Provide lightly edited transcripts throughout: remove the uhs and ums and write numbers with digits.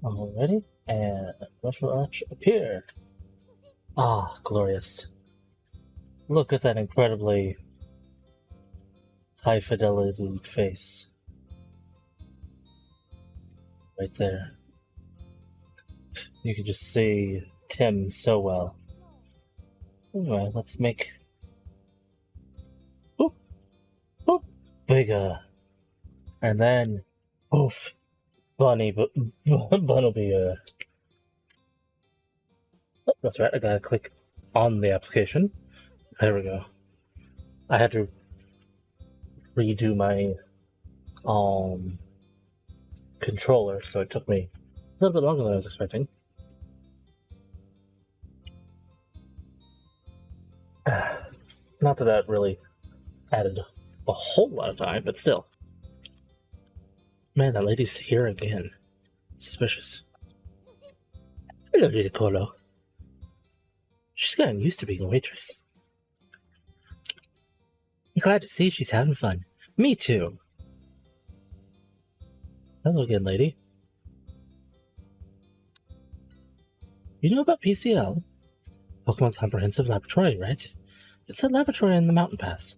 Alrighty, and Rush appear. Ah, glorious. Look at that incredibly high fidelity face. Right there. You can just see Tim so well. Anyway, let's make boop, boop, bigger. And then poof, bunny, Bunnelby. Oh, that's right, I gotta click on the application. There we go. I had to redo my controller, so it took me a little bit longer than I was expecting. Not that that really added a whole lot of time, but still. Man, that lady's here again. Suspicious. Hello, Lady Colo. She's gotten used to being a waitress. I'm glad to see she's having fun. Me too. Hello again, lady. You know about PCL? Pokemon Comprehensive Laboratory, right? It's a laboratory in the Mountain Pass.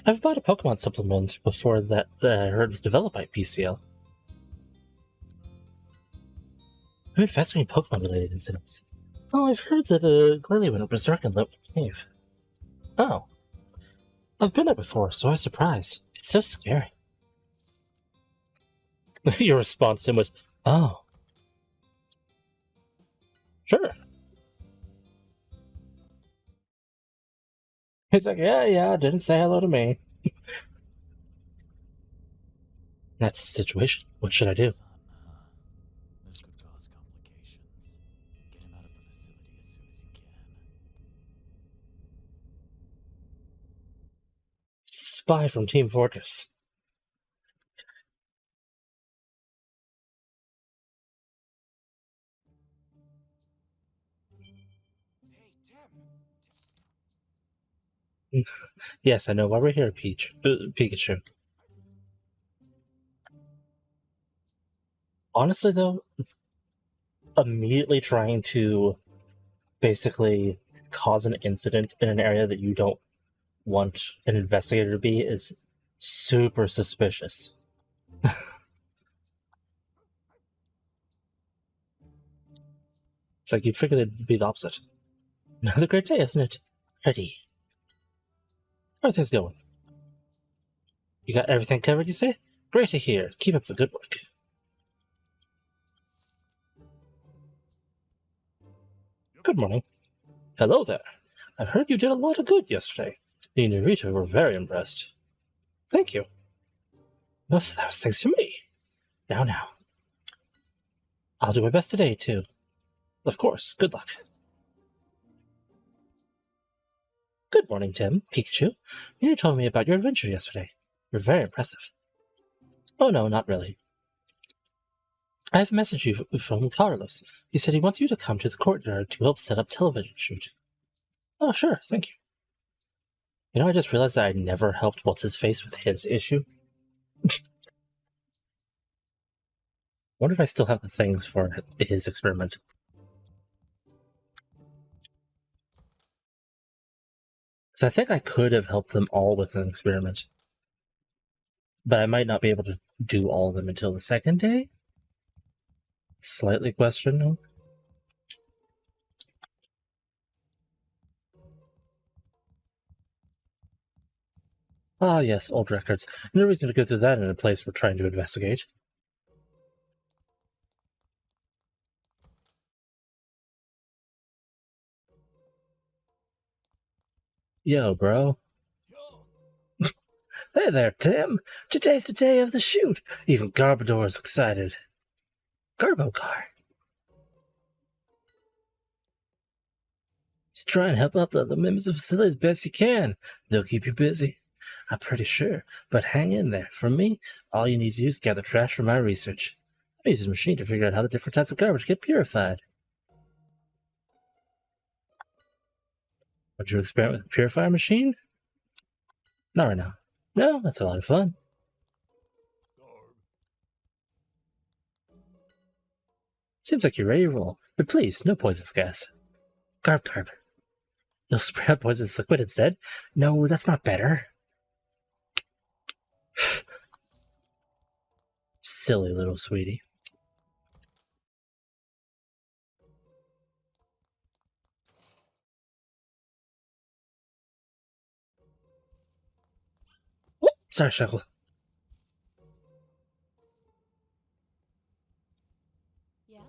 I've bought a Pokemon supplement before that I heard was developed by PCL. I've been fascinating Pokemon-related incidents. Oh, I've heard that Glalie went berserk in the cave. Oh. I've been there before, so I was surprised. It's so scary. Your response to him was, oh. Sure. It's like, yeah, didn't say hello to me. That's the situation. What should I do? This could cause complications. Get him out of the facility as soon as you can. It's the spy from Team Fortress. Hey, Tim! Yes, I know why we're here, Pikachu. Honestly, though, immediately trying to basically cause an incident in an area that you don't want an investigator to be is super suspicious. It's like you'd figure it'd be the opposite. Another great day, isn't it? Ready. How are things going? You got everything covered, you say? Great to hear. Keep up the good work. Good morning. Hello there. I heard you did a lot of good yesterday. Me and Rita were very impressed. Thank you. Most of that was thanks to me. Now. I'll do my best today, too. Of course, good luck. Good morning, Tim, Pikachu. You told me about your adventure yesterday. You're very impressive. Oh no, not really. I have messaged you from Carlos. He said he wants you to come to the courtyard to help set up television shoot. Oh, sure, thank you. You know, I just realized that I never helped What's-His-Face with his issue. Wonder if I still have the things for his experiment. Because I think I could have helped them all with an experiment. But I might not be able to do all of them until the second day? Slightly questionable. Ah, yes, old records. No reason to go through that in a place we're trying to investigate. Yo, bro. Yo! Hey there, Tim. Today's the day of the shoot. Even Garbodor's excited. Garbocar. Just try and help out the other members of the facility as best you can. They'll keep you busy. I'm pretty sure, but hang in there. From me, all you need to do is gather trash for my research. I use a machine to figure out how the different types of garbage get purified. Would you experiment with a purifier machine? Not right now. No, that's a lot of fun. Garb. Seems like you're ready to roll, but please, no poisonous gas. Garb. You'll spray out poisonous liquid instead? No, that's not better. Silly little sweetie. Whoop, sorry, Shuckle. Yes?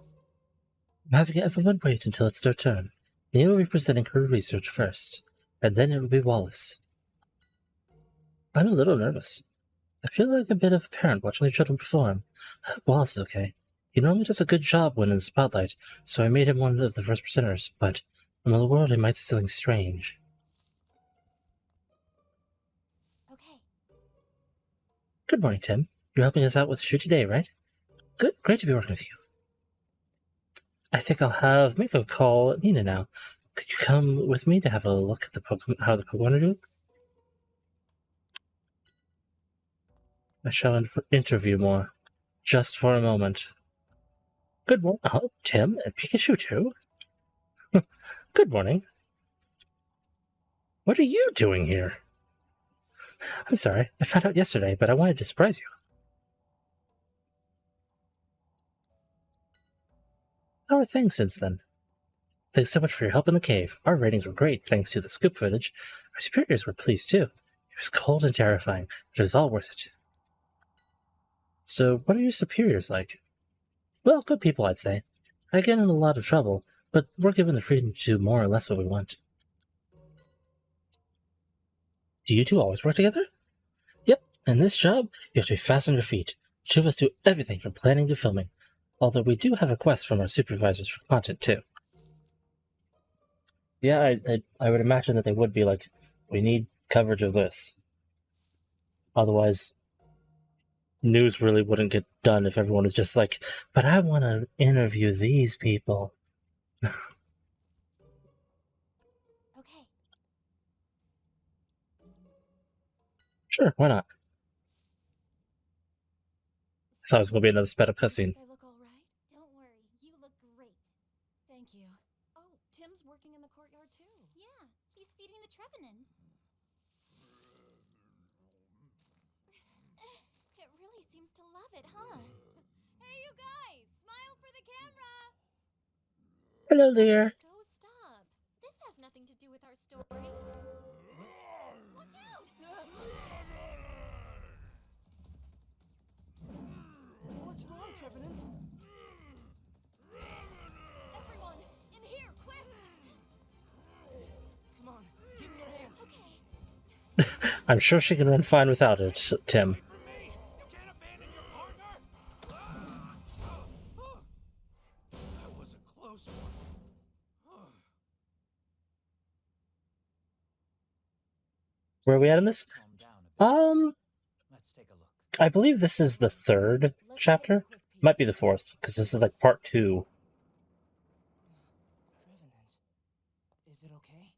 I'm having everyone wait until it's their turn. Nia will be presenting her research first, and then it will be Wallace. I'm a little nervous. I feel like a bit of a parent watching the children perform. Wallace is okay. He normally does a good job when in the spotlight, so I made him one of the first presenters, but in the world he might see something strange. Okay. Good morning, Tim. You're helping us out with the shoot today, right? Good. Great to be working with you. I think I'll have Miko call Nina now. Could you come with me to have a look at how the Pokemon are doing? I shall interview more. Just for a moment. Good morning. Oh, Tim and Pikachu too? Good morning. What are you doing here? I'm sorry. I found out yesterday, but I wanted to surprise you. How are things since then? Thanks so much for your help in the cave. Our ratings were great thanks to the scoop footage. Our superiors were pleased too. It was cold and terrifying, but it was all worth it. So, what are your superiors like? Well, good people, I'd say. I get in a lot of trouble, but we're given the freedom to do more or less what we want. Do you two always work together? Yep, in this job, you have to be fast on your feet. The two of us do everything from planning to filming. Although we do have requests from our supervisors for content too. Yeah, I would imagine that they would be like, we need coverage of this. Otherwise, news really wouldn't get done if everyone was just like, but I want to interview these people. Okay. Sure, why not? I thought it was going to be another sped up cutscene. I look all right? Don't worry, you look great. Thank you. Oh, Tim's working in the courtyard too. Yeah, he's feeding the Trevenant. It really seems to love it, huh? Hey, you guys! Smile for the camera! Hello there. Go stop. This has nothing to do with our story. Watch out! What's wrong, Trevenant? Everyone, in here, quick! Come on, give me your hand. Okay. I'm sure she can run fine without it, Tim. Wait for me! You can't abandon your partner! That was a close one. Where are we at in this? Calm down a bit. Let's take a look. I believe this is the third chapter. Might be the fourth, because this is like part 2. Trevenant, is it okay?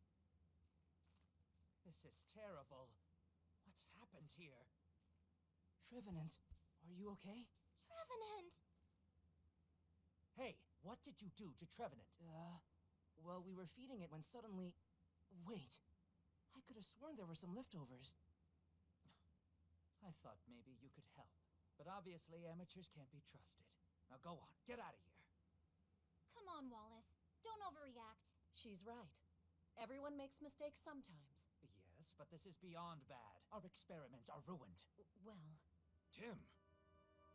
This is terrible. What's happened here? Trevenant, are you okay? Trevenant! Hey, what did you do to Trevenant? Well, we were feeding it when suddenly... Wait. I could have sworn there were some leftovers. I thought maybe you could help. But obviously amateurs can't be trusted. Now go on, get out of here. Come on, Wallace. Don't overreact. She's right. Everyone makes mistakes sometimes. Yes, but this is beyond bad. Our experiments are ruined. Well, Tim,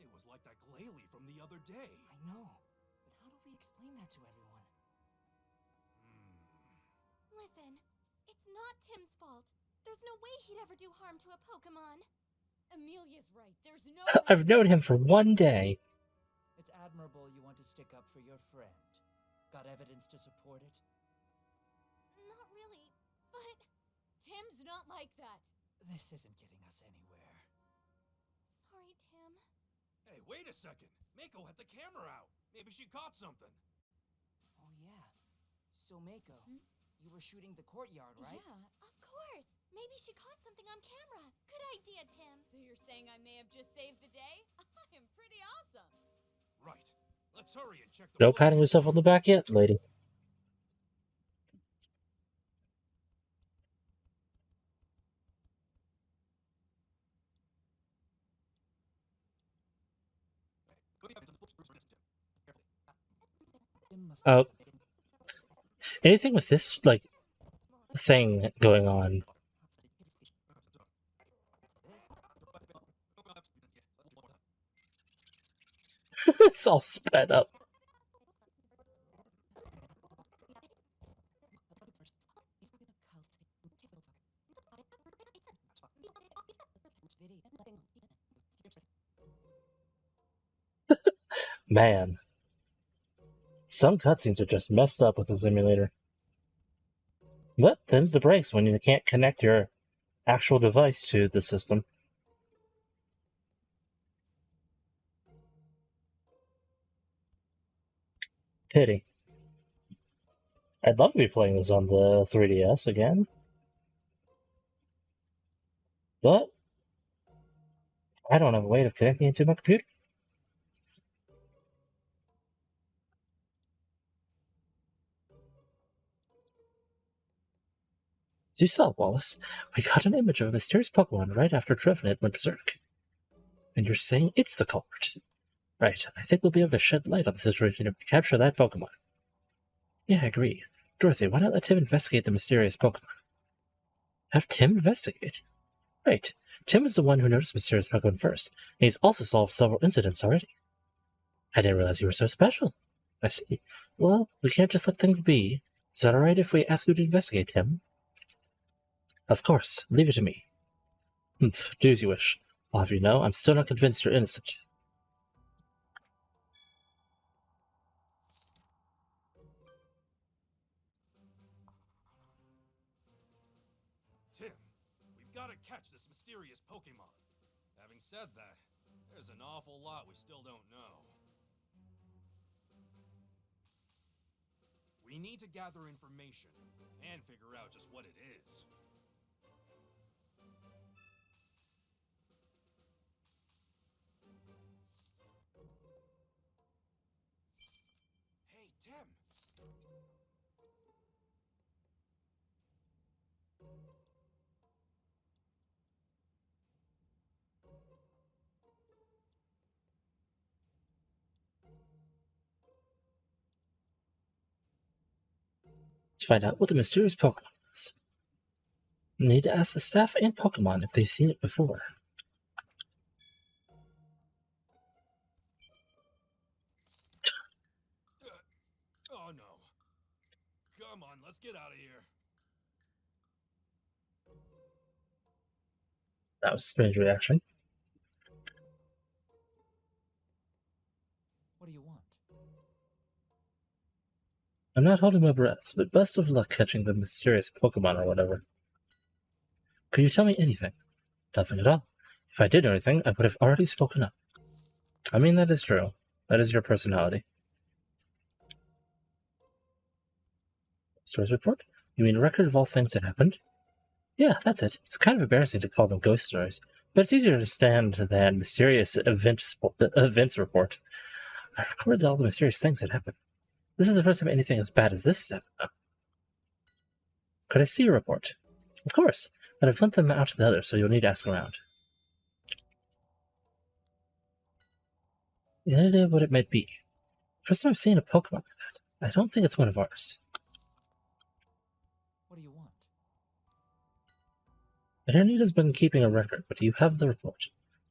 it was like that Glalie from the other day. I know. But how do we explain that to everyone? Listen, it's not Tim's fault. There's no way he'd ever do harm to a Pokemon. Amelia's right. There's no way. I've known him for one day. It's admirable you want to stick up for your friend. Got evidence to support it? Not really, but Tim's not like that. This isn't getting us anywhere. Sorry, Tim. Hey, wait a second. Mako had the camera out. Maybe she caught something. Oh, yeah. So, Mako, you were shooting the courtyard, right? Yeah, of course. Maybe she caught something on camera. Good idea, Tim. So you're saying I may have just saved the day? I am pretty awesome. Right. Let's hurry and check the No patting yourself on the back yet, lady. Oh, anything with this, like, thing going on? It's all sped up. Man. Some cutscenes are just messed up with the simulator. But them's the breaks when you can't connect your actual device to the system. Pity. I'd love to be playing this on the 3DS again. But I don't have a way of connecting it to my computer. As you saw, Wallace, we got an image of a mysterious Pokemon right after Trevenant went berserk. And you're saying it's the culprit. Right, I think we'll be able to shed light on the situation if we capture that Pokemon. Yeah, I agree. Dorothy, why not let Tim investigate the mysterious Pokemon? Have Tim investigate? Right. Tim is the one who noticed mysterious Pokemon first, and he's also solved several incidents already. I didn't realize you were so special. I see. Well, we can't just let things be. Is that alright if we ask you to investigate, Tim? Of course. Leave it to me. Do as you wish. I'll have you know, I'm still not convinced you're innocent. Tim, we've got to catch this mysterious Pokemon. Having said that, there's an awful lot we still don't know. We need to gather information and figure out just what it is. Hey, Tim! To find out what the mysterious Pokemon is, you need to ask the staff and Pokemon if they've seen it before. Oh no. Come on, let's get out of here. That was a strange reaction. What do you want? I'm not holding my breath, but best of luck catching the mysterious Pokemon or whatever. Could you tell me anything? Nothing at all. If I did know anything, I would have already spoken up. I mean, that is true. That is your personality. Stories report? You mean a record of all things that happened? Yeah, that's it. It's kind of embarrassing to call them ghost stories, but it's easier to understand than mysterious events report. I recorded all the mysterious things that happened. This is the first time anything as bad as this has happened. Could I see your report? Of course, but I've lent them out to the others, so you'll need to ask around. Any idea what it might be? First time I've seen a Pokemon like that. I don't think it's one of ours. What do you want? Anita's been keeping a record, but do you have the report?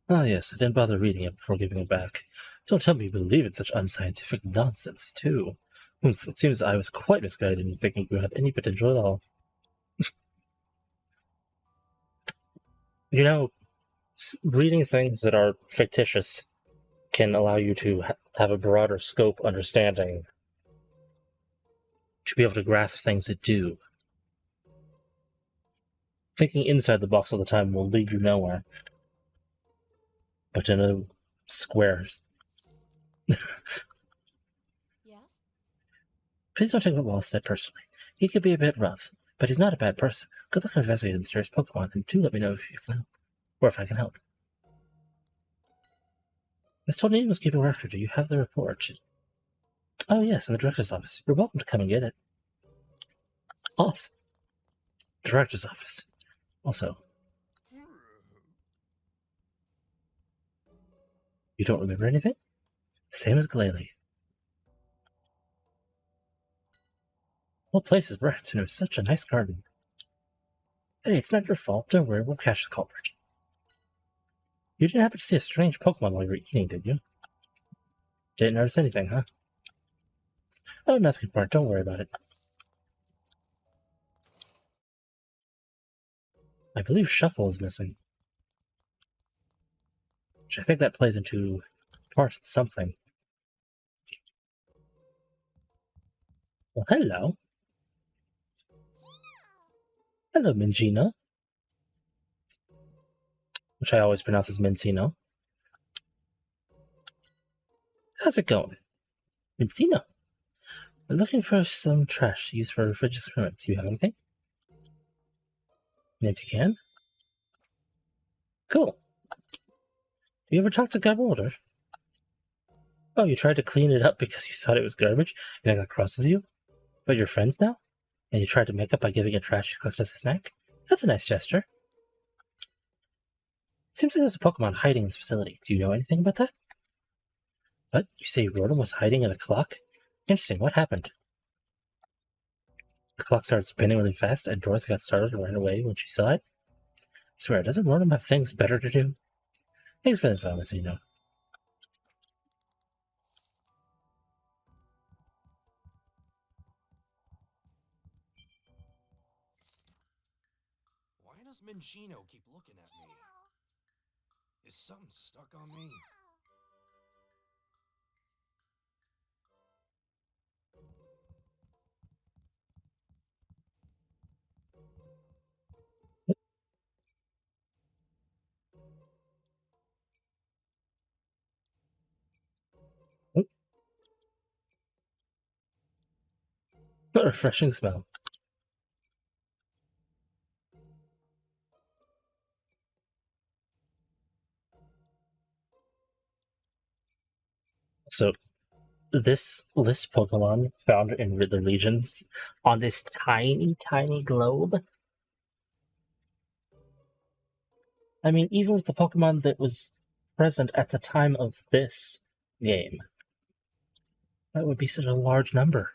Ah, yes, I didn't bother reading it before giving it back. Don't tell me you believe in such unscientific nonsense, too. Oomph, it seems I was quite misguided in thinking you had any potential at all. You know, reading things that are fictitious can allow you to have a broader scope understanding, to be able to grasp things that do. Thinking inside the box all the time will lead you nowhere. But in a squares. Yes? Please don't take what Wallace said personally. He could be a bit rough, but he's not a bad person. Good luck investigating the mysterious Pokemon, and do let me know if you can help. Or if I can help. Miss Toldine was keeping a record. Do you have the report? Oh, yes, in the director's office. You're welcome to come and get it. Awesome. Director's office. Also, you don't remember anything? Same as Glalie. Whole place is rats, and it was such a nice garden. Hey, it's not your fault. Don't worry, we'll catch the culprit. You didn't happen to see a strange Pokemon while you were eating, did you? Didn't notice anything, huh? Oh, nothing important. Don't worry about it. I believe Shuffle is missing. Which I think that plays into part of something. Well, hello. Hello, Mingino. Which I always pronounce as Mincino. How's it going? Mincino. I'm looking for some trash to use for a fridge experiment. Do you have anything? An empty can? Cool. Do you ever talk to Gabolder? Oh, you tried to clean it up because you thought it was garbage and I got cross with you? But you're friends now? And you tried to make up by giving it trash you collected as a snack? That's a nice gesture. It seems like there's a Pokemon hiding in this facility. Do you know anything about that? What? You say Rotom was hiding in a clock? Interesting. What happened? The clock started spinning really fast, and Dorothy got startled and ran away when she saw it. I swear, doesn't Rotom have things better to do? Thanks for the info, Messino. Why does Minchino keep looking at me? Is something stuck on me? Oh, what a refreshing smell. So, this list Pokemon found in the regions on this tiny, tiny globe. I mean, even with the Pokemon that was present at the time of this game, that would be such a large number.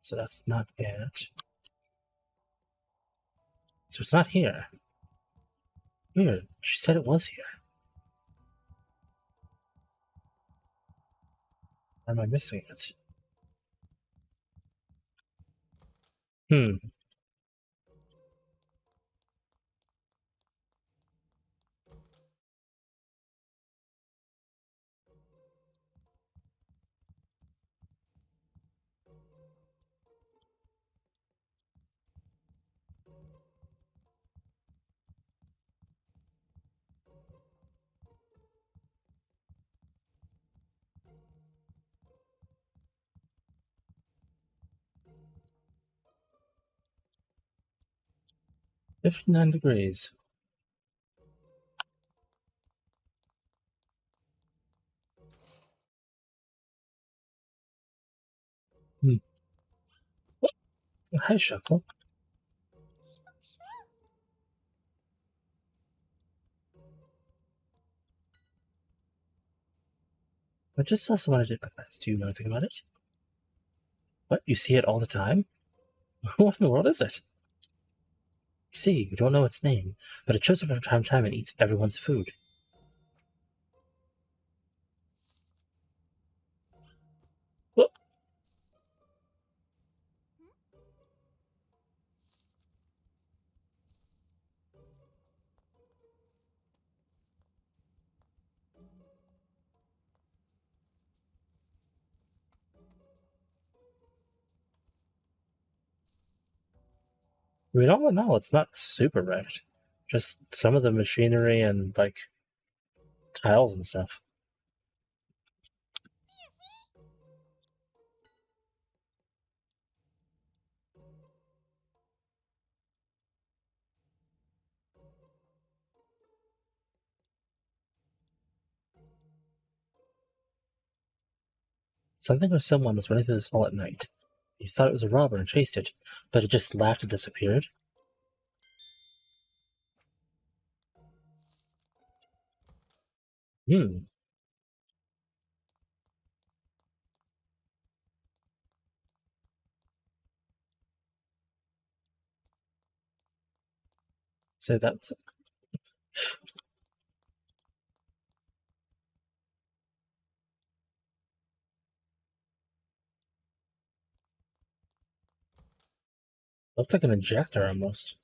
So that's not it. So it's not here. Weird. She said it was here. Or am I missing it? Hmm. $59 degrees. Hmm. Oh, hi, Shuckle. I just saw someone I did my class. Do you know anything about it? What? You see it all the time? What in the world is it? See, you don't know its name, but it shows up from time to time and eats everyone's food. Well, I mean, all in all, it's not super wrecked. Just some of the machinery and, like, tiles and stuff. Something or someone was running through this hall at night. You thought it was a robber and chased it, but it just laughed and disappeared. Hmm. So that's looked like an injector almost.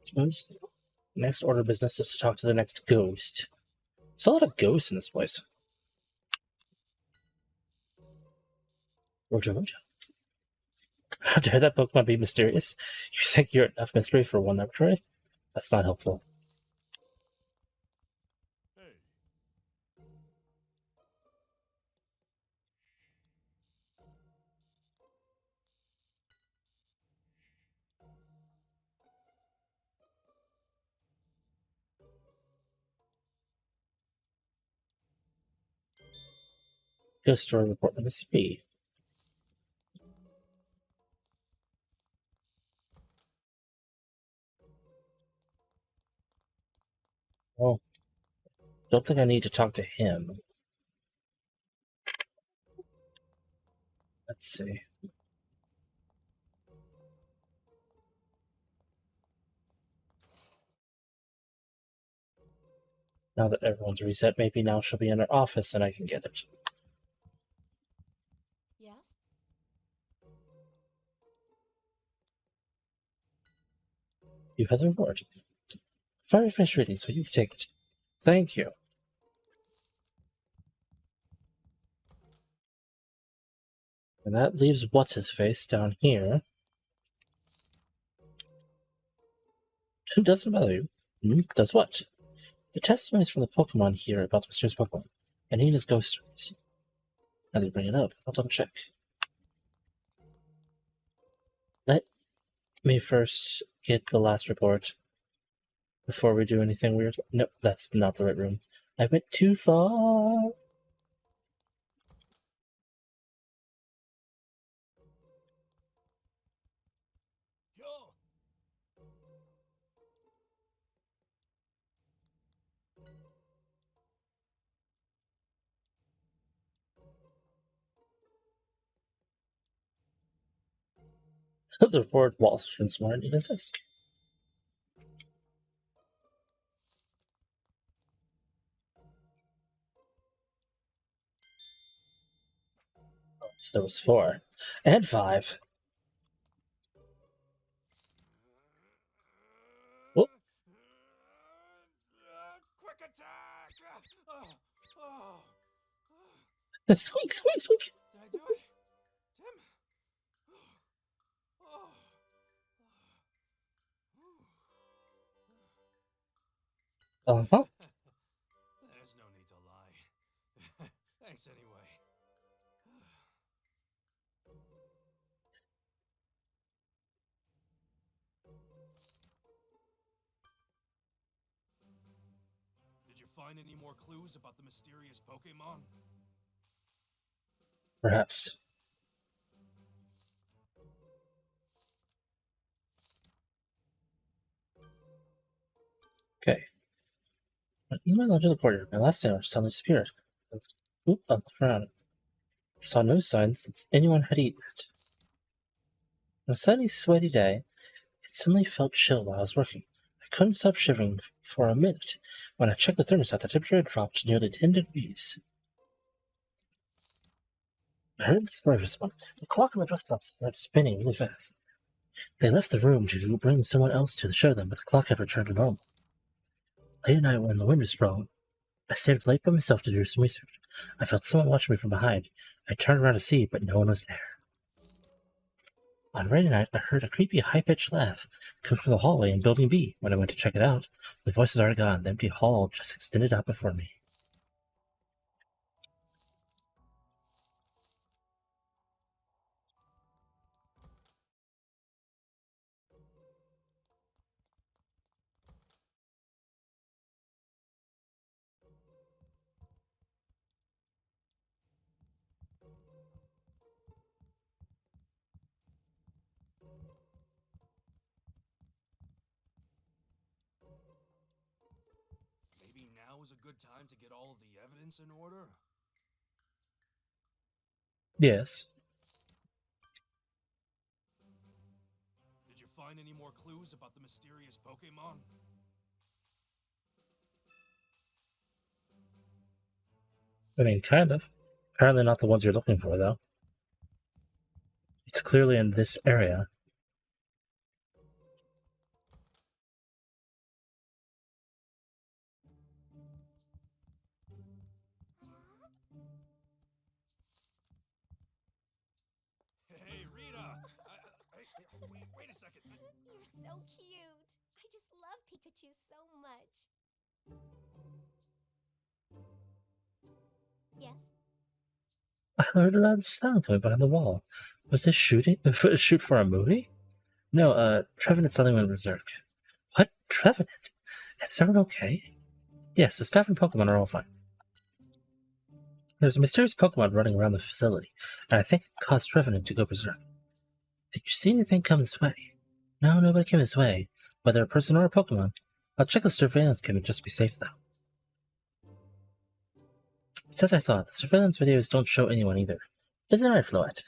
Suppose next order of business is to talk to the next ghost. There's a lot of ghosts in this place. Rojo Rojo. How dare that Pokemon be mysterious? You think you're enough mystery for one laboratory? That's not helpful. Hey, Ghost story report number 3. Oh, don't think I need to talk to him. Let's see. Now that everyone's reset, maybe now she'll be in her office and I can get it. Yes? You have the reward. Very frustrating, so you can take it. Thank you. And that leaves what's-his-face down here. It doesn't bother you. Does what? The testimonies from the Pokemon here about the mysterious Pokemon, and even his ghost stories. Now that you bring it up, I'll double check. Let me first get the last report before we do anything weird. No, that's not the right room. I went too far. yo! The report Washington Smart in his desk. So there was 4. And 5. Whoop. Quick attack! Oh. Squeak, squeak, squeak. Did I do it? Tim? Oh. Uh-huh. There's no need to lie. Thanks anyway. Did you find any more clues about the mysterious Pokemon? Perhaps. Okay. When email to the courier, my last sandwich suddenly disappeared. Oop, up the ground. Saw no signs that anyone had eaten it. On a sunny, sweaty day, it suddenly felt chill while I was working. I couldn't stop shivering for a minute. When I checked the thermostat, the temperature had dropped to nearly 10 degrees. I heard the noise respond. The clock in the dress shop started spinning really fast. They left the room to bring someone else to show them, but the clock had returned to normal. Late at night, when the wind was strong, I stayed up late by myself to do some research. I felt someone watching me from behind. I turned around to see, but no one was there. On Friday night, I heard a creepy, high-pitched laugh come from the hallway in Building B. When I went to check it out, the voices already gone. The empty hall just extended out before me. Maybe now is a good time to get all of the evidence in order? Yes. Did you find any more clues about the mysterious Pokemon? I mean, kind of. Apparently not the ones you're looking for, though. It's clearly in this area. Hey, Rita! Wait a second. You're so cute. I just love Pikachu so much. Yes? I heard a loud sound coming behind the wall. Was this shooting? Shoot for a movie? No, Trevenant suddenly went berserk. What? Trevenant? Is everyone okay? Yes, the staff and Pokemon are all fine. There's a mysterious Pokemon running around the facility, and I think it caused Trevenant to go berserk. Did you see anything come this way? No, nobody came this way, whether a person or a Pokemon. I'll check the surveillance cam just to be safe, though. It's as I thought, the surveillance videos don't show anyone either. Isn't it right, Floette?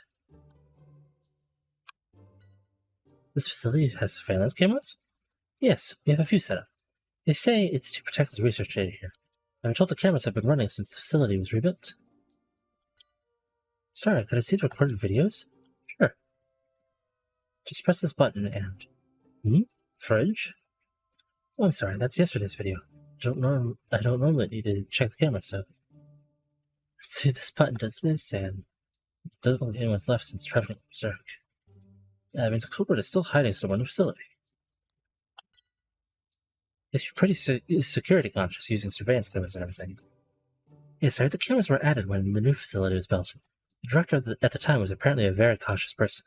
This facility has surveillance cameras? Yes, we have a few set up. They say it's to protect the research data here. I'm told the cameras have been running since the facility was rebuilt. Sorry, could I see the recorded videos? Sure. Just press this button and... Fridge? Oh, I'm sorry, that's yesterday's video. I don't normally need to check the camera, so... Let's see, this button does this, and... It doesn't look like anyone's left since Trevor berserk. Yeah, that means the culprit is still hiding somewhere in the facility. Yes, you're pretty security conscious using surveillance cameras and everything. Yes, I heard the cameras were added when the new facility was built. The director at the time was apparently a very cautious person.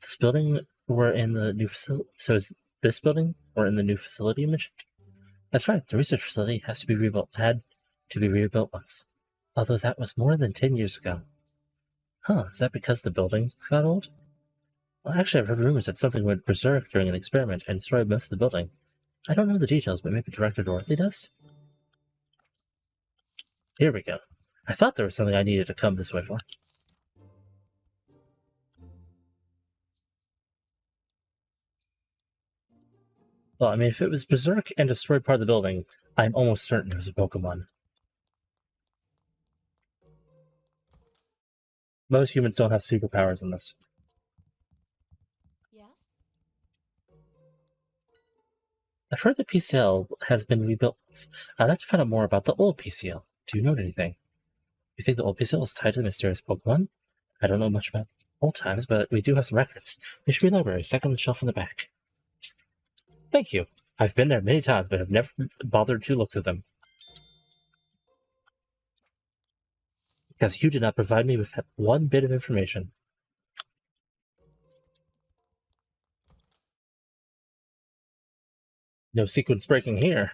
This building we're in the new facility. So is this building we're in the new facility you mentioned? That's right. The research facility has to be rebuilt. Had to be rebuilt once, although that was more than 10 years ago. Huh? Is that because the buildings got old? Well, actually, I've heard rumors that something went berserk during an experiment and destroyed most of the building. I don't know the details, but maybe Director Dorothy does? Here we go. I thought there was something I needed to come this way for. Well, I mean, if it was berserk and destroyed part of the building, I'm almost certain it was a Pokemon. Most humans don't have superpowers in this. Yes? I've heard the PCL has been rebuilt once. I'd like to find out more about the old PCL. Do you know anything? You think the old PCL is tied to the mysterious Pokemon? I don't know much about old times, but we do have some records. There should be a library, second on the shelf in the back. Thank you. I've been there many times, but have never bothered to look through them. Because you did not provide me with that one bit of information. No sequence breaking here.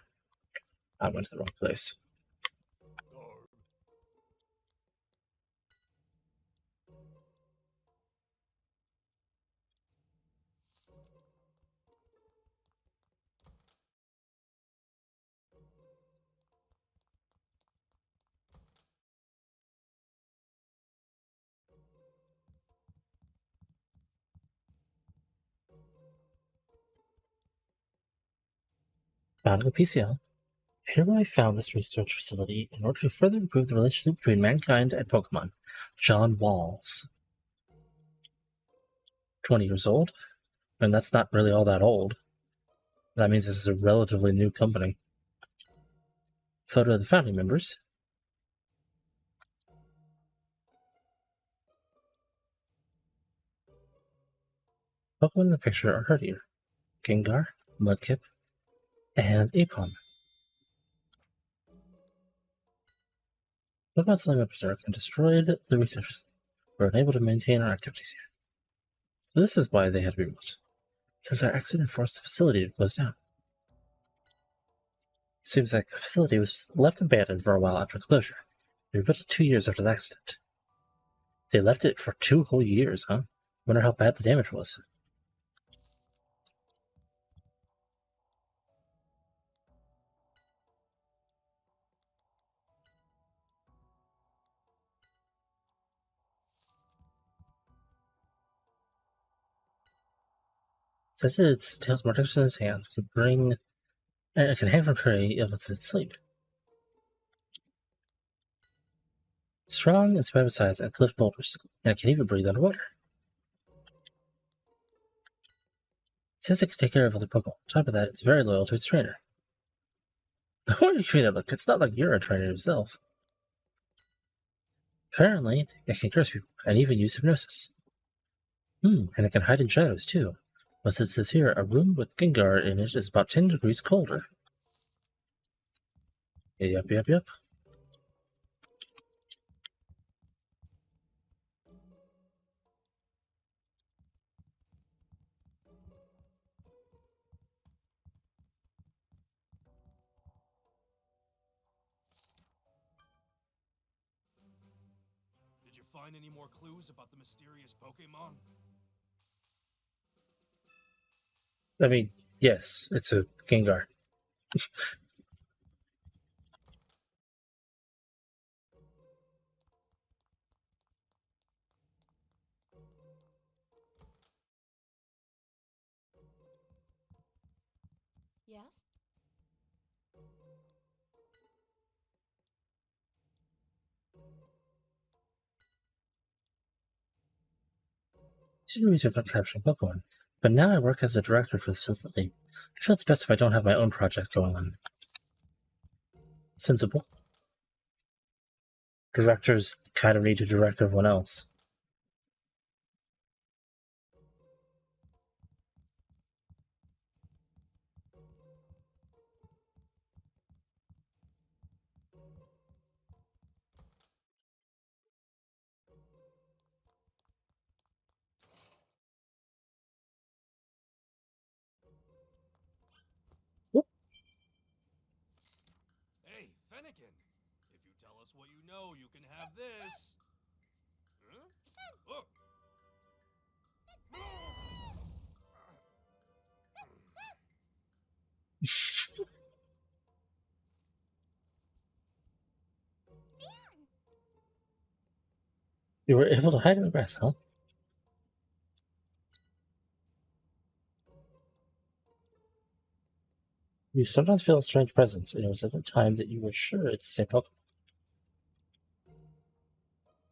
I went to the wrong place. Founding a PCL. Hereby found this research facility in order to further improve the relationship between mankind and Pokemon. John Walls. 20 years old? And that's not really all that old. That means this is a relatively new company. Photo of the founding members. Pokemon in the picture are hardier. Gengar, Mudkip, and Aipom. Pokemon Slime and Berserk and destroyed the researchers. We were unable to maintain our activities here. This is why they had to be removed. Since our accident forced the facility to close down. Seems like the facility was left abandoned for a while after its closure. They rebuilt it 2 years after the accident. They left it for 2 whole years, huh? Wonder how bad the damage was. It says its tail's more dexterous in its hands. It can hang from a tree if it's asleep. It's strong in spite of its size and cliff boulders, and it can even breathe underwater. It says it can take care of other Pokemon. On top of that, it's very loyal to its trainer. What do you mean? Look, it's not like you're a trainer yourself. Apparently, it can curse people and even use hypnosis. And it can hide in shadows too. But it says here, a room with Gengar in it is about 10 degrees colder. Yep. Did you find any more clues about the mysterious Pokemon? I mean, yes, it's a Gengar. Yes? I did research on capturing Pokemon, but now I work as a director for this facility. I feel it's best if I don't have my own project going on. Sensible. Directors kind of need to direct everyone else. Hey, Fennekin! If you tell us what you know, you can have this. Huh? Oh. You were able to hide in the grass, huh? You sometimes feel a strange presence, and it was at the time that you were sure it's the same Pokemon.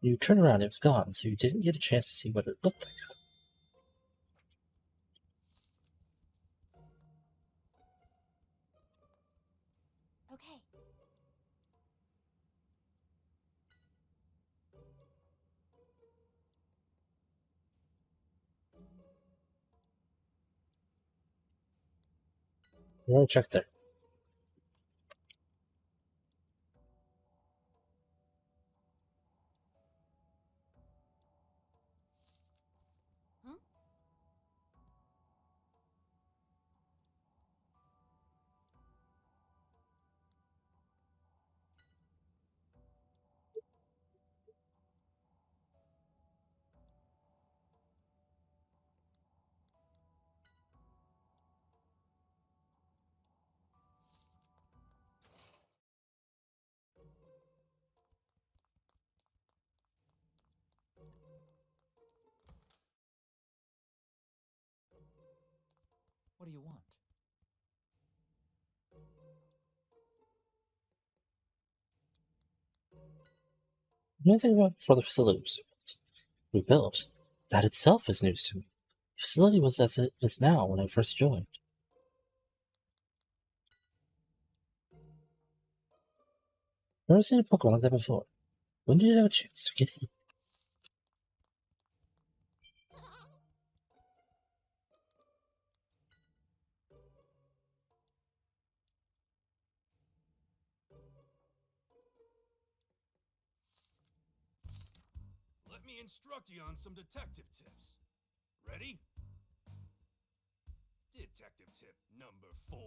You turned around, it was gone, so you didn't get a chance to see what it looked like. Okay. You already checked there. Huh? What do you want? Nothing about before the facility was rebuilt. That itself is news to me. The facility was as it is now when I first joined. Never seen a Pokemon like that before. When did you have a chance to get in? let me instruct you on some detective tips. Ready? Detective tip number 4.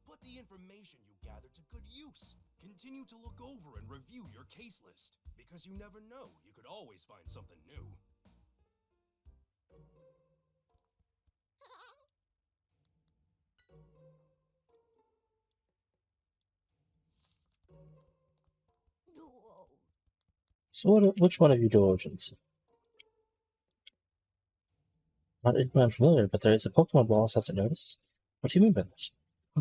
Put the information you gather to good use. Continue to look over and review your case list, because you never know, you could always find something new. So which one of you do origins? Not anyone unfamiliar, but there is a Pokemon Wallace hasn't noticed. What do you mean by that?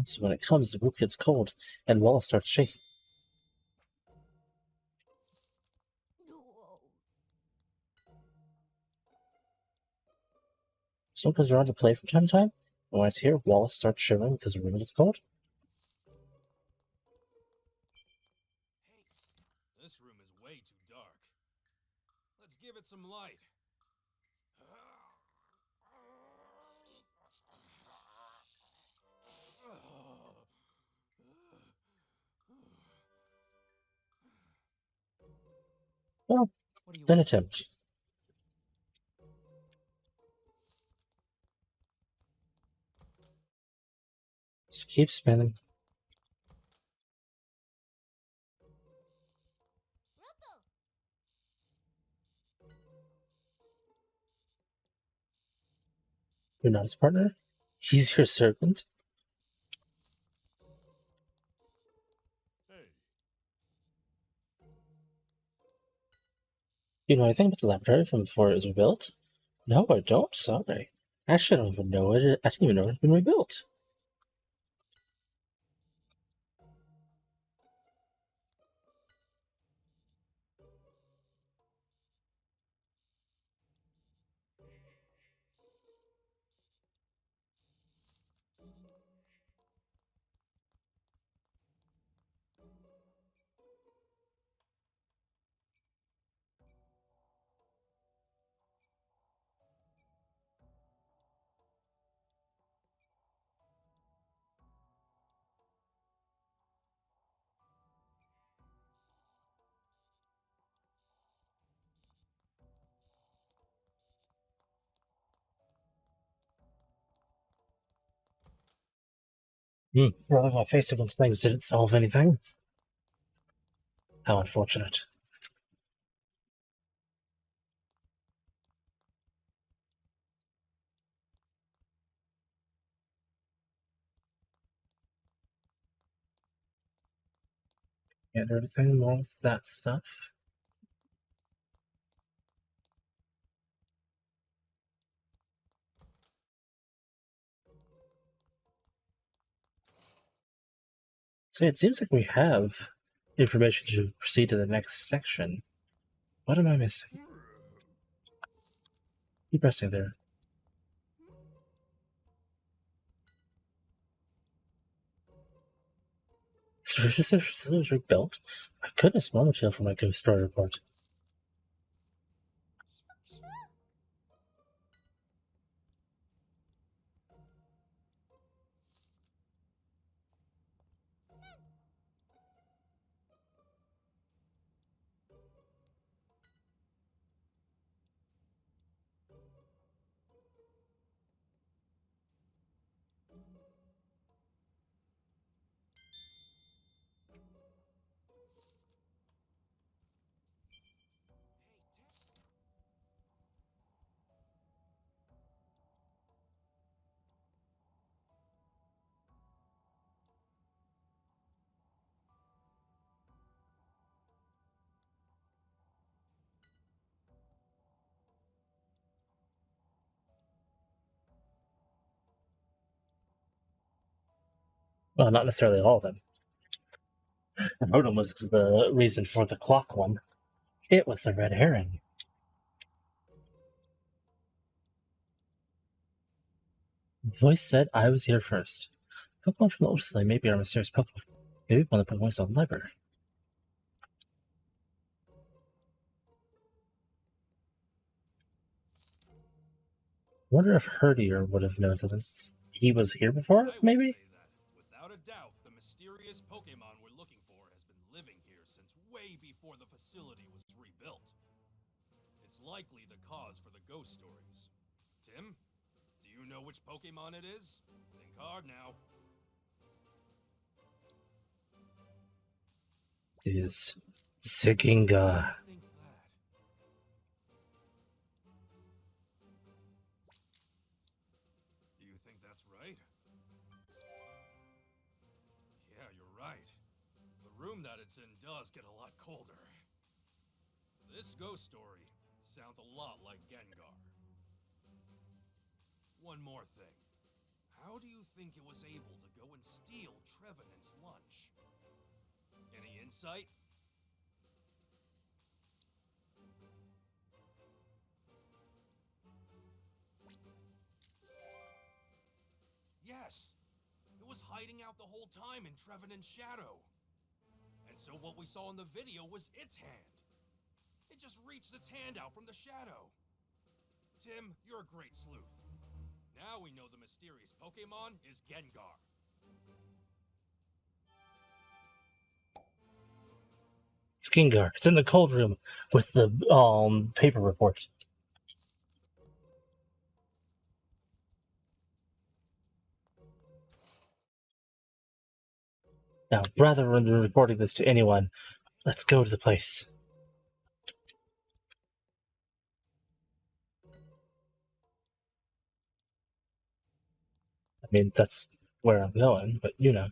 So when it comes, the book gets cold, and Wallace starts shaking. So because they're on to play from time to time, and when it's here, Wallace starts shivering because the room gets cold. Hey, this room is way too dark. Let's give it some light. Well, What do you an want? attempt. Just keep spinning. Ruko! You're not his partner? He's your servant? Hey, You know anything about the laboratory from before it was rebuilt? No, I don't. Sorry. Actually, I don't even know it. I didn't even know it had been rebuilt. Rubbing my face against things didn't solve anything. How unfortunate. Can't do anything wrong with that stuff. So it seems like we have information to proceed to the next section. What am I missing? Keep pressing there. Is rebuilt? My goodness, Mama Tail for my ghost story report. Well, not necessarily all of them. The modem was the reason for the clock one. It was the red herring. The voice said I was here first. Pokemon from the Ocean Slay may be our mysterious Pokemon. Maybe one of the Pokemon saw in the library. Wonder if Herdier would have known something. He was here before, I will maybe? say that, without a doubt, the mysterious Pokemon we're looking for has been living here since way before the facility was rebuilt. It's that's likely the cause for the ghost stories. Tim, do you know which Pokemon it is? Think hard now. It is Ziginga. Think that. Do you think that's right? Yeah, you're right. The room that it's in does get a lot colder. This ghost story sounds a lot like Gengar. One more thing. How do you think it was able to go and steal Trevenant's lunch? Any insight? Yes! It was hiding out the whole time in Trevenant's shadow. And so what we saw in the video was its hand. It just reached its hand out from the shadow. Tim, you're a great sleuth. Now we know the mysterious Pokemon is Gengar. It's Gengar. It's in the cold room with the paper report. Now, rather than reporting this to anyone, let's go to the place. I mean, that's where I'm going, but you know.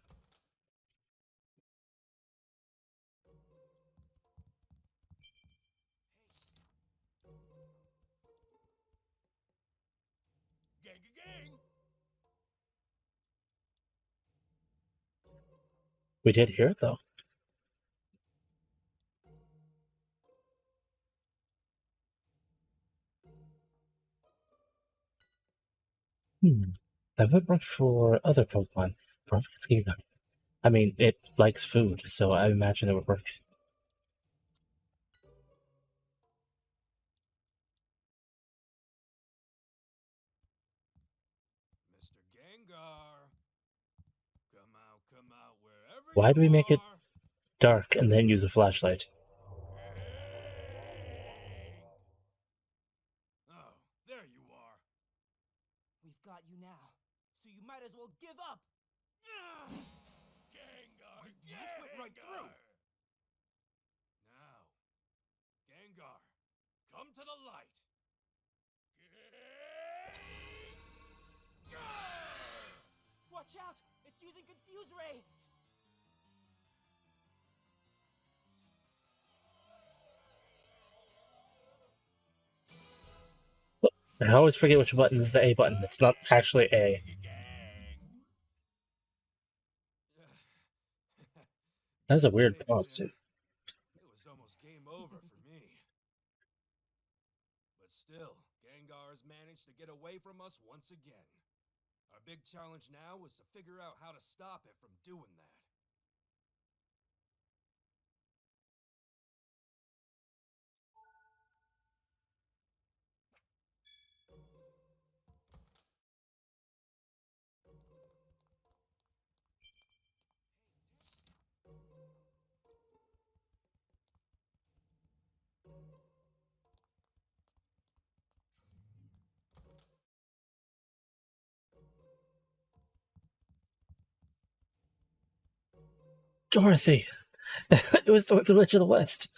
Gang, gang! We did hear it, though. That would work for other Pokemon. Probably it's Gengar. I mean, it likes food, so I imagine it would work. Mr. Gengar. Come out, wherever Why you do we make it are. dark and then use a flashlight? Oh, there you are. We've got you now, so you might as well give up. Gengar, You went right through. Now, Gengar, come to the light. Watch out! It's using Confuse Ray! I always forget which button is the A button. It's not actually A. That was a weird pause, too. It was almost game over for me. But still, Gengar has managed to get away from us once again. Our big challenge now is to figure out how to stop it from doing that. Dorothy! It was the Witch of the West.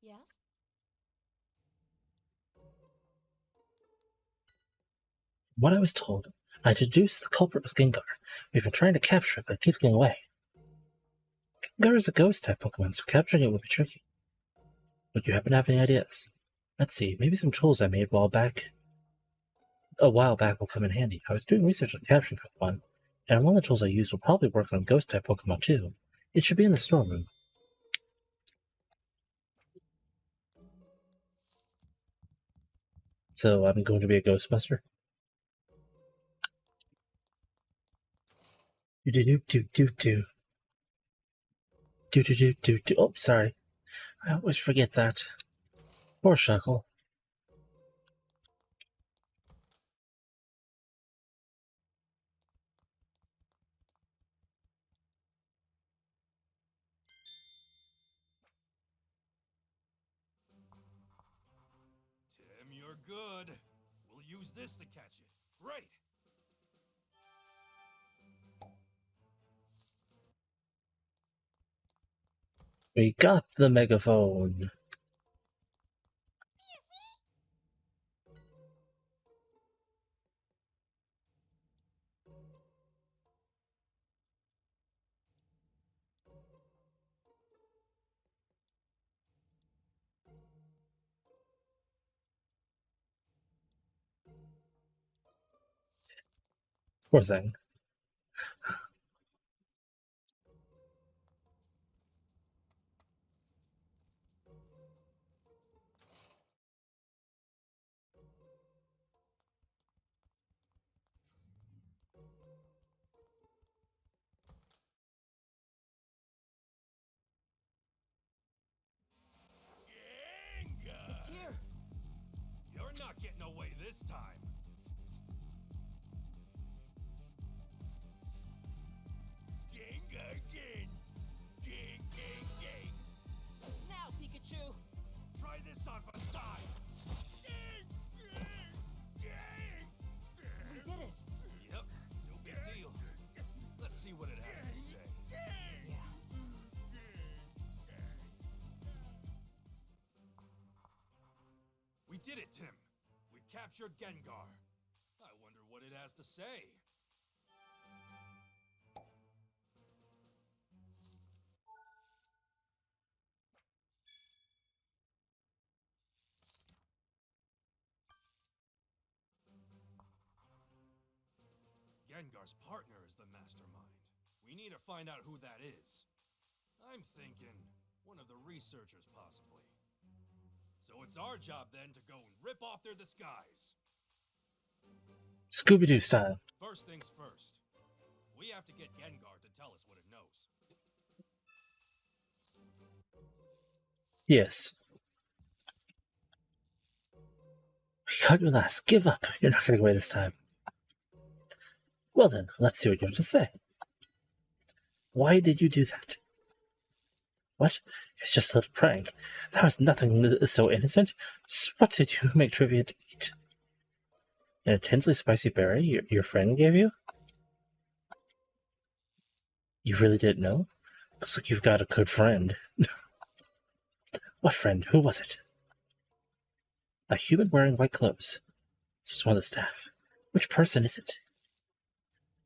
Yes? What I was told, I deduced the culprit was Gengar. We've been trying to capture it, but it keeps getting away. Gengar is a ghost-type Pokemon, so capturing it would be tricky. Would you happen to have any ideas? Let's see, maybe some tools I made a while back will come in handy. I was doing research on capturing Pokemon, and one of the tools I used will probably work on ghost-type Pokemon too. It should be in the storeroom. So I'm going to be a Ghostbuster? Do-do-do-do-do-do. Do-do-do-do-do. Oh, sorry. I always forget that. Poor Shuckle. You're good. We'll use this to catch it. Great. We got the megaphone. Poor thing. It's here. You're not getting away this time. Gengar again. Gang. Now, Pikachu. Try this on for size. We did it. Yep, no big deal. Let's see what it has to say. Yeah. We did it, Tim. We captured Gengar. I wonder what it has to say. Gengar's partner is the mastermind. We need to find out who that is. I'm thinking one of the researchers, possibly. So it's our job then to go and rip off their disguise. Scooby-Doo style. First things first. We have to get Gengar to tell us what it knows. Yes. We got your last. Give up. You're not getting away this time. Well then, let's see what you have to say. Why did you do that? What? It's just a little prank. That was nothing so innocent. What did you make Trivia to eat? An intensely spicy berry your friend gave you? You really didn't know? Looks like you've got a good friend. What friend? Who was it? A human wearing white clothes. So it's one of the staff. Which person is it?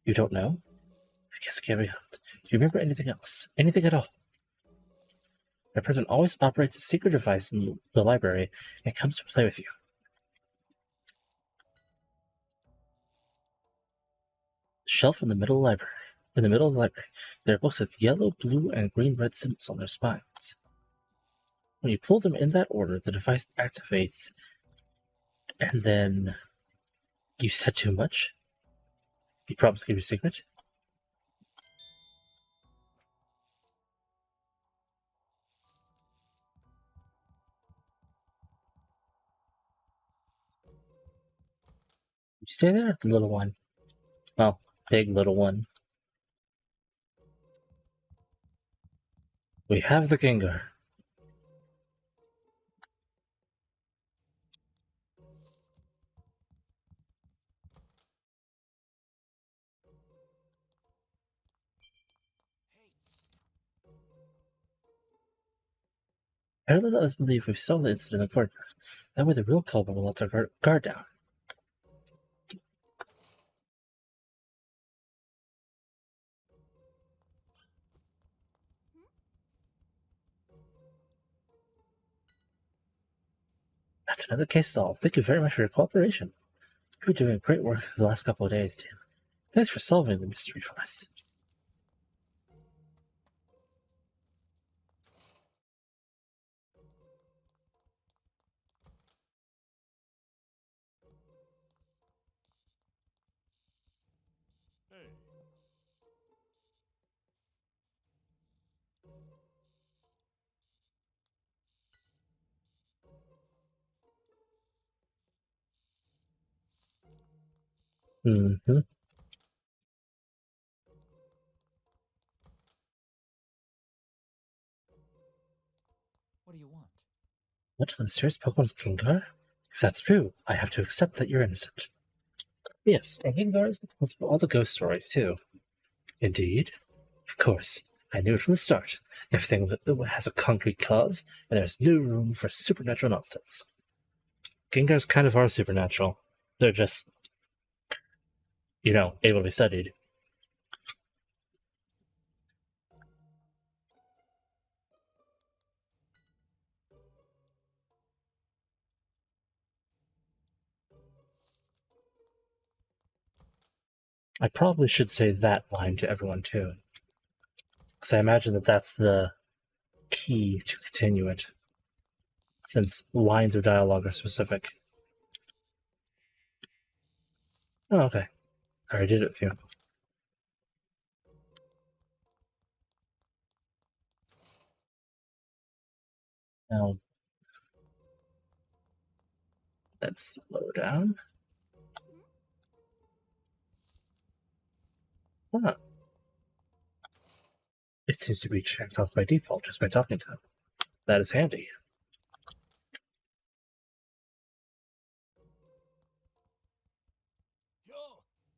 You don't know? I guess I can't be helped. Do you remember anything else? Anything at all? That person always operates a secret device in the library and comes to play with you. Shelf in the middle of the library. In the middle of the library, there are books with yellow, blue, and green red symbols on their spines. When you pull them in that order, the device activates, and then you said too much? You promised to keep your secret? You stay there, little one. Well, big little one. We have the Gengar. I really let us believe we saw the incident in the courtyard. That way the real culprit will let our guard down. That's another case solved. Thank you very much for your cooperation. You've been doing great work the last couple of days, Tim. Thanks for solving the mystery for us. Hey. Mm-hmm. What do you want? What's the mysterious Pokemon's Gengar? If that's true, I have to accept that you're innocent. Yes, and Gengar is the cause of all the ghost stories, too. Indeed. Of course. I knew it from the start. Everything has a concrete cause, and there's no room for supernatural nonsense. Gengars kind of are supernatural. They're just, able to be studied. I probably should say that line to everyone, too. Because I imagine that that's the key to continue it, since lines of dialogue are specific. Oh, okay. I already did it with you. Now, let's slow down. Huh. It seems to be checked off by default just by talking to them. That is handy. Yo,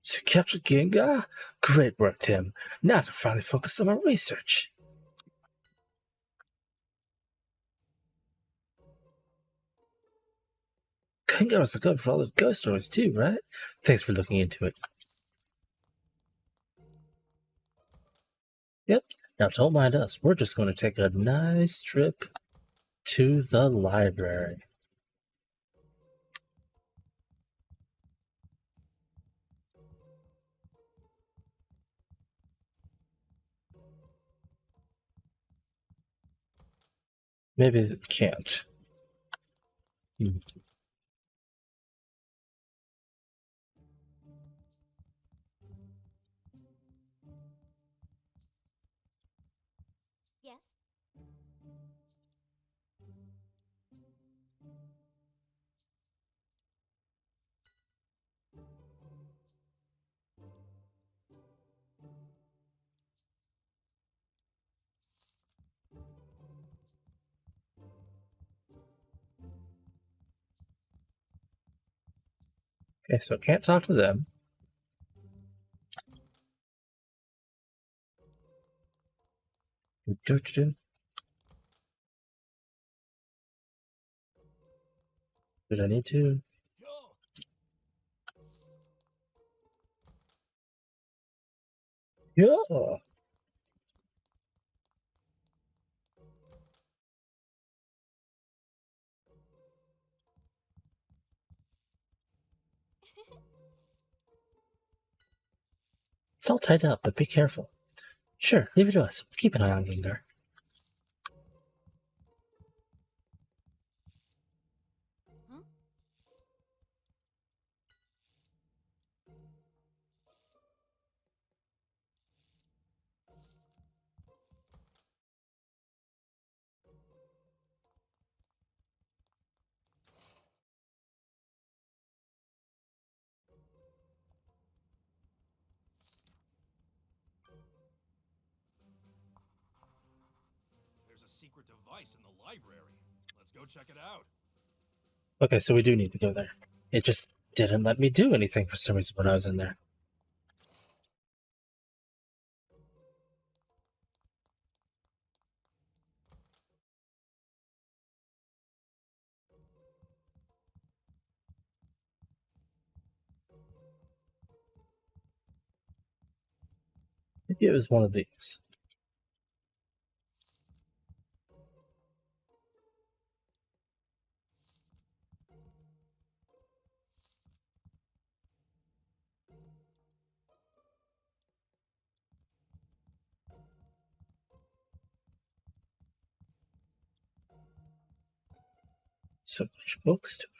To capture Gengar? Great work, Tim. Now I can finally focus on my research. Gengar was the good for all those ghost stories too, right? Thanks for looking into it. Yep. Now don't mind us. We're just going to take a nice trip to the library. Maybe we can't. Yes? Okay, so can't talk to them. Did I need to? yo. Yeah. It's all tied up, but be careful. Sure, leave it to us. Keep an eye on Gengar. Huh? There's a secret device in the library. Let's go check it out. Okay, so we do need to go there. It just didn't let me do anything for some reason when I was in there. Maybe it was one of these. So much books to it.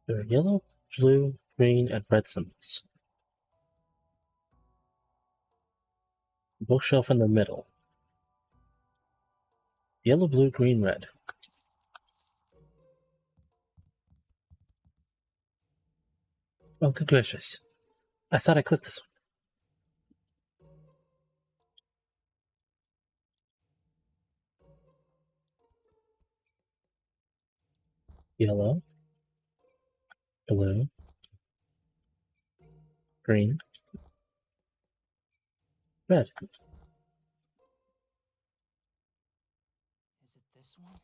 There are yellow, blue, green, and red symbols. Bookshelf in the middle. Yellow, blue, green, red. Oh, good gracious. I thought I clicked this one. Yellow, blue, green, red. Is it this one?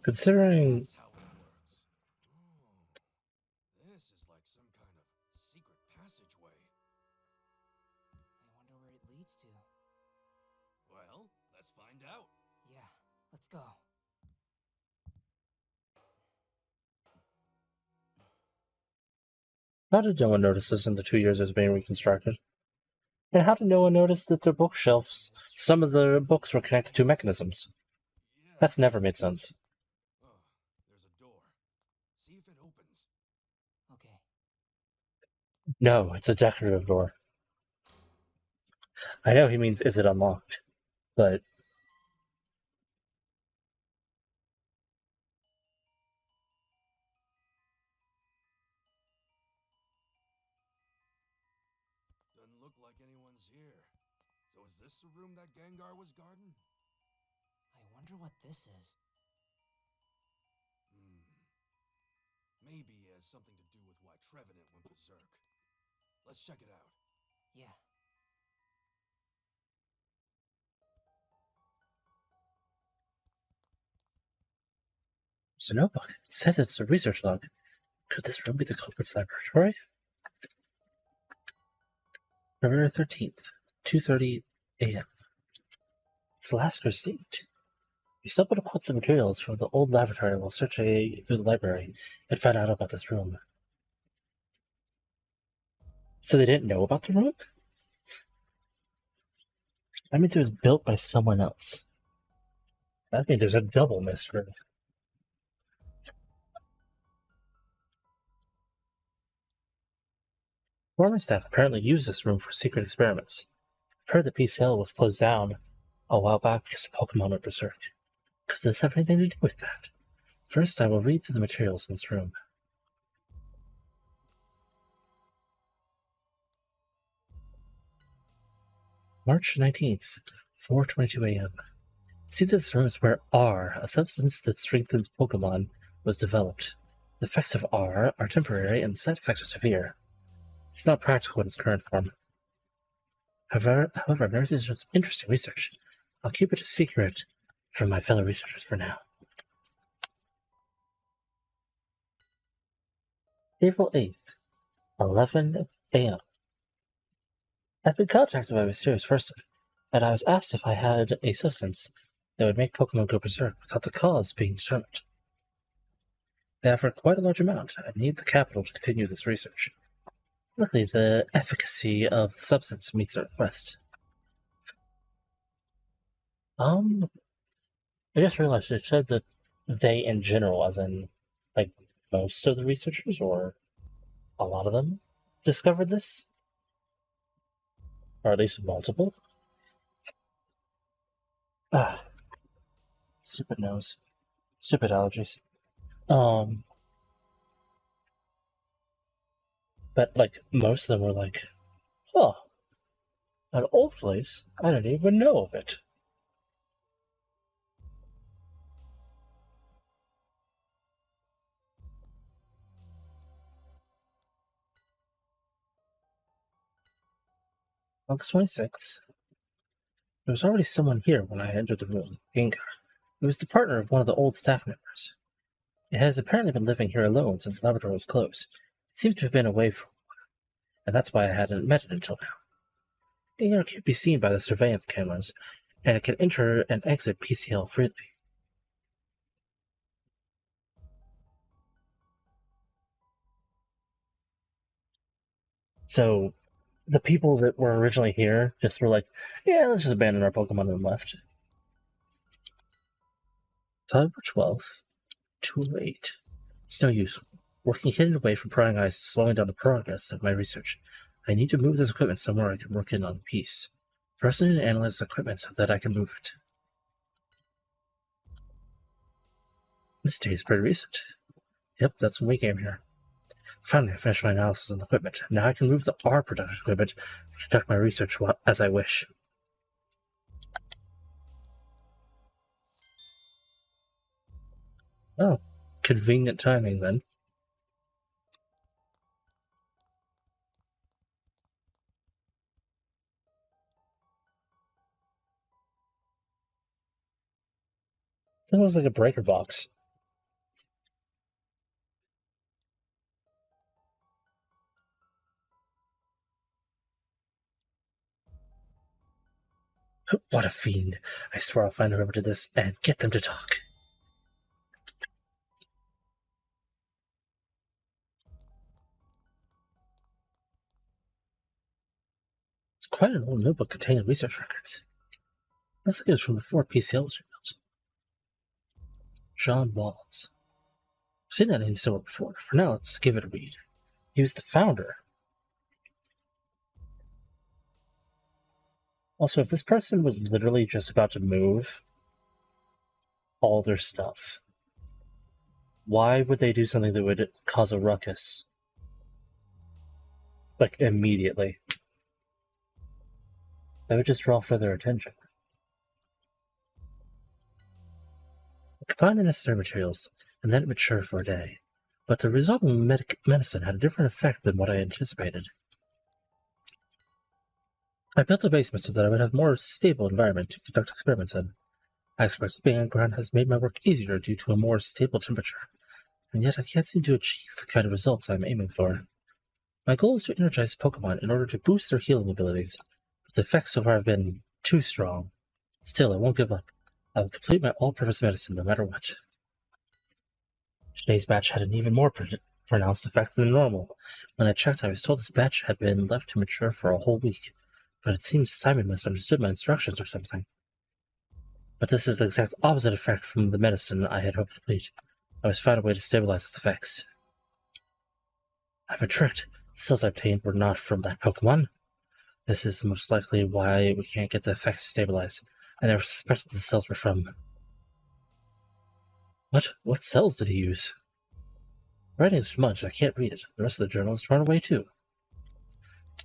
Considering That's how it works. Oh, this is like some kind of secret passageway. I wonder where it leads to. Well, let's find out. Yeah, let's go. how did no one notice this in the 2 years it was being reconstructed? And how did no one notice that the bookshelves, some of the books were connected to mechanisms? Yeah. That's never made sense. Oh, there's a door. See if it opens. Okay. No, it's a decorative door. I know he means, is it unlocked? But Doesn't look like anyone's here. So is this the room that Gengar was guarding? I wonder what this is. Maybe it has something to do with why Trevenant went berserk. Let's check it out. Yeah. it's a notebook. It says it's a research log. Could this room be the culprit's laboratory? February 13th, 2:30 a.m. It's the last first date. We stumbled upon some materials from the old laboratory while searching through the library and found out about this room. So they didn't know about the room? That means it was built by someone else. That means there's a double mystery. Former staff apparently used this room for secret experiments. I've heard that PCL was closed down a while back because Pokemon went berserk. Does this have anything to do with that? First, I will read through the materials in this room. March 19th, 4:22 a.m. It seems this room is where R, a substance that strengthens Pokemon, was developed. The effects of R are temporary and the side effects are severe. It's not practical in its current form. However, I've noticed this is interesting research. I'll keep it a secret from my fellow researchers for now. April 8th, 11 a.m. I've been contacted by a mysterious person, and I was asked if I had a substance that would make Pokemon go berserk without the cause being determined. They offered quite a large amount. I need the capital to continue this research. Luckily, the efficacy of the substance meets the request. I just realized it said that they in general, as in, like, most of the researchers, or a lot of them, discovered this? Or at least multiple? Ah, stupid nose. Stupid allergies. But, like, most of them were like, huh, an old place? I didn't even know of it. August 26th. There was already someone here when I entered the room, Gengar. He was the partner of one of the old staff members. It has apparently been living here alone since the laboratory was closed. It seems to have been away for a while, and that's why I hadn't met it until now. Gengar can't be seen by the surveillance cameras, and it can enter and exit PCL freely. So, the people that were originally here just were like, yeah, let's just abandon our Pokemon and left. October 12th, 208. It's no use. Working hidden away from prying eyes is slowing down the progress of my research. I need to move this equipment somewhere I can work in on peace. First, I need to analyze the equipment so that I can move it. This date is pretty recent. Yep, that's when we came here. Finally, I finished my analysis on the equipment. Now I can move the R production equipment and conduct my research as I wish. Oh, convenient timing then. That looks like a breaker box. What a fiend. I swear I'll find whoever did this and get them to talk. It's quite an old notebook containing research records. Looks like it was from before PCL was rebuilt. John Walls. I've seen that name somewhere before. For now, let's give it a read. He was the founder. Also, if this person was literally just about to move all their stuff, why would they do something that would cause a ruckus? Like, immediately. That would just draw further attention. I combined the necessary materials and let it mature for a day. But the resulting medicine had a different effect than what I anticipated. I built a basement so that I would have a more stable environment to conduct experiments in. I expect being underground has made my work easier due to a more stable temperature, and yet I can't seem to achieve the kind of results I'm aiming for. My goal is to energize Pokemon in order to boost their healing abilities, but the effects so far have been too strong. Still, I won't give up. I will complete my all-purpose medicine no matter what. Today's batch had an even more pronounced effect than normal. When I checked, I was told this batch had been left to mature for a whole week, but it seems Simon misunderstood my instructions or something. But this is the exact opposite effect from the medicine I had hoped to complete. I must find a way to stabilize its effects. I've been tricked. The cells I obtained were not from that Pokemon. This is most likely why we can't get the effects to stabilize. I never suspected the cells were from... What cells did he use? Writing is smudged. I can't read it. The rest of the journal is torn away too.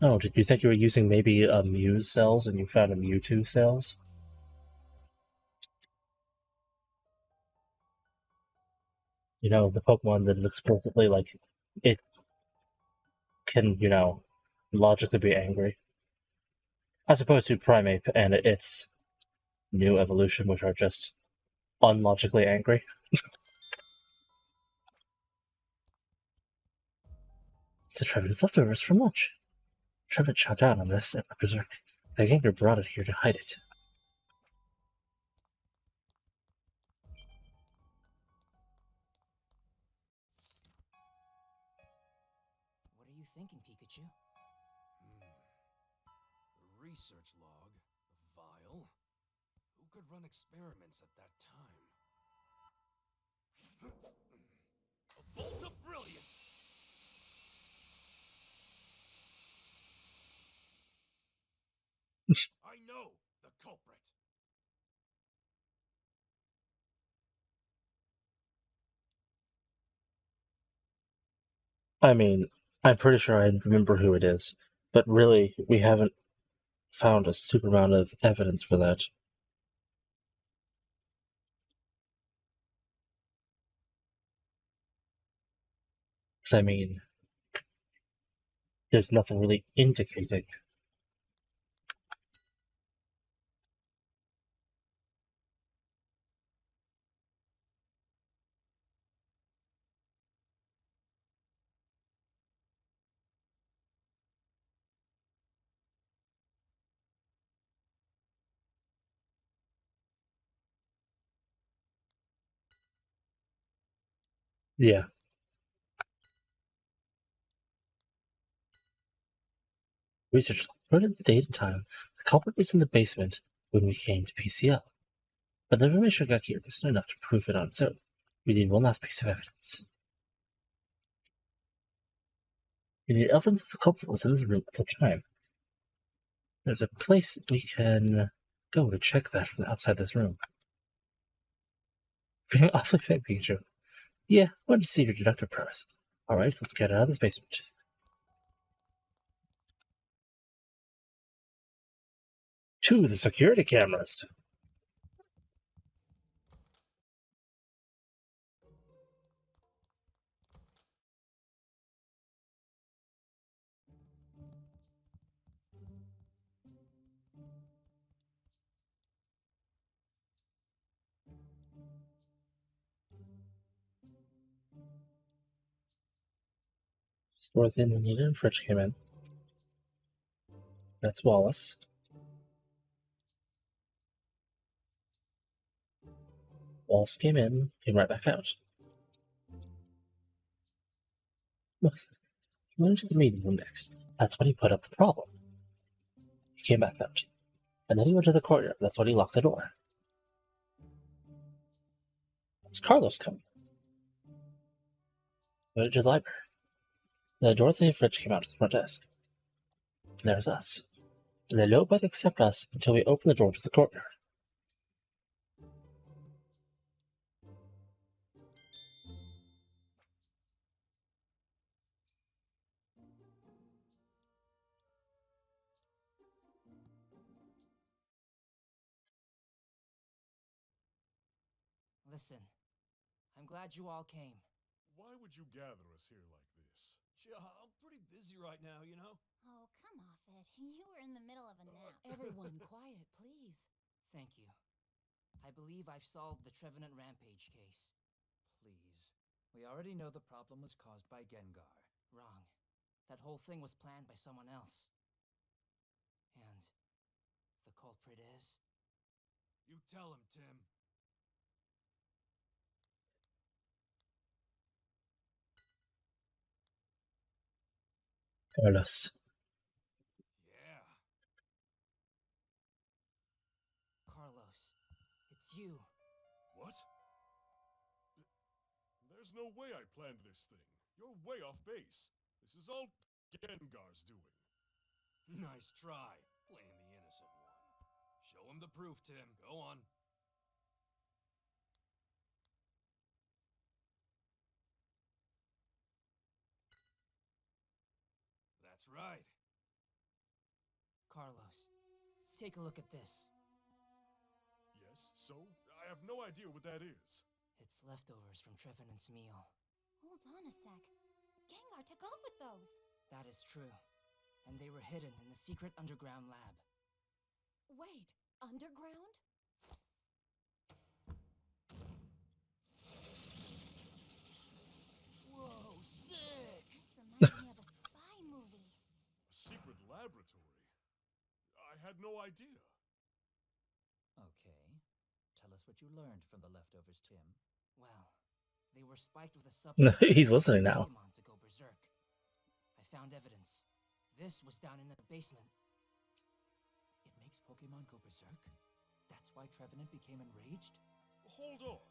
Oh, did you think you were using maybe a Mew cells and you found a Mewtwo cells? You know, the Pokemon that is explicitly like, it can, logically be angry. As opposed to Primeape and its new evolution, which are just unlogically angry. It's the Trevenant's leftovers from lunch. Trevenant chopped down on this and went berserk. The ganger brought it here to hide it. What are you thinking, Pikachu? The research log, the vial. Who could run experiments at that time? A bolt of brilliance! I know the culprit. I mean, I'm pretty sure I remember who it is, but really, we haven't found a super amount of evidence for that. Because, I mean, there's nothing really indicating. Yeah. Research according to the date and time, the culprit was in the basement when we came to PCL. But the information we got here isn't enough to prove it on its own. We need one last piece of evidence. We need evidence that the culprit was in this room at the time. There's a place we can go to check that from outside this room. Being awfully fake, Pikachu. Yeah, I wanted to see your deductive prowess. Alright, let's get out of this basement. To the security cameras. Dorothy and Anita and Fritch came in. That's Wallace. Wallace came in, came right back out. He went into the meeting room next. That's when he put up the problem. He came back out. And then he went to the courtyard. That's when he locked the door. It's Carlos coming. Went to the library. Then Dorothy and Fritch came out to the front desk. And there's us. And then nobody except us until we open the door to the courtyard. Listen, I'm glad you all came. Why would you gather us here like this? Yeah, I'm pretty busy right now, you know? Oh, come off it. You were in the middle of a nap. Everyone, quiet, please. Thank you. I believe I've solved the Trevenant Rampage case. Please. We already know the problem was caused by Gengar. Wrong. That whole thing was planned by someone else. And the culprit is... You tell him, Tim. Carlos. Yeah. Carlos. It's you. What? There's no way I planned this thing. You're way off base. This is all Gengar's doing. Nice try, playing the innocent one. Show him the proof, Tim. Go on. That's right. Carlos, take a look at this. Yes, so? I have no idea what that is. It's leftovers from Trevenant's meal. Hold on a sec. Gengar took off with those. That is true. And they were hidden in the secret underground lab. Wait, underground? Whoa, sick! This reminds me of a spy movie. A secret laboratory. I had no idea. Okay. Tell us what you learned from the leftovers, Tim. Well, they were spiked with a substance. He's listening now. Pokemon to go berserk. I found evidence. This was down in the basement. It makes Pokemon go berserk? That's why Trevenant became enraged? Hold on.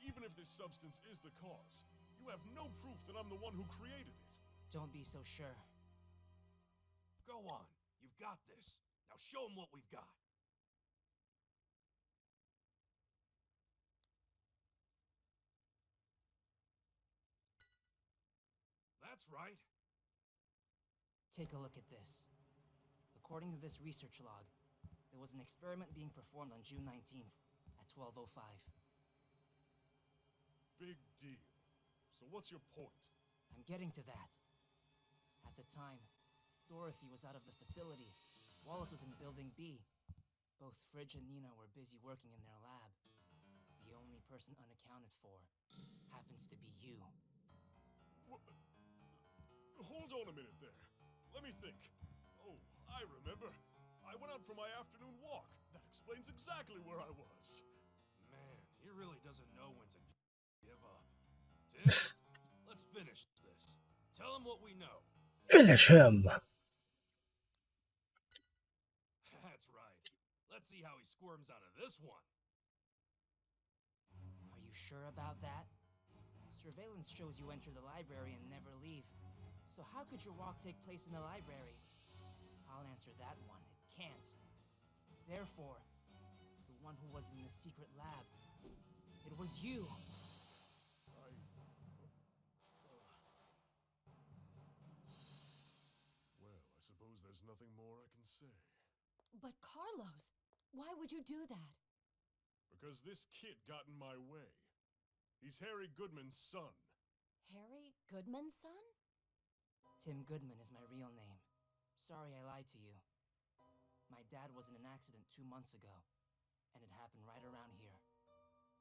Even if this substance is the cause, you have no proof that I'm the one who created it. Don't be so sure. Go on. You've got this. Now show him what we've got. That's right. Take a look at this. According to this research log, there was an experiment being performed on June 19th at 12:05. Big deal. So what's your point? I'm getting to that. At the time, Dorothy was out of the facility. Wallace was in Building B. Both Fridge and Nina were busy working in their lab. The only person unaccounted for happens to be you. Hold on a minute there. Let me think. Oh, I remember. I went out for my afternoon walk. That explains exactly where I was. Man, he really doesn't know when to give up. Tim, let's finish this. Tell him what we know. Finish him! That's right. Let's see how he squirms out of this one. sure about that? Surveillance shows you enter the library and never leave. So how could your walk take place in the library? I'll answer that one. It can't. Therefore, the one who was in the secret lab, it was you. Well, I suppose there's nothing more I can say. But Carlos, why would you do that? Because this kid got in my way. He's Harry Goodman's son. Harry Goodman's son? Tim Goodman is my real name. Sorry I lied to you. My dad was in an accident 2 months ago, and it happened right around here.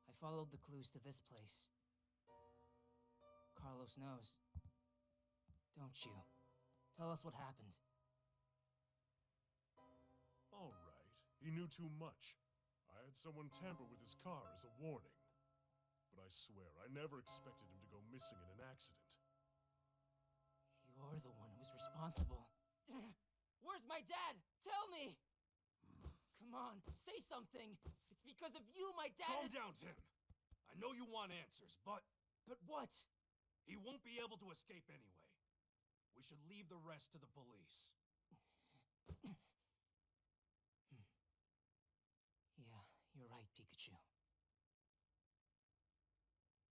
I followed the clues to this place. Carlos knows. Don't you? Tell us what happened. All right, he knew too much. I had someone tamper with his car as a warning. But I swear, I never expected him to go missing in an accident. You're the one who's responsible. Where's my dad? Tell me! Come on, say something! It's because of you my dad Calm down, Tim. I know you want answers, but But what? he won't be able to escape anyway. We should leave the rest to the police. Yeah, you're right, Pikachu.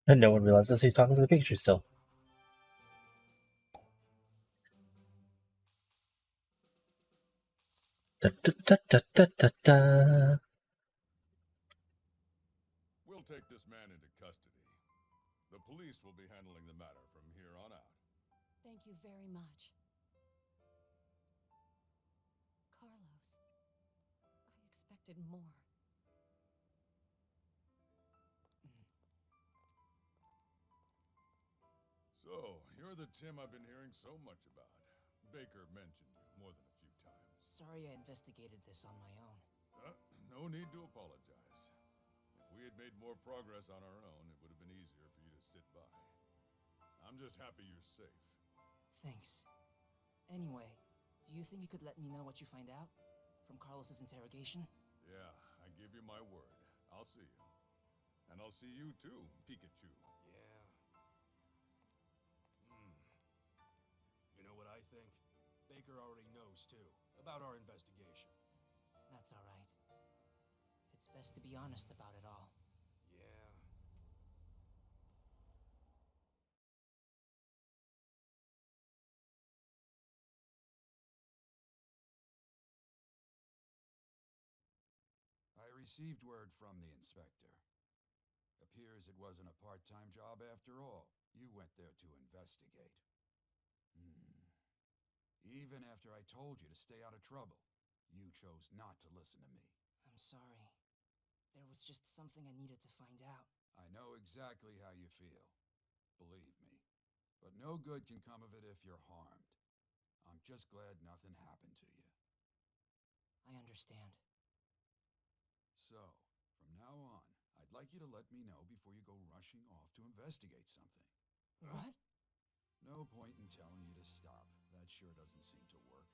And no one realizes he's talking to the Pikachu still. Da, da, da, da, da, da, da. We'll take this man into custody. The police will be handling the matter from here on out. Thank you very much. Carlos, I expected more. So, you're the Tim I've been hearing so much about. Baker mentioned you more than a few times. Sorry I investigated this on my own. No need to apologize. If we had made more progress on our own, it would have been easier for you to sit by. I'm just happy you're safe. Thanks. Anyway, do you think you could let me know what you find out? From Carlos's interrogation? Yeah, I give you my word. I'll see you. And I'll see you too, Pikachu. Yeah. You know what I think? Baker already knows, too, about our investigation. That's alright. It's best to be honest about it all. Yeah. I received word from the inspector. Appears it wasn't a part-time job after all. You went there to investigate. Even after I told you to stay out of trouble, you chose not to listen to me. I'm sorry. There was just something I needed to find out. I know exactly how you feel. Believe me. But no good can come of it if you're harmed. I'm just glad nothing happened to you. I understand. So, from now on, I'd like you to let me know before you go rushing off to investigate something. What? No point in telling you to stop. That sure doesn't seem to work.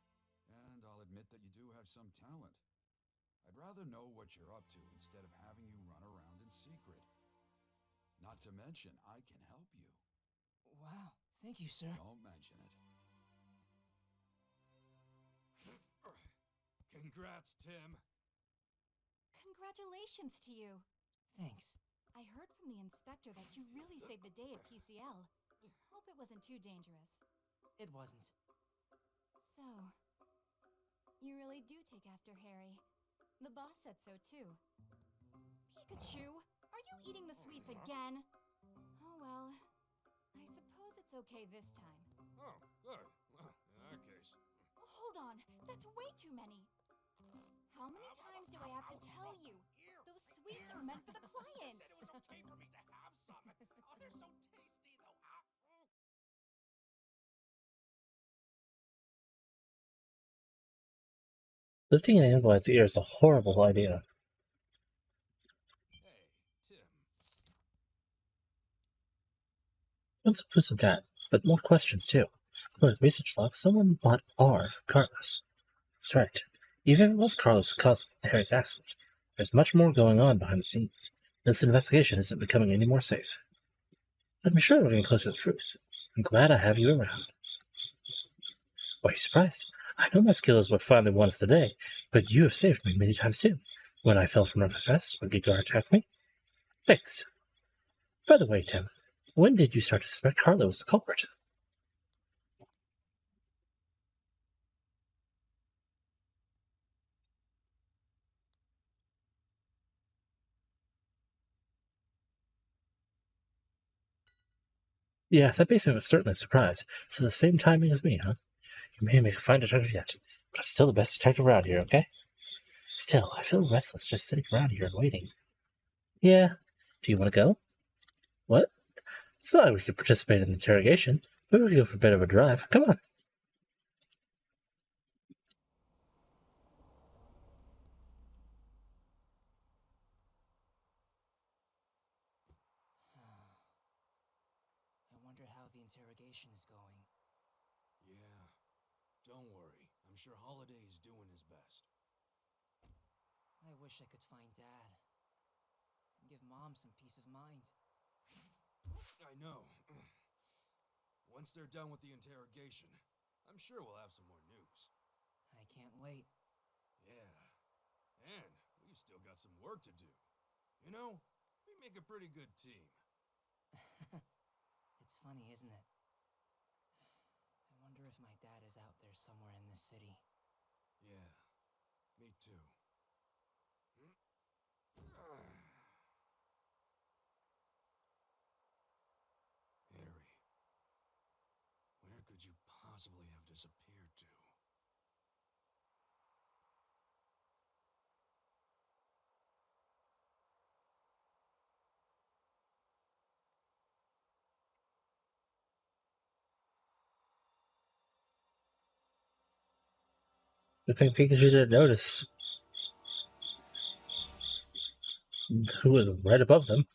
And I'll admit that you do have some talent. I'd rather know what you're up to instead of having you run around in secret. Not to mention, I can help you. Wow, thank you, sir. Don't mention it. Congrats, Tim. Congratulations to you. Thanks. I heard from the inspector that you really saved the day at PCL. Hope it wasn't too dangerous. It wasn't. So, you really do take after Harry. The boss said so too. Pikachu, are you eating the sweets again? Oh well, I suppose it's okay this time. Oh, good. Well, in that case. Hold on, that's way too many. How many times do I have to tell you? Those sweets are meant for the clients. I said it was okay for me to have some. Oh, they're so tasty, though. Lifting an invalid's ear is a horrible idea. Hey, Tim. Let's put some that, but more questions too. According to research logs, someone bought Carlos. That's right. Even if it was Carlos who caused Harry's accident, there's much more going on behind the scenes. This investigation isn't becoming any more safe. I'm sure we're getting closer to the truth. I'm glad I have you around. Why are you surprised? I know my skill is what finally won us today, but you have saved me many times too. When I fell from nervous rest, when Gigar attacked me. Thanks. By the way, Tim, when did you start to suspect Carlo was the culprit? Yeah, that basement was certainly a surprise. So the same timing as me, huh? You may make a fine detective yet, but I'm still the best detective around here, okay? Still, I feel restless just sitting around here and waiting. Yeah. Do you want to go? What? It's not like we could participate in the interrogation. Maybe we could go for a bit of a drive. Come on. I wonder how the interrogation is going. Yeah, don't worry. I'm sure Holiday is doing his best. I wish I could find Dad. And give Mom some peace of mind. I know. Once they're done with the interrogation, I'm sure we'll have some more news. I can't wait. Yeah. And we've still got some work to do. You know, we make a pretty good team. It's funny, isn't it? I wonder if my dad is out there somewhere in this city. Yeah, me too. Harry, where could you possibly have disappeared to? I think Pikachu didn't notice who was right above them.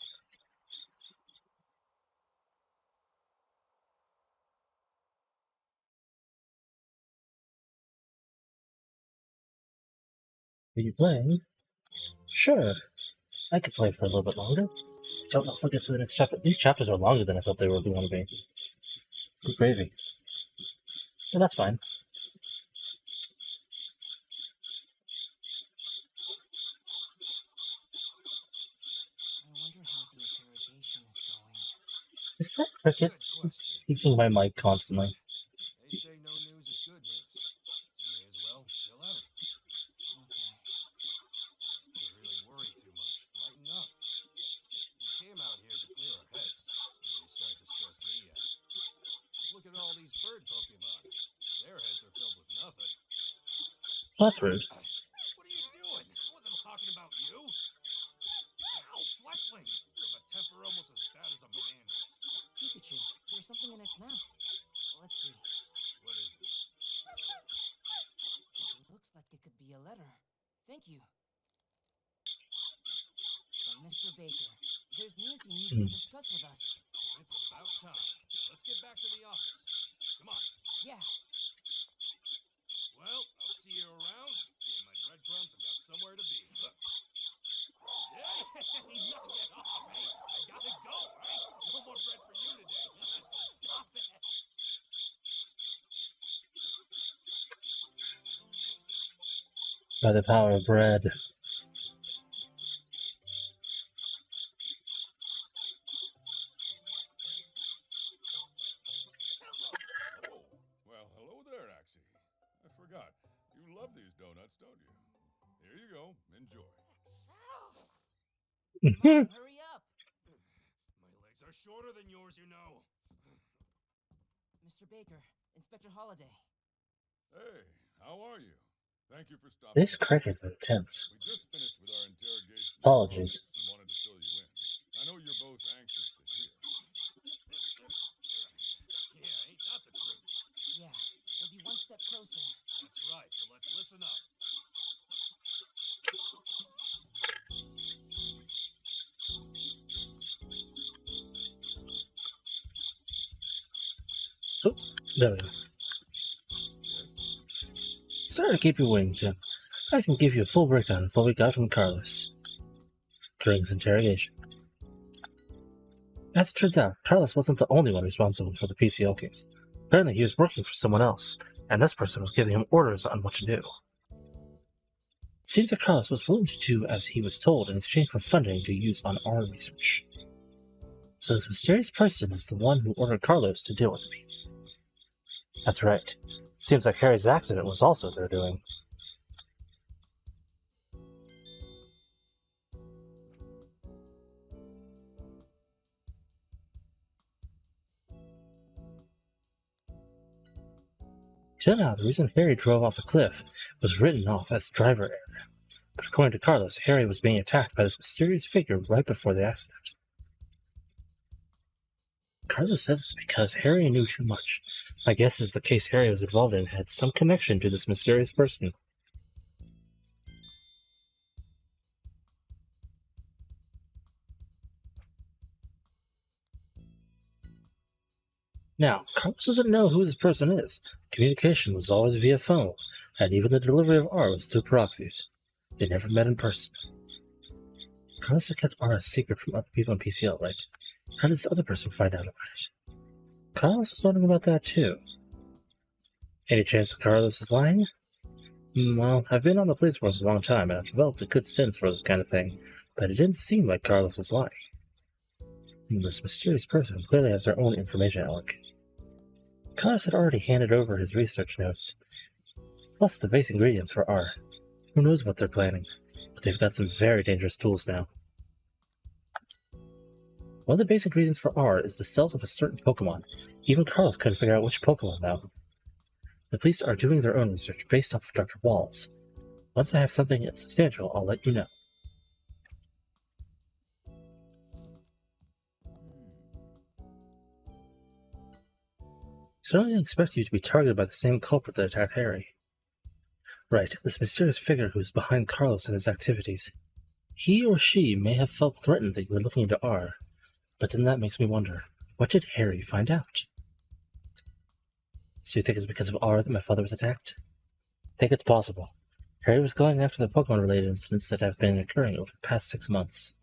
Are you playing? Sure. I could play for a little bit longer. Don't I'll forget to the next chapter. These chapters are longer than I thought they were going to be. Good gravy. But that's fine. I wonder how the interrogation is going. Is that Cricket Good question. speaking my mic constantly? They say no news is good news, so may as well chill out. Okay. Don't really worry too much. Lighten up. We came out here to clear our heads. Before you start to stress me out. Just look at all these bird Pokemon. Their heads are filled with nothing. Well, that's rude. What are you doing? I wasn't talking about you. Ow, Fletchling! You have a temper almost as bad as Amanda's. Pikachu, there's something in its mouth. Let's see. What is it? It looks like it could be a letter. Thank you. From Mr. Baker. There's news he needs to discuss with us. It's about time. Let's get back to the office. Come on. Yeah. Well, I'll see you around. Me and my breadcrumbs have got somewhere to be. Hey, knock it off! Hey, I gotta go, right? No more bread for you today. Stop it! By the power of bread. Oh, well, hello there, Axie. I forgot. You love these donuts, don't you? Here you go. Enjoy. Mom, hurry up. My legs are shorter than yours, you know. Mr. Baker, Inspector Holiday. Hey, how are you? Thank you for stopping. This Cricket's intense. We just finished with our interrogation. Apologies. And wanted to fill you in. I know you're both anxious to hear. Yeah, ain't that the truth? Yeah, we'll be one step closer. That's right, so let's listen up. Oh, there we go. Yes? Sorry to keep you waiting, Jim. I can give you a full breakdown of what we got from Carlos during his interrogation. As it turns out, Carlos wasn't the only one responsible for the PCL case. Apparently he was working for someone else, and this person was giving him orders on what to do. It seems that Carlos was willing to do as he was told in exchange for funding to use on our research. So this mysterious person is the one who ordered Carlos to deal with me. That's right. Seems like Harry's accident was also their doing. Till now, the reason Harry drove off the cliff was written off as driver error. But according to Carlos, Harry was being attacked by this mysterious figure right before the accident. Carlos says it's because Harry knew too much. My guess is the case Harry was involved in had some connection to this mysterious person. Now, Carlos doesn't know who this person is. Communication was always via phone, and even the delivery of R was through proxies. They never met in person. Carlos had kept R a secret from other people in PCL, right? How did this other person find out about it? Carlos was wondering about that too. Any chance that Carlos is lying? Well, I've been on the police force a long time, and I've developed a good sense for this kind of thing, but it didn't seem like Carlos was lying. This mysterious person clearly has their own information network. Carlos had already handed over his research notes, plus the base ingredients for R. Who knows what they're planning, but they've got some very dangerous tools now. One of the base ingredients for R is the cells of a certain Pokemon. Even Carlos couldn't figure out which Pokemon though. The police are doing their own research based off of Dr. Walls. Once I have something substantial, I'll let you know. I certainly didn't expect you to be targeted by the same culprit that attacked Harry. Right, this mysterious figure who's behind Carlos and his activities. He or she may have felt threatened that you were looking into R, but then that makes me wonder, what did Harry find out? So you think it's because of R that my father was attacked? I think it's possible. Harry was going after the Pokemon-related incidents that have been occurring over the past 6 months.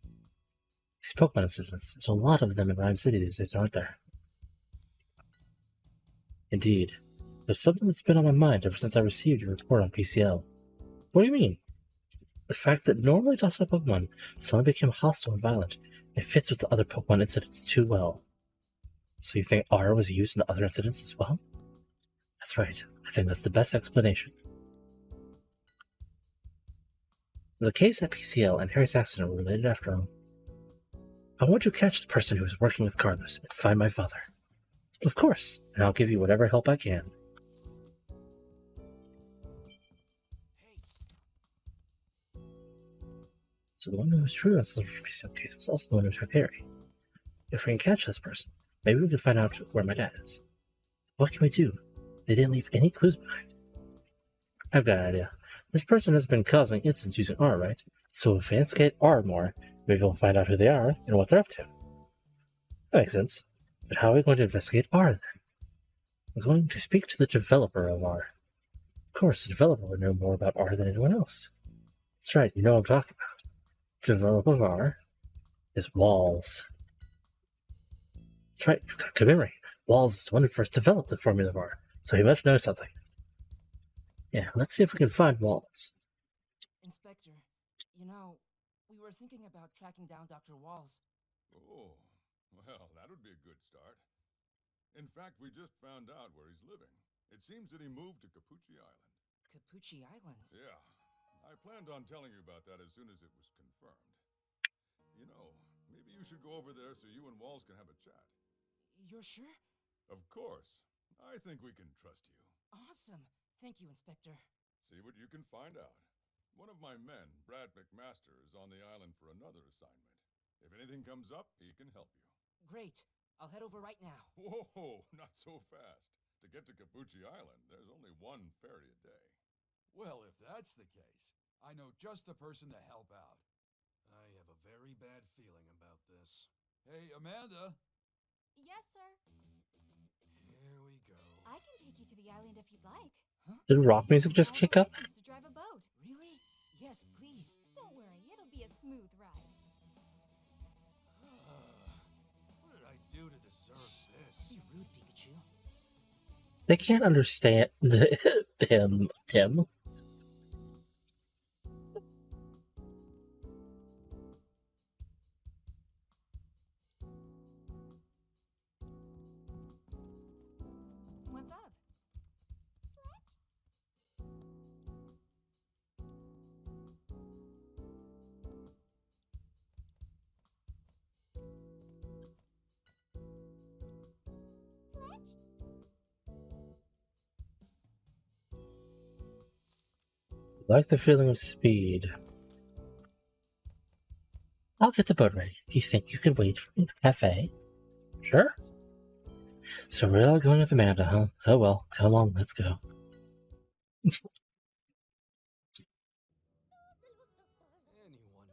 These Pokemon incidents, there's a lot of them in Rhyme City these days, aren't there? Indeed. There's something that's been on my mind ever since I received your report on PCL. What do you mean? The fact that normally docile Pokemon suddenly became hostile and violent. It fits with the other Pokemon incidents too well. So you think R was used in the other incidents as well? That's right. I think that's the best explanation. The case at PCL and Harry's accident were related after all. I want to catch the person who was working with Carlos and find my father. Of course, and I'll give you whatever help I can. So the one who was true as the PCL case was also the one who attacked Harry. If we can catch this person, maybe we can find out where my dad is. What can we do? They didn't leave any clues behind. I've got an idea. This person has been causing incidents using R, right? So if we investigate R more, maybe we'll find out who they are and what they're up to. That makes sense. But how are we going to investigate R then? I'm going to speak to the developer of R. Of course, the developer would know more about R than anyone else. That's right, you know what I'm talking about. The developer of R is Walls. That's right, you've got good memory. Walls is the one who first developed the formula of R, so he must know something. Yeah, let's see if we can find Walls. Inspector, you know, we were thinking about tracking down Dr. Walls. Oh, well, that would be a good start. In fact, we just found out where he's living. It seems that he moved to Capucci Island. Capucci Island? Yeah. I planned on telling you about that as soon as it was confirmed. You know, maybe you should go over there so you and Walls can have a chat. You're sure? Of course. I think we can trust you. Awesome. Thank you, Inspector. See what you can find out. One of my men, Brad McMaster, is on the island for another assignment. If anything comes up, he can help you. Great. I'll head over right now. Whoa, not so fast. To get to Capucci Island, there's only one ferry a day. Well, if that's the case, I know just the person to help out. I have a very bad feeling about this. Hey, Amanda! Yes, sir. Here we go. I can take you to the island if you'd like. Did rock music just kick up? To drive a boat. Really? Yes, please. Don't worry, it'll be a smooth ride. What did I do to deserve this? Be rude, Pikachu. They can't understand him, Tim. What's up? Like the feeling of speed. I'll get the boat ready. Do you think you could wait for me at the cafe? Sure. So we're all going with Amanda, huh? Oh well, come on, let's go. Anyone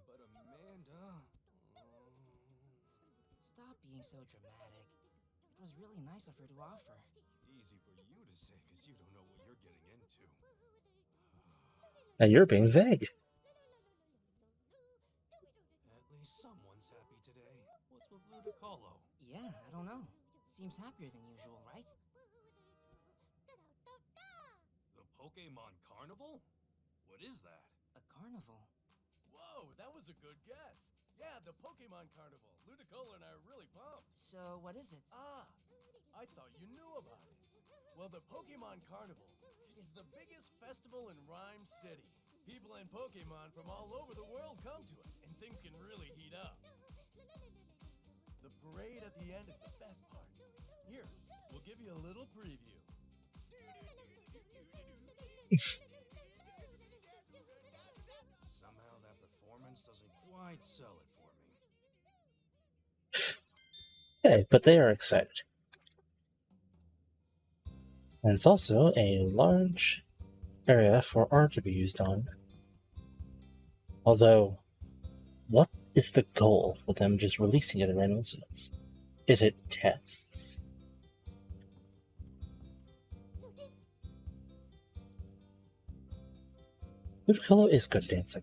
but Amanda. Stop being so dramatic. It was really nice of her to offer. Easy for you to say, because you don't know what you're getting into. And you're being vague. At least someone's happy today. What's with Ludicolo? Yeah, I don't know. Seems happier than usual, right? The Pokemon Carnival? What is that? A carnival. Whoa, that was a good guess. Yeah, the Pokemon Carnival. Ludicolo and I are really pumped. So, what is it? Ah, I thought you knew about it. Well, the Pokemon Carnival is the biggest festival in Rhyme City. People and Pokemon from all over the world come to it, and things can really heat up. The parade at the end is the best part. Here, we'll give you a little preview. Somehow that performance doesn't quite sell it for me. Hey, but they are excited. And it's also a large area for art to be used on. Although, what is the goal with them just releasing it at random incidents? Is it tests? Ludicolo is good at dancing.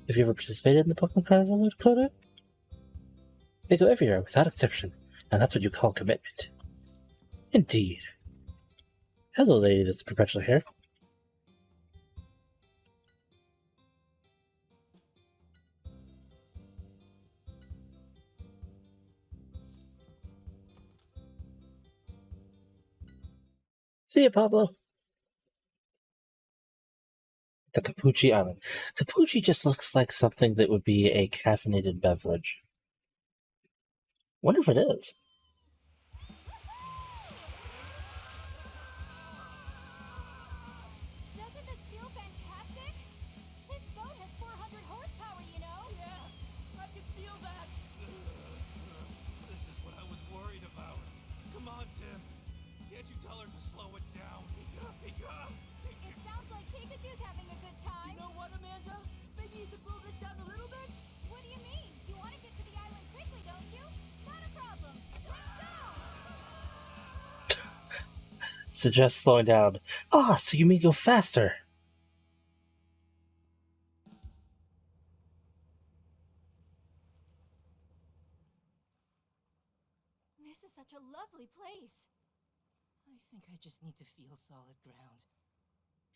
Have you ever participated in the Pokemon Carnival, Ludicolo? They go every year without exception, and that's what you call commitment. Indeed. Hello, lady that's perpetual hair. See ya, Pablo. The Capucci Island. Capucci just looks like something that would be a caffeinated beverage. Wonder if it is. Doesn't this feel fantastic? This boat has 400 horsepower, you know? Yeah, I can feel that. This is what I was worried about. Come on, Tim. Can't you tell her to slow it down? Pika, Pika! It sounds like Pikachu's having a good time. You know what, Amanda? Maybe you could slow this down a little bit? What do you mean? You want to get to the island quickly, don't you? Not a problem. Let's go! Suggest slowing down. Ah, so you mean go faster? This is such a lovely place. I think I just need to feel solid ground.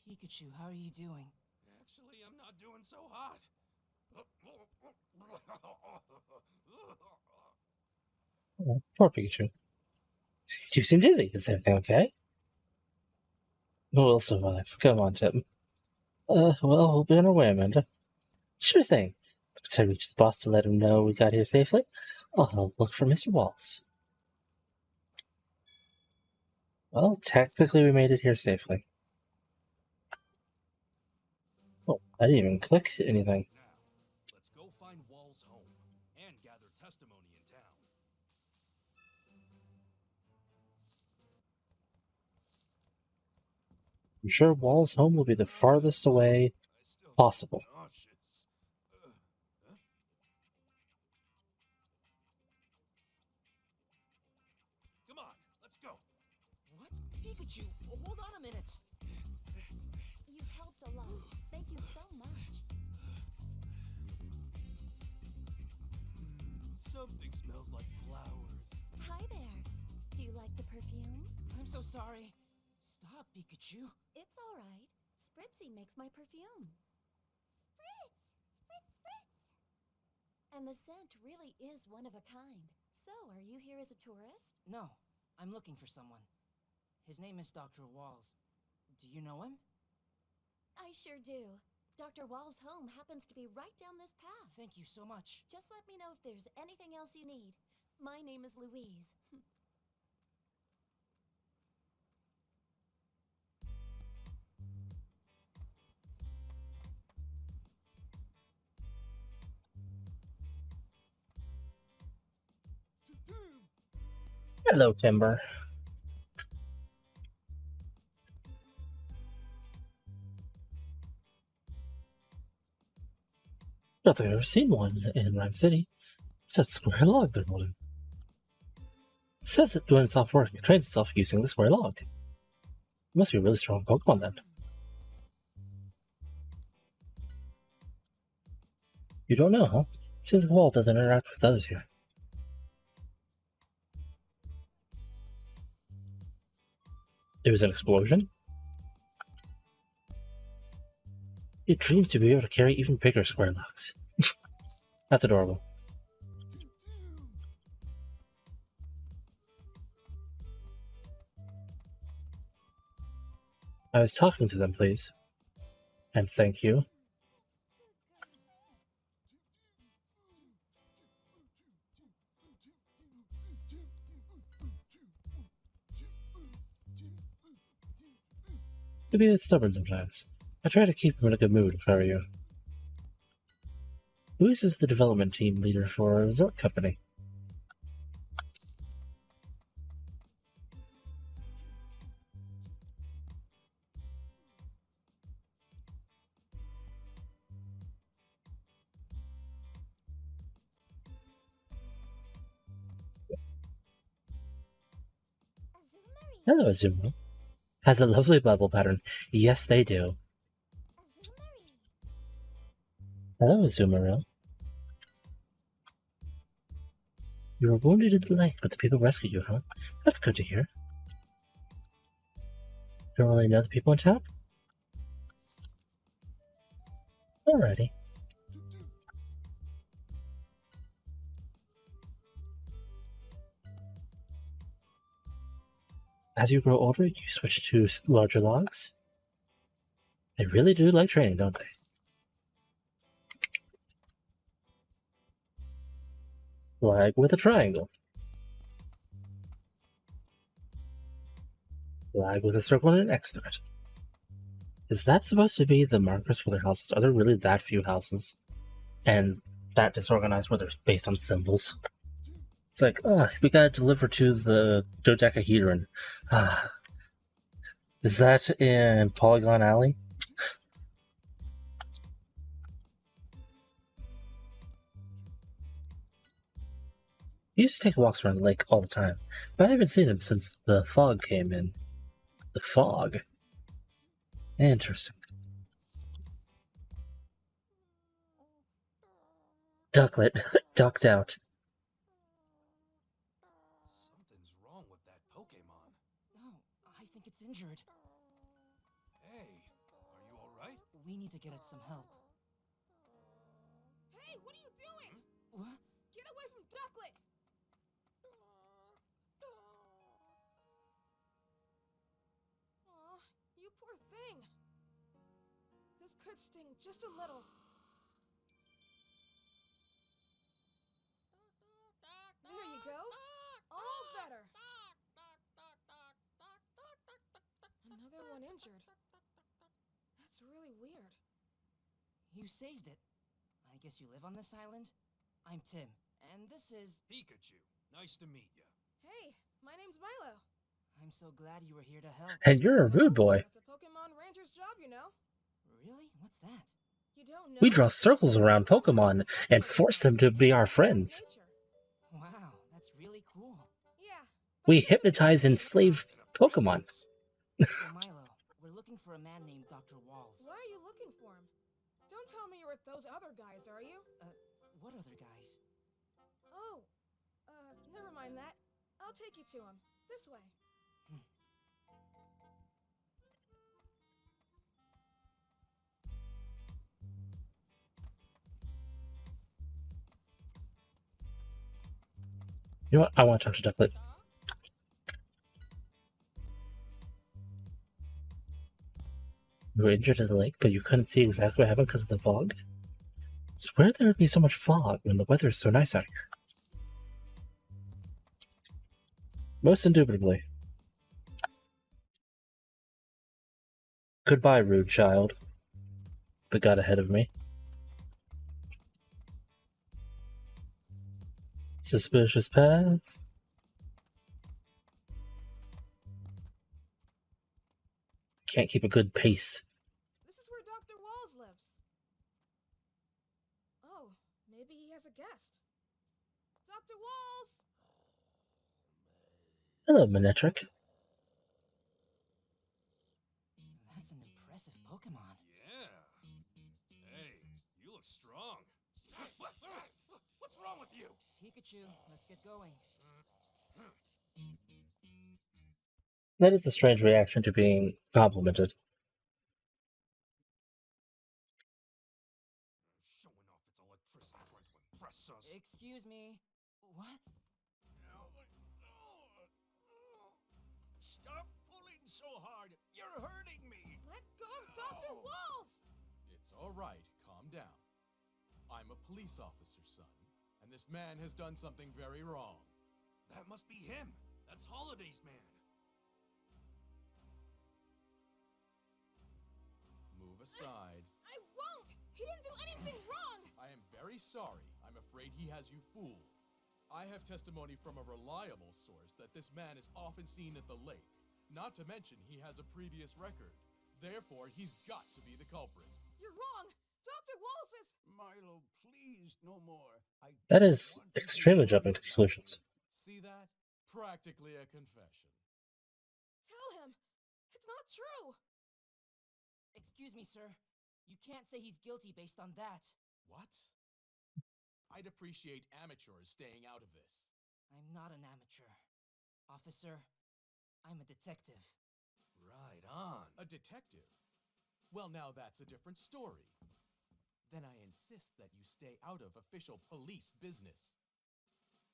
Pikachu, how are you doing? Actually, I'm not doing so hot. Oh, poor Pikachu. You seem dizzy. Is everything okay? We'll survive. Come on, Tim. Well, we'll be on our way, Amanda. Sure thing. Once I reach the boss to let him know we got here safely, I'll look for Mr. Walls. Well, technically we made it here safely. Oh, I didn't even click anything. Now, let's go find Wall's home and gather testimony in town. I'm sure Wall's home will be the farthest away I still feel possible. nauseous. Come on, let's go. What? Pikachu, hold on a minute. You've helped a lot. Thank you so much. Something smells like flowers. Hi there. Do you like the perfume? I'm so sorry. Stop, Pikachu. It's all right. Spritzy makes my perfume. Spritz! Spritz, spritz! And the scent really is one of a kind. So, are you here as a tourist? No, I'm looking for someone. His name is Dr. Walls. Do you know him? I sure do. Dr. Wall's home happens to be right down this path. Thank you so much. Just let me know if there's anything else you need. My name is Louise. Hello, Timber. Don't think I've ever seen one in Rhyme City. It's that square log they're holding. It says that when it's off work, it trains itself using the square log. It must be a really strong Pokemon then. You don't know, huh? Seems the wall doesn't interact with others here. It was an explosion? It dreams to be able to carry even bigger square logs. That's adorable. I was talking to them, please. And thank you. To be a bit stubborn sometimes. I try to keep him in a good mood, if I were you. Luis is the development team leader for a resort company. Azumarill! Hello, Azumarill. Has a lovely bubble pattern. Yes, they do. Azumarill! Hello, Azumarill. You were wounded in the leg, but the people rescued you, huh? That's good to hear. Don't really know the people in town? Alrighty. As you grow older, you switch to larger logs. They really do like training, don't they? Flag with a triangle. Flag with a circle and an X through it. Is that supposed to be the markers for their houses? Are there really that few houses? And that disorganized where they're based on symbols? It's like, we gotta deliver to the dodecahedron. Is that in Polygon Alley? He used to take walks around the lake all the time, but I haven't seen him since the fog came in. The fog? Interesting. Ducklet, ducked out. Something's wrong with that Pokemon. No, I think it's injured. Hey, are you alright? We need to get it some help. Hey, what are you doing? What? Get away from Ducklet! Aw, you poor thing. This could sting just a little. There you go. All better. Another one injured. That's really weird. You saved it. I guess you live on this island? I'm Tim, and this is... Pikachu, nice to meet you. Hey, my name's Milo. I'm so glad you were here to help. And you're a rude boy. That's a Pokemon Ranger's job, you know. Really? What's that? You don't know? We draw circles around Pokemon and force them to be our friends. Wow, that's really cool. Yeah. We hypnotize and enslave Pokemon. So Milo, we're looking for a man named Dr. Walls. Why are you looking for him? those other guys, are you? What other guys? Oh, never mind that. I'll take you to him. This way. You know what? I want to talk to Ducklet. You were injured at the lake, but you couldn't see exactly what happened because of the fog? So where there would be so much fog when the weather is so nice out here? Most indubitably. Goodbye, rude child. The got ahead of me. Suspicious path. Can't keep a good pace. This is where Dr. Walls lives. Oh, maybe he has a guest. Dr. Walls! Hello, Manetric. That's an impressive Pokemon. Yeah. Hey, you look strong. What's wrong with you? Pikachu, let's get going. That is a strange reaction to being complimented. Showing off its electricity trying to impress us. Excuse me. What? Stop pulling so hard. You're hurting me. Let go of Dr. Walls! It's all right. Calm down. I'm a police officer, son, and this man has done something very wrong. That must be him. That's Holiday's man. Move aside. I won't! He didn't do anything wrong! I am very sorry. I'm afraid he has you fooled. I have testimony from a reliable source that this man is often seen at the lake. Not to mention he has a previous record. Therefore, he's got to be the culprit. You're wrong! Dr. Walls is... Milo, please, no more. That is extremely jumping to conclusions. See that? Practically a confession. Tell him! It's not true! Excuse me, sir. You can't say he's guilty based on that. What? I'd appreciate amateurs staying out of this. I'm not an amateur. Officer, I'm a detective. Right on. A detective? Well, now that's a different story. Then I insist that you stay out of official police business.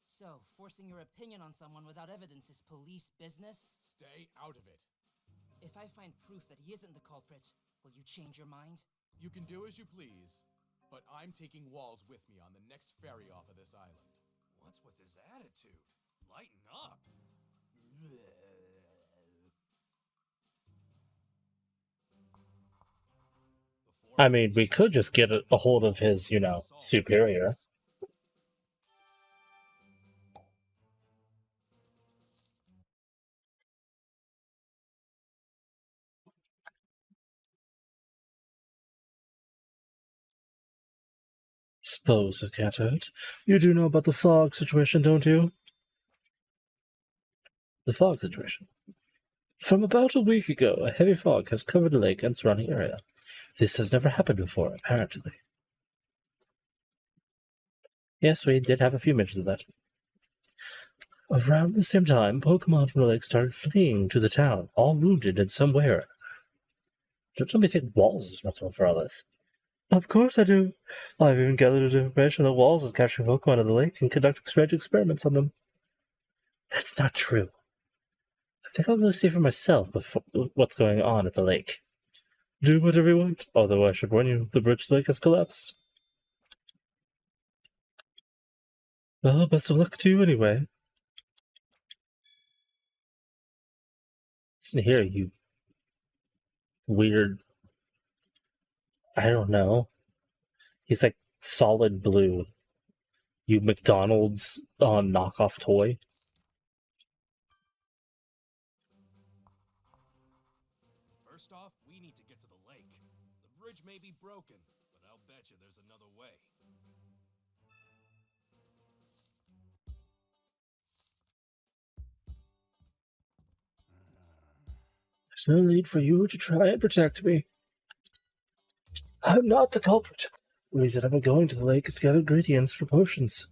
So, forcing your opinion on someone without evidence is police business? Stay out of it. If I find proof that he isn't the culprit, will you change your mind? You can do as you please, but I'm taking Walls with me on the next ferry off of this island. What's with his attitude? Lighten up. I mean, we could just get a hold of his, superior. Suppose it can't hurt. You do know about the fog situation, don't you? The fog situation. From about a week ago, a heavy fog has covered the lake and surrounding area. This has never happened before, apparently. Yes, we did have a few mentions of that. Around the same time, Pokemon from the lake started fleeing to the town, all wounded in some way. Don't let me think Walls is responsible for all this. Of course I do. I've even gathered information that Walls is capturing Pokemon in the lake and conducting strange experiments on them. That's not true. I think I'll go see for myself before what's going on at the lake. Do whatever you want, although I should warn you, the bridge to the lake has collapsed. Well, best of luck to you anyway. Listen here, you weird... I don't know. He's like solid blue. You McDonald's knockoff toy. First off, we need to get to the lake. The bridge may be broken, but I'll bet you there's another way. There's no need for you to try and protect me. I'm not the culprit. The reason I've been going to the lake is to gather ingredients for potions.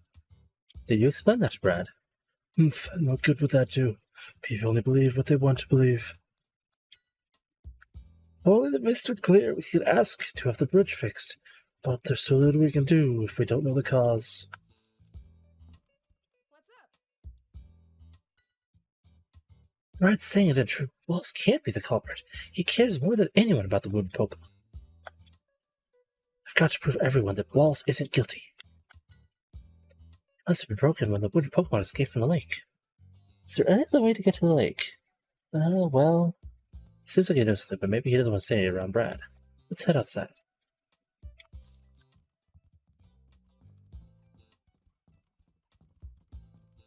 Did you explain that to Brad? Humph, I'm not good with that too. People only believe what they want to believe. If only the mist would clear, we could ask to have the bridge fixed. But there's so little we can do if we don't know the cause. What's up? Brad's saying isn't true. Wallace can't be the culprit. He cares more than anyone about the wounded Pokemon. I've got to prove everyone that Wallace isn't guilty. Must have been broken when the wounded Pokemon escaped from the lake. Is there any other way to get to the lake? Well, seems like he knows something, but maybe he doesn't want to say it around Brad. Let's head outside.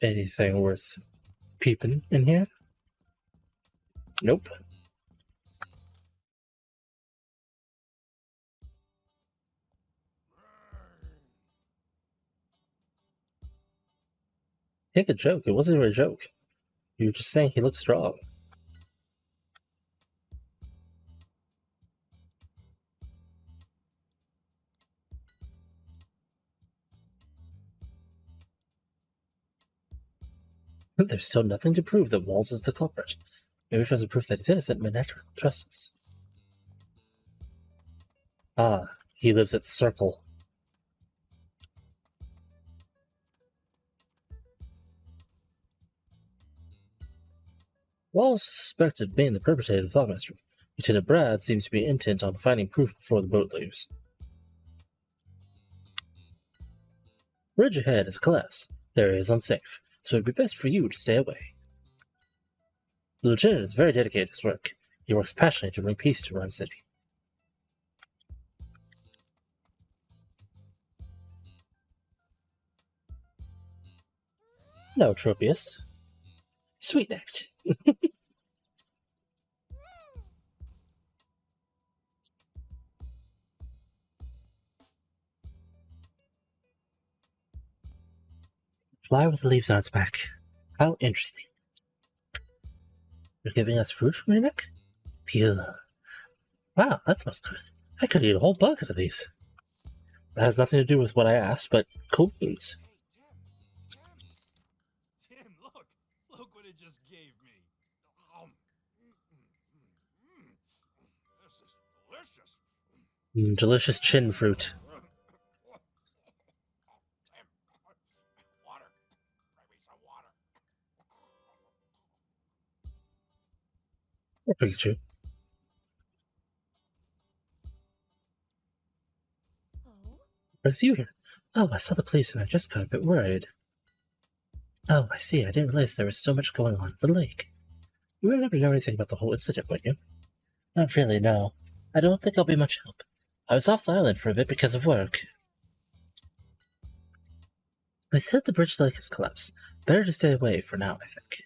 Anything worth peeping in here? Nope. Take a joke. It wasn't even a joke. You were just saying he looks strong. There's still nothing to prove that Walls is the culprit. Maybe if there's a proof that he's innocent, Manectric will trust us. Ah, he lives at Circle. Walls suspected being the perpetrator of the Fogmaster. Lieutenant Brad seems to be intent on finding proof before the boat leaves. Bridge ahead is collapsed. The area is unsafe, so it'd be best for you to stay away. The lieutenant is very dedicated to his work. He works passionately to bring peace to Rhyme City. No, Tropius. Sweet-necked. Fly with the leaves on its back. How interesting. You're giving us fruit from your neck? Pure. Wow, that smells good. I could eat a whole bucket of these. That has nothing to do with what I asked, but cool beans. Tim, look! Look what it just gave me! This is delicious! Delicious chin fruit. Tim, water! Bring me some water! Or Pikachu. Oh? Brings you here. Oh, I saw the police and I just got a bit worried. Oh, I see. I didn't realize there was so much going on at the lake. You wouldn't happen to know anything about the whole incident, would you? Not really, no. I don't think I'll be much help. I was off the island for a bit because of work. I said the bridge lake has collapsed. Better to stay away for now, I think.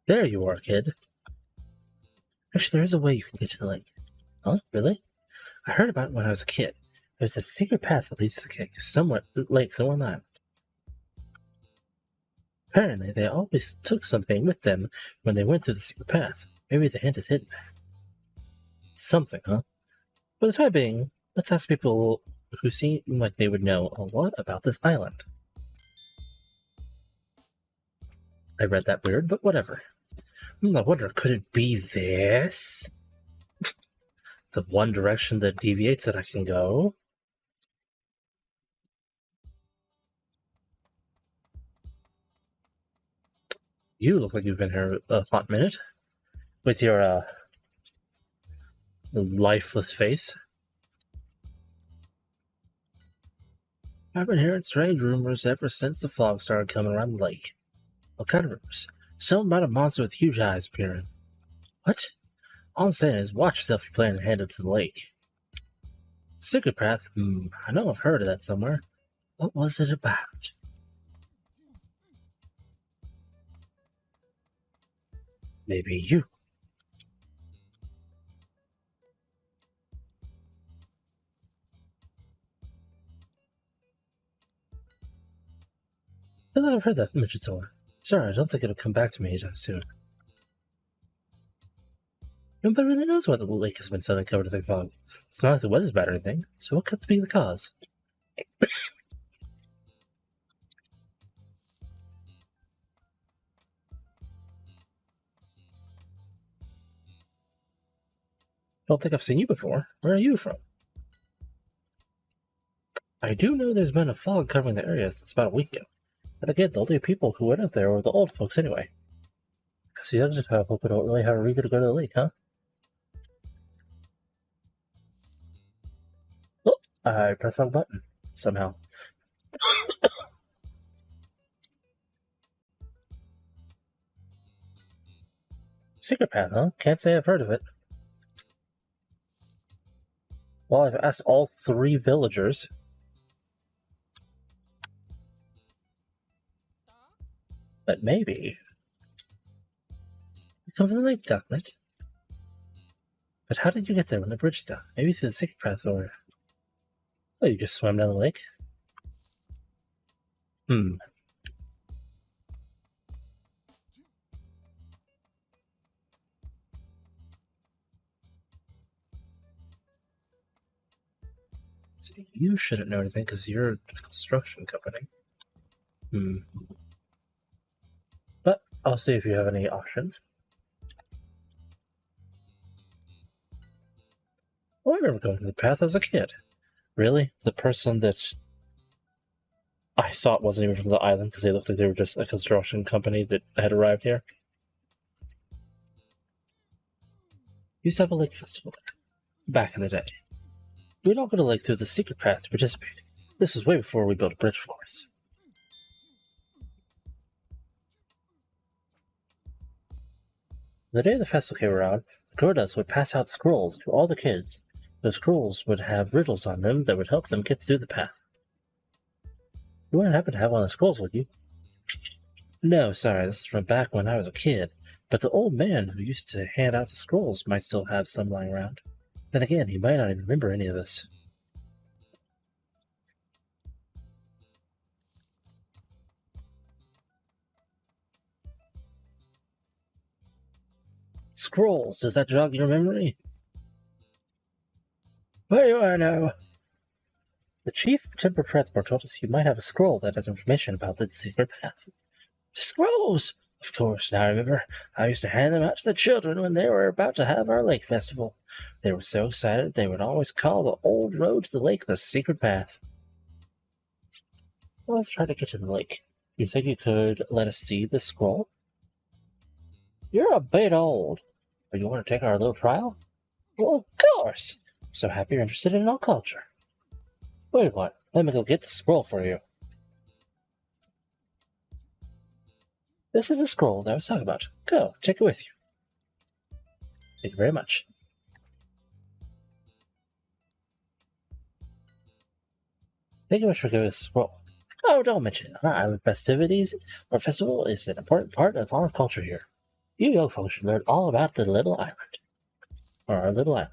There you are, kid. Actually, there is a way you can get to the lake. Huh? Really? I heard about it when I was a kid. There's a secret path that leads to the lake somewhere on the island. Apparently, they always took something with them when they went through the secret path. Maybe the hint is hidden. Something, huh? For the time being, let's ask people who seem like they would know a lot about this island. I read that weird, but whatever. I wonder, could it be this? The one direction that deviates that I can go? You look like you've been here a hot minute. With your, lifeless face. I've been hearing strange rumors ever since the fog started coming around the lake. What kind of rumors? Something about a monster with huge eyes appearing. What? All I'm saying is watch yourself if you plan to head up to the lake. Secret path? I know I've heard of that somewhere. What was it about? Maybe you. I've heard that mentioned somewhere. Sorry, I don't think it'll come back to me anytime soon. Nobody really knows why the lake has been suddenly covered in thick fog. It's not like the weather's bad or anything, so what could be the cause? Don't think I've seen you before. Where are you from? I do know there's been a fog covering the area since about a week ago. And again, the only people who went up there were the old folks anyway. Because the young people don't really have a reason to go to the lake, huh? Oh, I pressed the wrong button. Somehow. Secret path, huh? Can't say I've heard of it. Well, I've asked all 3 villagers. But maybe. You come from the lake, Ducklet. But how did you get there when the bridge is down? Maybe through the secret path or... Oh, you just swam down the lake? See, you shouldn't know anything because you're a construction company. But I'll see if you have any options. Well, I remember going to the path as a kid. Really? The person that I thought wasn't even from the island because they looked like they were just a construction company that had arrived here. Used to have a lake festival there, back in the day. We'd all go to the lake through the secret path to participate. This was way before we built a bridge, of course. The day the festival came around, the Gordas would pass out scrolls to all the kids. Those scrolls would have riddles on them that would help them get through the path. You wouldn't happen to have one of the scrolls, would you? No, sorry, this is from back when I was a kid. But the old man who used to hand out the scrolls might still have some lying around. Then again, he might not even remember any of this. Scrolls, does that jog your memory? What do I know? The chief of Timber Transport told us you might have a scroll that has information about the secret path. Scrolls! Of course, now I remember. I used to hand them out to the children when they were about to have our lake festival. They were so excited they would always call the old road to the lake the secret path. Let's try to get to the lake. You think you could let us see this scroll? You're a bit old. But you want to take our little trial? Well, of course! I'm so happy you're interested in our culture. Wait, what? Let me go get the scroll for you. This is the scroll that I was talking about. Go, take it with you. Thank you very much. Thank you much for giving us a scroll. Oh, don't mention it. Our island festivities or festival is an important part of our culture here. You young folks should learn all about the little island. Or our little island.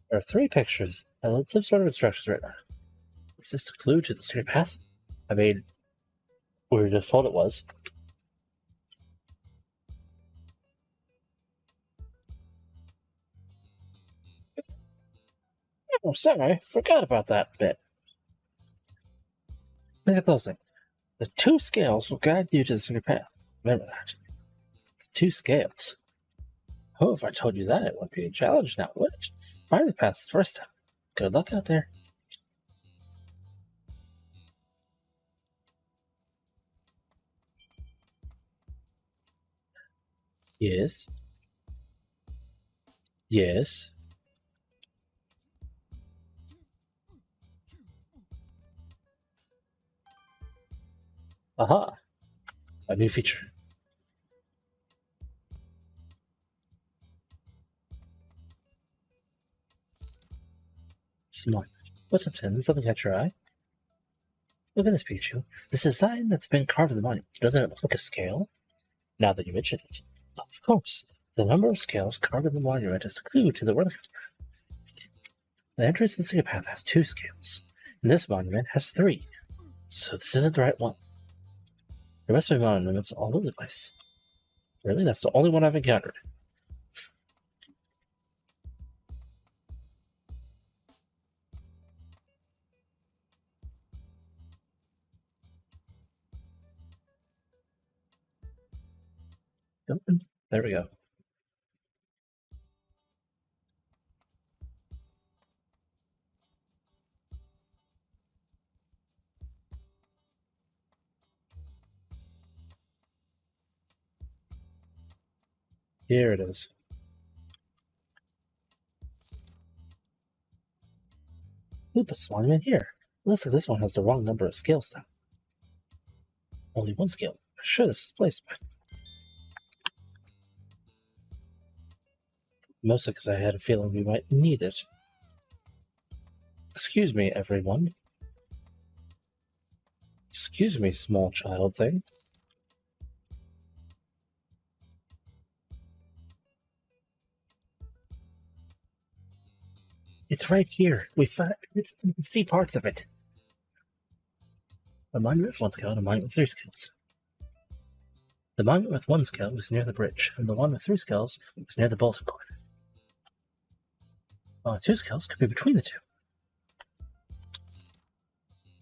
There are 3 pictures and some sort of instructions right now. Is this a clue to the secret path? I mean, we were just told it was. Oh, sorry, forgot about that bit. Listen closely. The 2 scales will guide you to the secret path. Remember that. The 2 scales. Oh, if I told you that, it wouldn't be a challenge now, would it? Find the path first time. Good luck out there. Yes. Yes. Aha. A new feature. Smart. What's up, Tim? Something catch your eye? Look at this, Pikachu. This is a sign that's been carved in the monument. Doesn't it look like a scale? Now that you mention it. Of course. The number of scales carved in the monument is the clue to the relic. The entrance to the secret path has 2 scales, and this monument has 3. So this isn't the right one. The rest of the monuments are all over the place. Really? That's the only one I've encountered. There we go. Here it is. Who put this monument here? Looks like this one has the wrong number of scales though. Only 1 scale. I'm sure this is placed, but mostly because I had a feeling we might need it. Excuse me, everyone. Excuse me, small child thing. It's right here. We can see parts of it. A monument with 1 scale and a monument with 3 scales. The monument with 1 scale was near the bridge, and the one with 3 scales was near the bulletin board. 2 scales could be between the 2.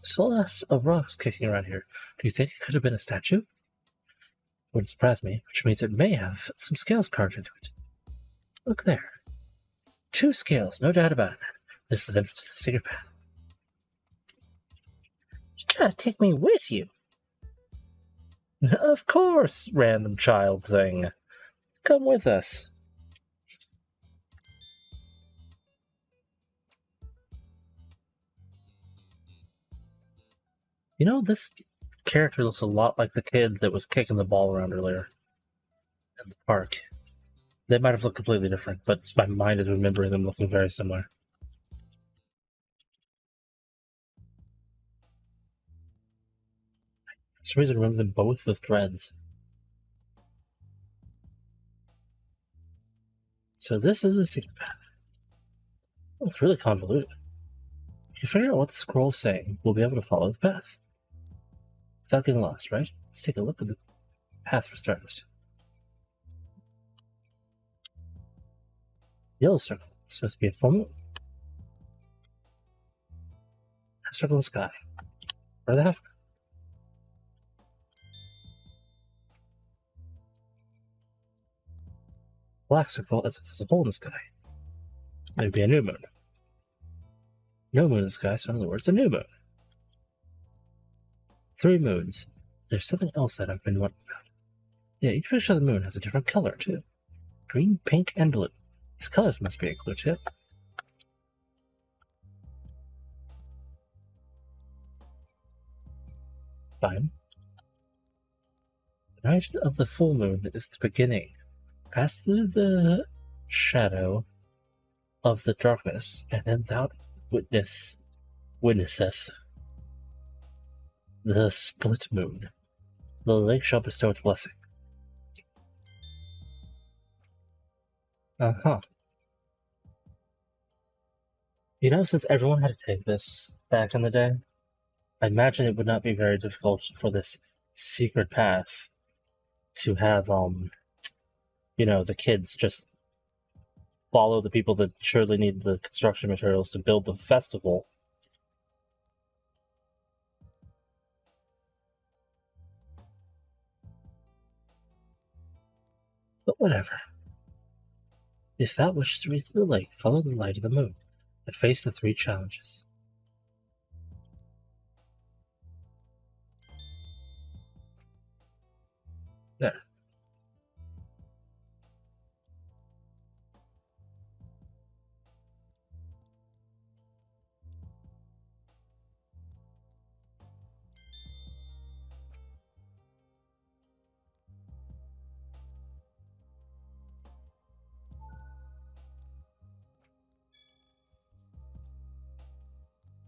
Still left of rocks kicking around here. Do you think it could have been a statue? Wouldn't surprise me, which means it may have some scales carved into it. Look there. 2 scales, no doubt about it then. This is the entrance to the secret path. You gotta take me with you. Of course, random child thing. Come with us. You know, this character looks a lot like the kid that was kicking the ball around earlier in the park. They might have looked completely different, but my mind is remembering them looking very similar. For some reason, I remember them both with dreads. So this is a secret path. Oh, it's really convoluted. If you figure out what the scroll's saying, we'll be able to follow the path. Without getting lost, right? Let's take a look at the path for starters. Yellow circle. This must be a full moon. Half circle in the sky. Where the half? Black circle as if there's a hole in the sky. Maybe a new moon. No moon in the sky, so in other words, a new moon. 3 moons. There's something else that I've been wondering about. Yeah, each picture of the moon has a different color, too. Green, pink, and blue. These colors must be a clue, too. Fine. The night of the full moon is the beginning. Pass through the shadow of the darkness, and then thou witnesseth the split moon. The lake shall bestow its blessing. You know, since everyone had to take this back in the day, I imagine it would not be very difficult for this secret path to have, you know, the kids just follow the people that surely need the construction materials to build the festival. But whatever. If thou wishes to reach the lake, follow the light of the moon, and face the 3 challenges. There.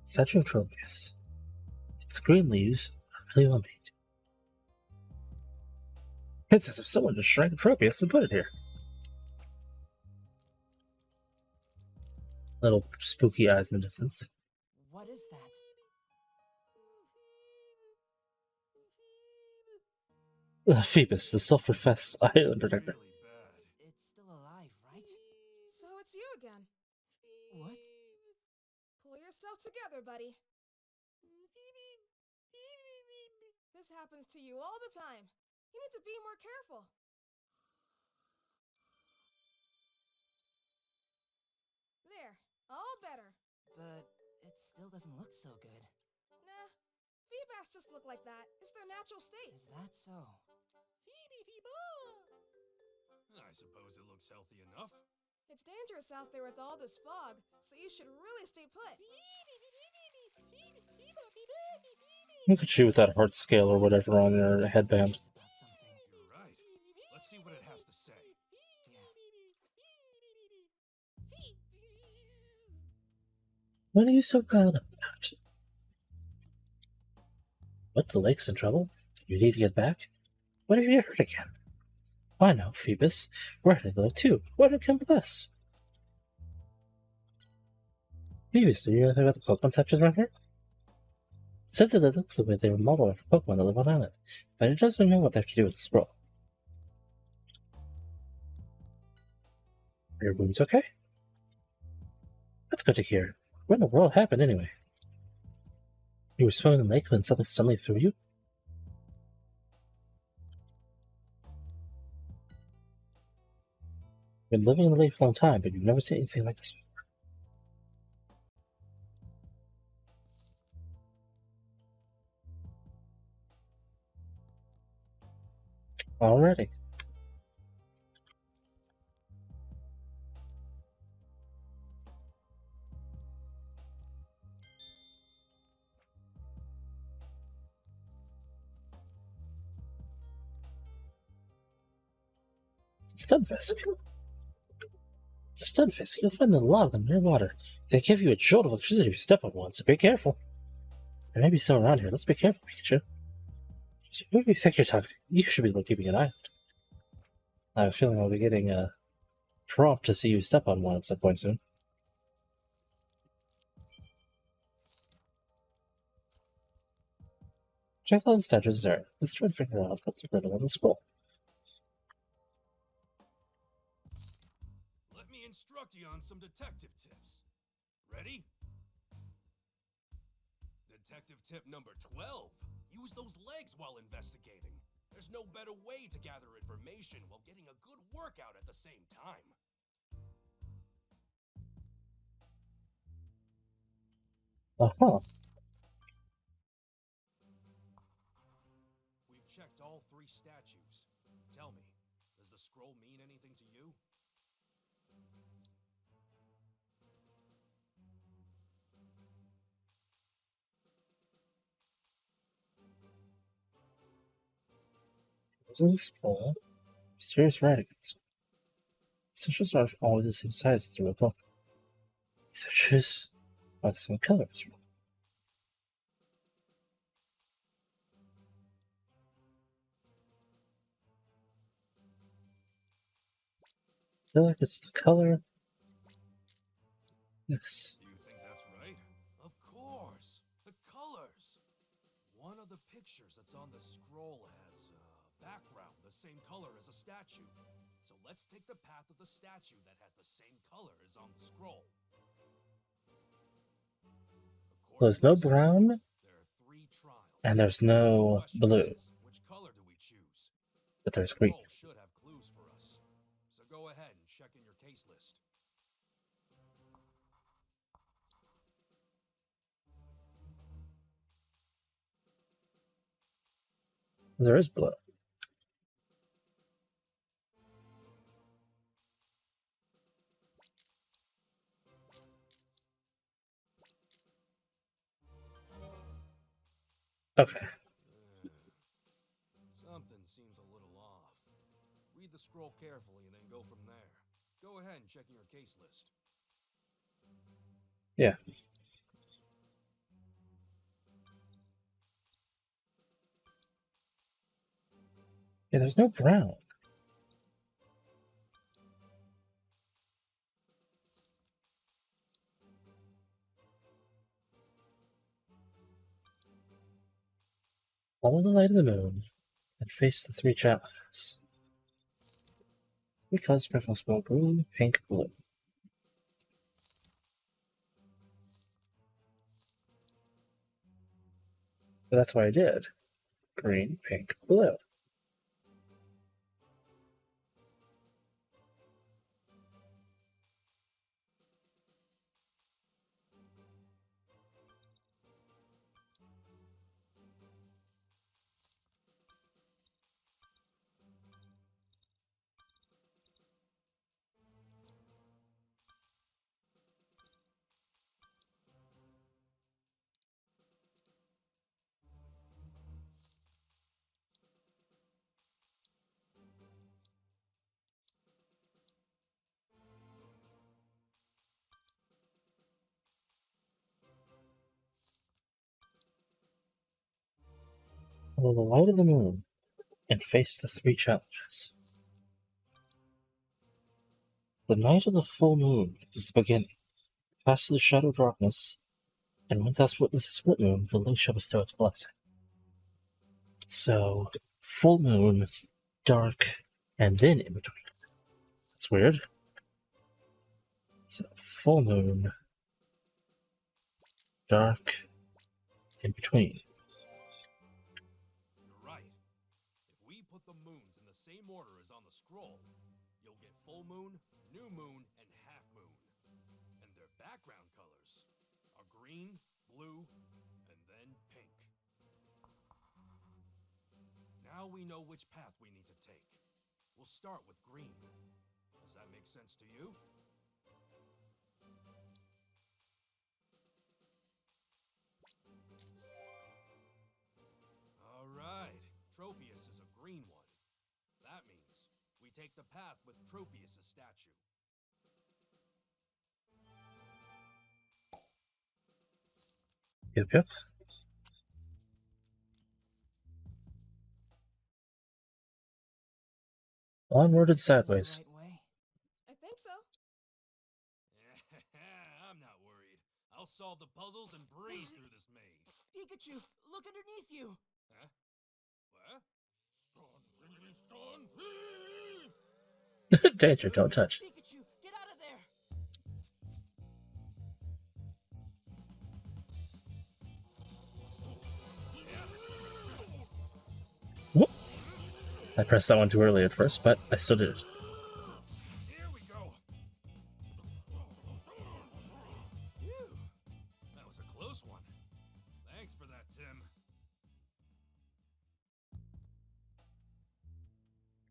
Statue of Tropius. Its green leaves are really well made. It's as if someone just shrank Tropius and put it here. Little spooky eyes in the distance. What is that? Phoebus, the self-professed island protector. Really bad. It's still alive, right? So it's you again. What? Pull yourself together, buddy. This happens to you all the time. You need to be more careful. There, all better. But it still doesn't look so good. Nah, Feebas just look like that. It's their natural state. Is that so? I suppose it looks healthy enough. It's dangerous out there with all this fog, so you should really stay put. Look at you with that heart scale or whatever on your headband. About something. You're right. Let's see what it has to say. What are you so proud about? What, the lake's in trouble? You need to get back? What have you heard again? I know, Phoebus. We're heading to the lake too. Why don't you come with us? Phoebus, do you know anything about the Pokemon sections around here? Says that it looks the way they were modeled after Pokemon that live on the island, but it doesn't know what they have to do with the scroll. Are your wounds okay? That's good to hear. What in the world happened anyway? You were swimming in the lake when something suddenly threw you? You've been living in the lake for a long time, but you've never seen anything like this before. Already. It's a stunfisk. It's a stunfisk. You'll find a lot of them near water. They give you a jolt of electricity if you step on one, so be careful. There may be some around here. Let's be careful, Pikachu. Who do you think you're talking to? You should be keeping an eye out. I have a feeling I'll be getting a prompt to see you step on one at some point soon. Check out the statues there. Let's try to figure out what's the riddle on the scroll. Let me instruct you on some detective tips. Ready? Detective tip number 12. Use those legs while investigating. There's no better way to gather information while getting a good workout at the same time. Uh-huh. We've checked all 3 statues. Tell me, does the scroll mean anything to you? What's in the scroll? Mysterious writings. Statues aren't always the same size as the real book. Statues are the same color as the real book. I feel like it's the color. Yes. Do you think that's right? Of course! The colors! One of the pictures that's on the scroll has a background the same color as a statue. So let's take the path of the statue that has the same color as on the scroll. There's no brown, There are 3 trials. and there's no blue, Which color do we choose? but there's green. Scroll should have clues for us. So go ahead and check in your case list. There is blue. Okay. Something seems a little off. Read the scroll carefully and then go from there. Go ahead and check in your case list. Yeah. Yeah, there's no brown. Follow the light of the moon and face the three challenges. Three colors sprinkle smoke: green, pink, blue. But that's what I did. Green, pink, blue. Follow the light of the moon and face the three challenges. The night of the full moon is the beginning. Pass through the shadow of darkness, and when thou witnesses a split moon, the link shall bestow its blessing. So, full moon, dark, and then in between. That's weird. So, full moon, dark, in between. You're right. If we put the moons in the same order as on the scroll, you'll get full moon, new moon, and half moon. And their background colors are green, blue, and then pink. Now we know which path we need to take. We'll start with green. Does that make sense to you? All right. Tropius is a green one. That means we take the path with Tropius' statue. Yep. Onward and sideways. Right way? I think so. I'm not worried. I'll solve the puzzles and breeze through this maze. Pikachu, look underneath you! Huh? What? Danger, don't touch. Pikachu, get out of there! Whoop! I pressed that one too early at first, but I still did it. Here we go. Phew. That was a close one. Thanks for that, Tim.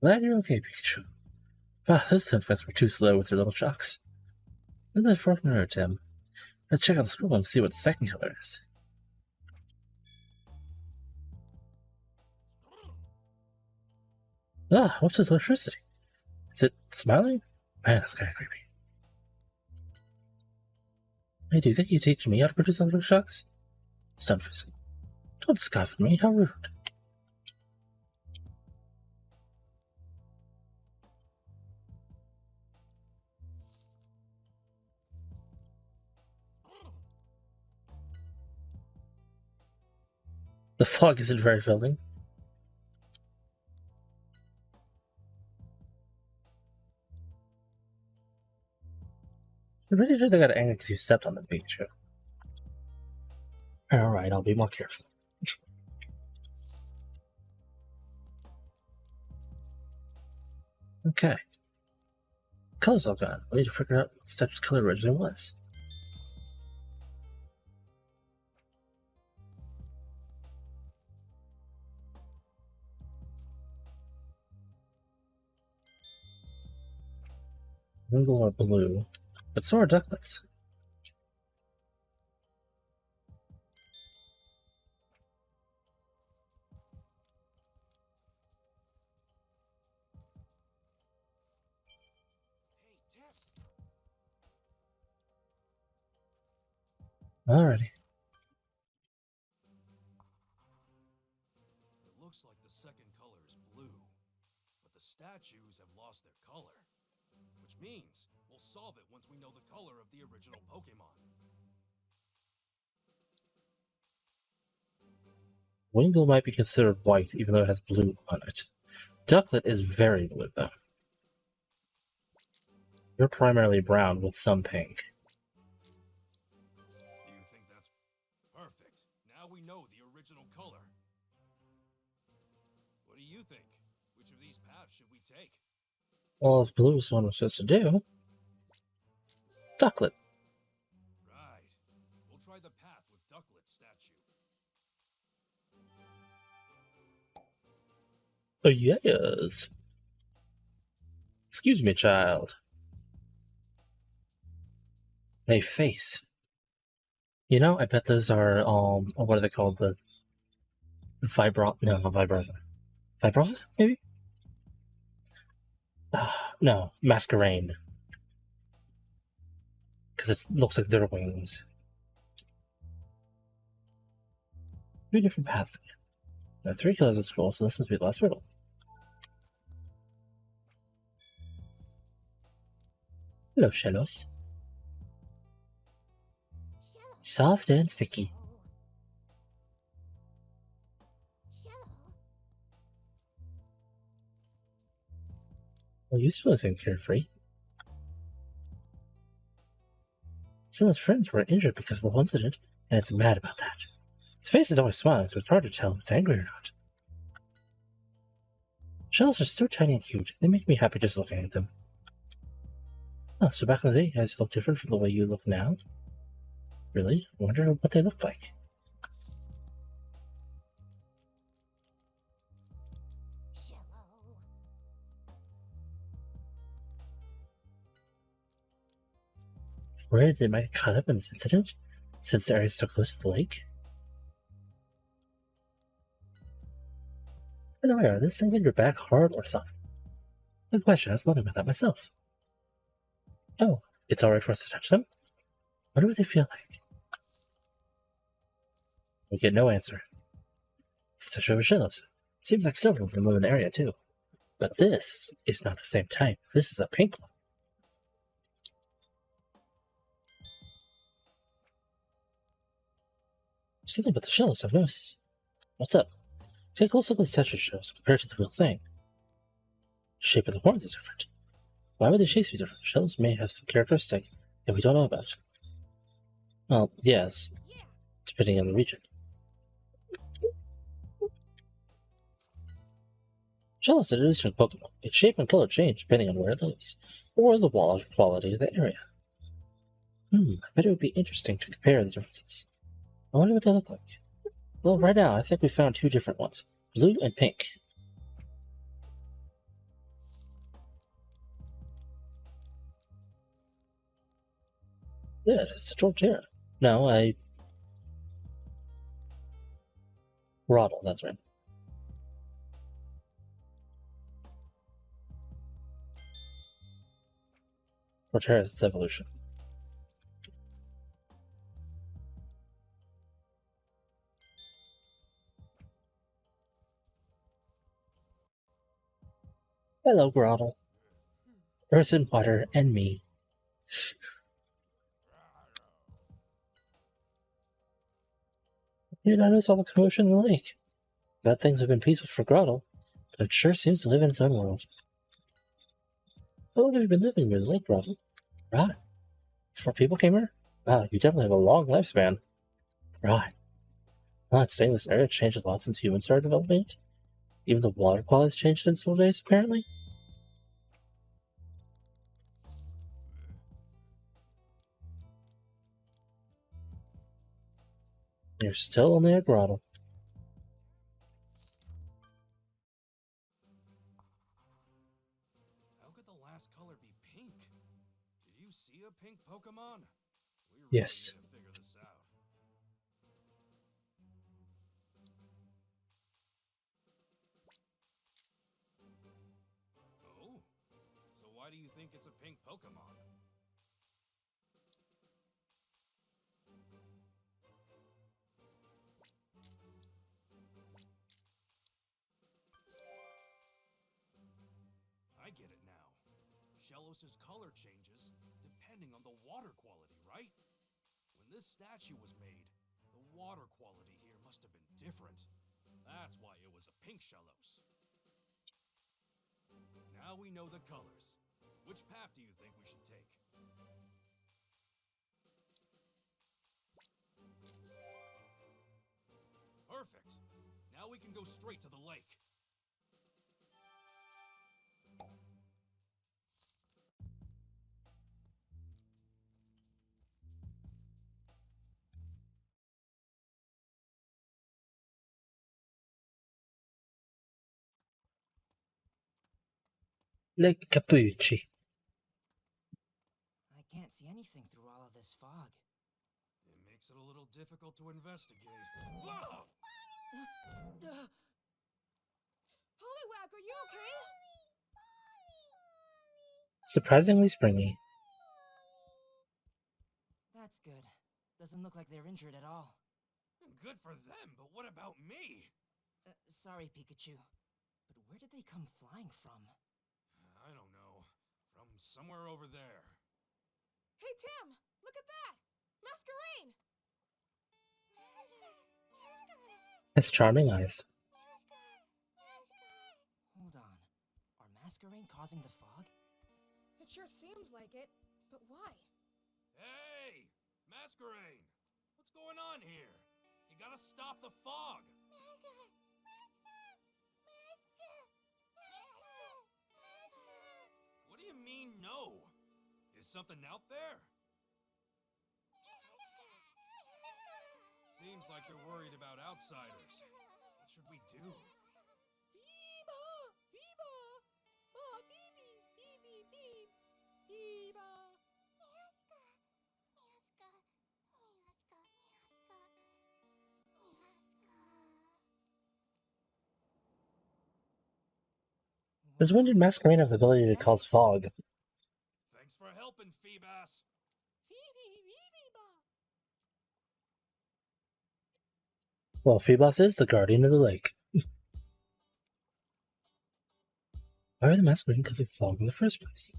Glad you're okay, Pikachu. Ah, those Tinfests were too slow with their little shocks. Look at that fork mirror, Tim. Let's check out the scroll and see what the second color is. Ah, what's this electricity? Is it smiling? Man, that's kind of creepy. Hey, do you think you're teaching me how to produce electric shocks? Stunfisk. Don't scoff at me, how rude. The fog isn't very filling. I'm pretty sure they got angry because you stepped on the Pikachu. Alright, I'll be more careful. Okay. Color's all gone. We need to figure out what Statue's color originally was. Wingle are blue, but so are ducklets. Hey, Tim. Alrighty. It looks like the second color is blue, but the statues have lost their color. Which means we'll solve it once we know the color of the original Pokemon. Wingull might be considered white, even though it has blue on it. Ducklet is very blue, though. You're primarily brown with some pink. Do you think that's perfect? Now we know the original color. What do you think? Which of these paths should we take? Well, if blue is what we're supposed to do, Ducklet. Right. We'll try the path with Ducklet statue. Yes. Excuse me, child. Hey, face. You know, I bet those are, what are they called? The Vibro... No, not Vibro. Vibro, maybe? No, Masquerain. Because it looks like their wings. 3 different paths again. There are 3 colors of scroll, so this must be the last riddle. Hello, Shellos. Soft and sticky. Well, you still seem carefree. Someone's friends were injured because of the whole incident, and it's mad about that. His face is always smiling, so it's hard to tell if it's angry or not. Shells are so tiny and cute, they make me happy just looking at them. Oh, so back in the day, you guys look different from the way you look now? Really? I wonder what they look like. It's weird they might get caught up in this incident, since the area is so close to the lake. By the way, are these things on your back hard or soft? Good question, I was wondering about that myself. Oh, it's alright for us to touch them? What do they feel like? We get no answer. Let's touch over Shellos. Seems like several of them live in the area too. But this is not the same type. This is a pink one. Something about the Shellos I've noticed. What's up? Take a close look at the statue shows compared to the real thing. The shape of the horns is different. Why would the shapes be different? Shellos may have some characteristic that we don't know about. Well, yes, depending on the region. Shellos is a different Pokemon. Its shape and color change depending on where it lives, or the water quality of the area. I bet it would be interesting to compare the differences. I wonder what they look like. Well, right now, I think we found 2 different ones. Blue and pink. Yeah, it's a Torterra. No, Roddle, that's right. Torterra is its evolution. Hello, Groddle. Earth and water and me. You notice all the commotion in the lake. Glad things have been peaceful for Groddle, but it sure seems to live in its own world. How long have you been living near the lake, Groddle? Right. Before people came here? Wow, you definitely have a long lifespan. Right. Well, it's saying this area changed a lot since humans started developing it. Even the water quality has changed since old days, apparently. You're still only a Groddle. How could the last color be pink? Did you see a pink Pokemon? We really Yes. need to figure this out. Oh? So why do you think it's a pink Pokemon? I get it now. Shellos' color changes depending on the water quality, right? When this statue was made, the water quality here must have been different. That's why it was a pink Shellos. Now we know the colors. Which path do you think we should take? Perfect. Now we can go straight to the lake. Lake Capucci. I can't see anything through all of this fog. It makes it a little difficult to investigate. Whoa! Poliwag, are you okay? Surprisingly springy. That's good. Doesn't look like they're injured at all. Good for them, but what about me? Sorry, Pikachu. But where did they come flying from? I don't know. From somewhere over there. Hey, Tim! Look at that! Masquerain! His charming eyes. Hold on. Are Masquerain causing the fog? It sure seems like it, but why? Hey! Masquerain! What's going on here? You gotta stop the fog! What do you mean, no? Is something out there? Seems like they're worried about outsiders. What should we do? Biba! Biba! Oh, Bibi! Bibi! Beep! Biba! Since when did Masquerain have the ability to cause fog? Thanks for helping, Feebas. Well, Phoebos is the guardian of the lake. Why are the Masquerain causing fog in the first place?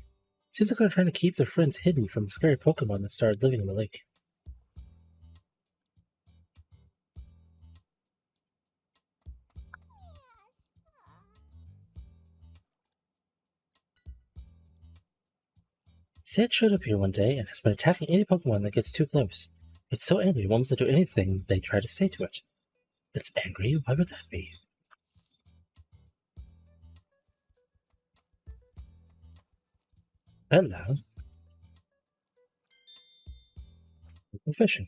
Seems like they're trying to keep their friends hidden from the scary Pokemon that started living in the lake. Sid showed up here one day and has been attacking any Pokemon that gets too close. It's so angry it wants to do anything they try to say to it. It's angry? Why would that be? Hello. Go fishing.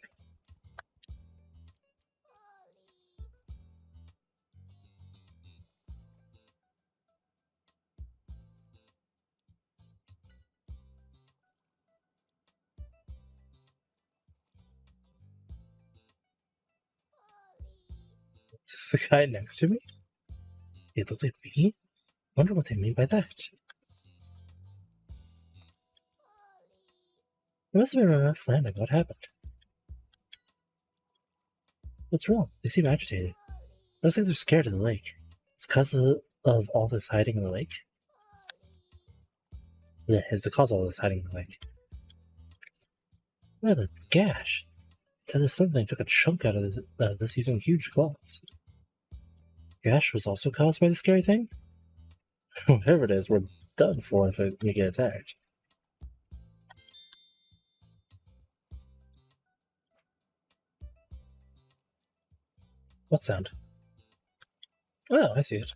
The guy next to me? It looked like me? Wonder what they mean by that. It must have been a rough landing. What happened? What's wrong? They seem agitated. Looks like they're scared of the lake. It's because of all this hiding in the lake? Yeah, it's the cause of all this hiding in the lake. What a gash. It's as if something took a chunk out of this using huge claws. Gash was also caused by the scary thing? Whatever it is, we're done for if we get attacked. What sound? Oh, I see it.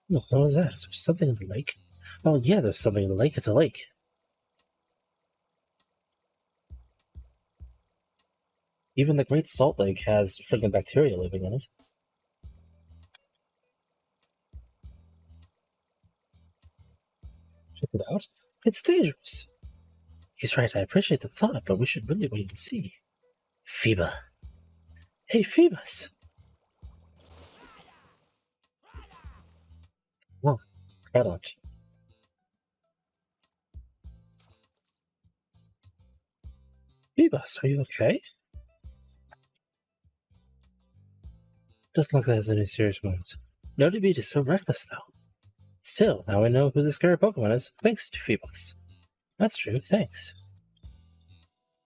No, what was that? Is there something in the lake? Oh yeah, there's something in the lake. It's a lake. Even the Great Salt Lake has friggin' bacteria living in it. Check it out. It's dangerous. He's right, I appreciate the thought, but we should really wait and see. Phoeba. Hey, Phoebus! Oh, product. Phoebus, are you okay? Doesn't look like there's any serious wounds. No Beat is so reckless, though. Still, now we know who the scary Pokemon is, thanks to Phoebus. That's true, thanks.